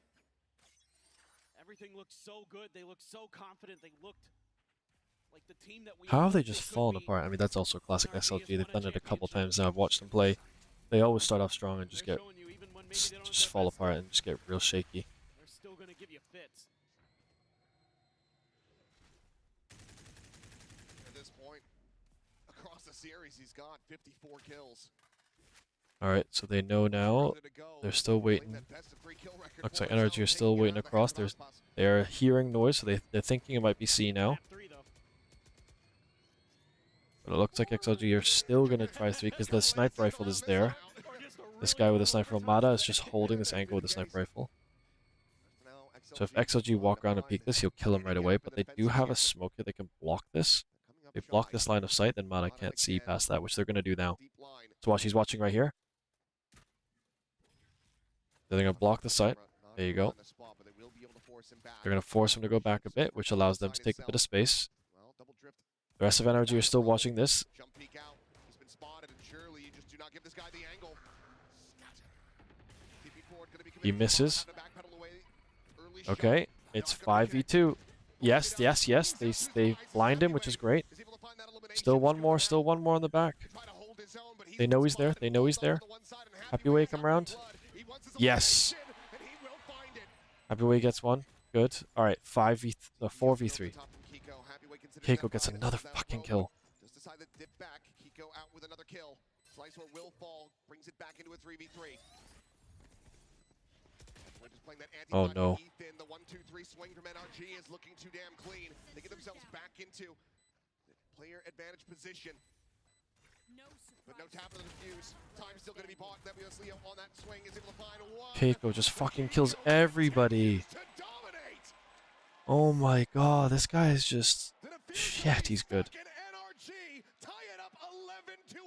Everything looked so good. They looked so confident. They looked like the team that we How have they just fallen apart? I mean, that's also classic SLG. They've done it a couple times now. I've watched them play. They always start off strong and just fall apart and just get real shaky. They're still going to give you fits. At this point, across the series, he's got 54 kills. Alright, so they know now. They're still waiting. Looks like NRG are still waiting across. They're hearing noise, so they're thinking it might be C now. But it looks like XLG are still going to try 3 because the sniper rifle is there. This guy with the sniper Mata is just holding this angle with the sniper rifle. So if XLG walk around and peek this, he'll kill him right away. But they do have a smoke here. They can block this. They block this line of sight, then Mata can't see past that, which they're going to do now. So watch, he's watching right here. They're going to block the sight. There you go. They're going to force him to go back a bit, which allows them to take a bit of space. The rest of NRG are still watching this. He misses. Okay, it's 5v2. Yes, yes, yes. They blind him, which is great. Still one more on the back. They know he's there. They know he's there. Happy Way come around. Yes. Happy Way gets one. Good. All right, 4v3. Keiko gets another fucking kill. Just decided to dip back. Kiko out with another kill. Slicer will fall, brings it back into a 3v3. We're just playing that Oh no. Ethan, the 1-2-3 swing from NRG is looking too damn clean. They get themselves back into the player advantage position. But no tap of the defuse. Time's still going to be bought. That was Leo on that swing is able to find one. Keiko just fucking kills everybody. Oh my god, this guy is just shit. He's good. NRG tie it up 11-11.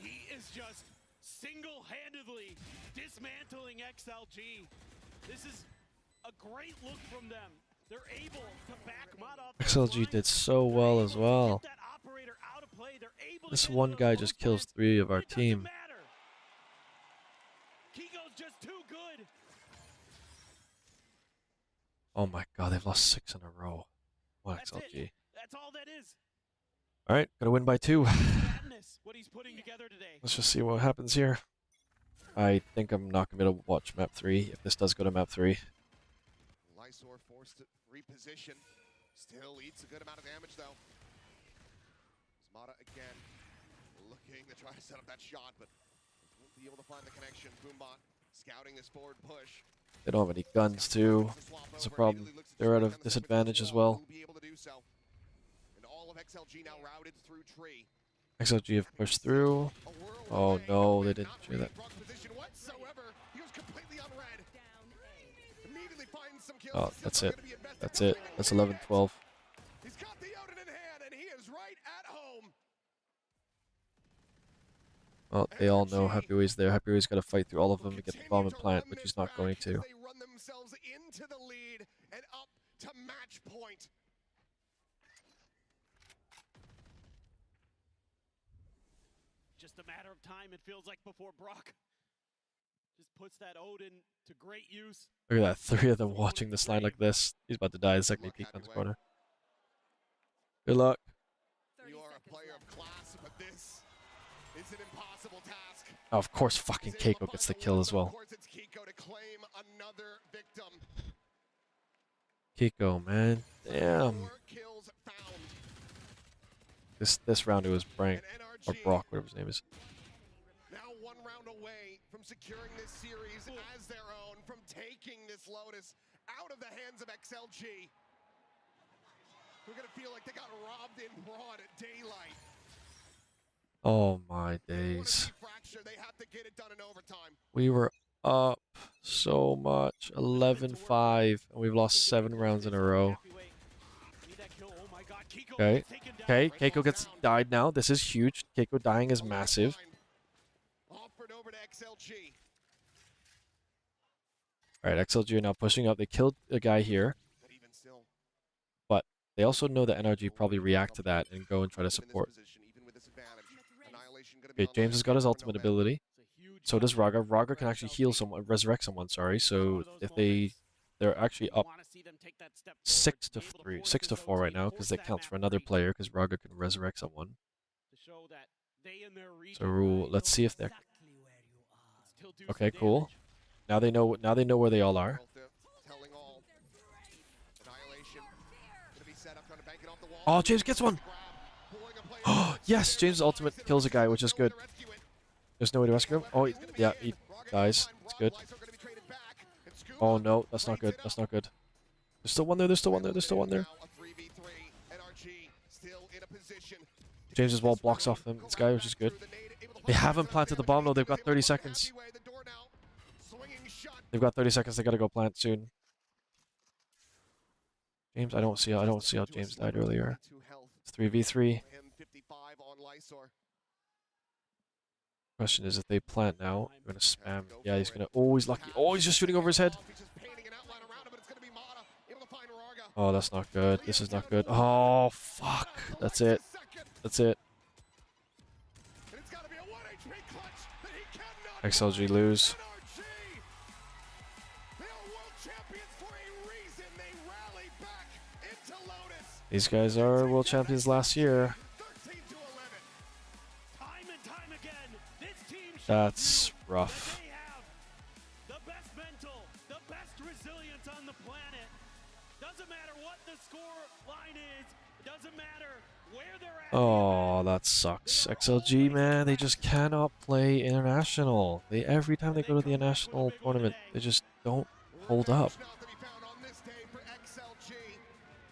He is just single-handedly dismantling XLG. This is a great look from them. They're able to back Mata off. XLG did so well as well. This one guy just kills 3 of our team. Kiko's just too good. Oh my god, they've lost 6 in a row. What XLG? That's all that is. Alright, gotta win by 2. What he's putting together today. Let's just see what happens here. I think I'm not gonna be able to watch map 3 if this does go to map 3. Lysor forced to reposition. Still eats a good amount of damage though. Mata again looking to try to set up that shot, but won't be able to find the connection. Boombot scouting this forward push. They don't have any guns too. That's a problem. They're at a disadvantage as well. And all of XLG now routed through tree. XLG have pushed through. Oh no, they didn't do that. Oh, that's it. That's it. That's 11-12. He's got the Odin in hand and he is right at home. Well, they all know Happy Way's there. Happy Way's got to fight through all of them to get the bomb and plant, which he's not going to. They run themselves into the lead and up to match point. Just a matter of time, it feels like, before Brock just puts that Odin to great use. Look at that, 3 of them watching this line like this. He's about to die the second he peeked on his corner. Good luck. You are a player of class, but this is an impossible task. Oh, of course fucking Keiko gets the kill as well. Of course it's Kiko to claim another victim. Kiko, man. Damn. This round it was Brank, or Brock, whatever his name is. Now 1 round away from securing this series as their own, from taking this Lotus out of the hands of XLG. We're gonna feel like they got robbed in broad daylight. Oh my days. They have to get it done in overtime. We were up so much. 11-5, and we've lost 7 rounds in a row. Okay. Okay, Keiko gets died now. This is huge. Keiko dying is massive. Alright, XLG are now pushing up. They killed a guy here. But they also know that NRG probably react to that and go and try to support. Okay, James has got his ultimate ability. So does Raga. Raga can actually heal someone, resurrect someone, sorry. So if they're actually up 6-3, 6-4 right now, because that counts for another player, because Raga can resurrect someone. So let's see if they're okay. Cool. Now they know. Now they know where they all are. Oh, James gets one. Oh yes, James' ultimate kills a guy, which is good. There's no way to rescue him. Oh yeah, he dies. It's good. Oh no, that's not good. That's not good. There's still one there. There's still one there. There's still one there. James's wall blocks off them. This guy, which is good. They haven't planted the bomb though. They've got 30 seconds. They've got 30 seconds. They gotta go plant soon. James, I don't see how James died earlier. It's 3v3. Question is, if they plant now, they're gonna spam. Yeah, he's gonna. Oh, he's lucky. Oh, he's just shooting over his head. Oh, that's not good. This is not good. Oh, fuck. That's it. That's it. XLG lose. These guys are world champions last year. That's rough. Oh, that sucks. XLG, man, they just cannot play international. Every time they go to the international tournament, they just don't hold up.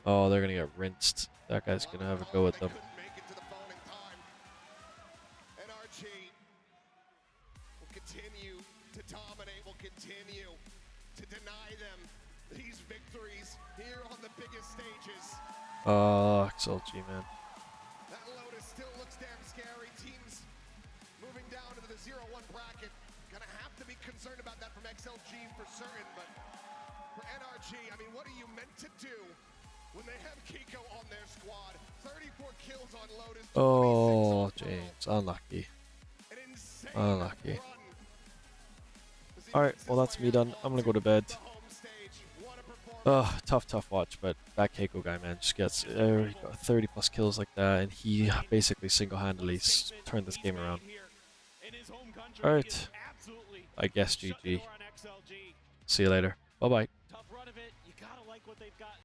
Oh, they're gonna get rinsed. That guy's gonna have a go at them. Continue to dominate, will continue to deny them these victories here on the biggest stages. XLG, man. That Lotus still looks damn scary. Teams moving down into the 0-1 bracket. Gonna have to be concerned about that from XLG for certain, but for NRG, I mean, what are you meant to do when they have Kiko on their squad? 34 kills on Lotus. Oh, James, unlucky. Unlucky. Alright, well that's me done. I'm gonna go to bed. Tough watch, but that Keiko guy, man, just gets he got 30 plus kills like that, and he basically single-handedly turned this game around. Alright, I guess GG. See you later. Bye-bye.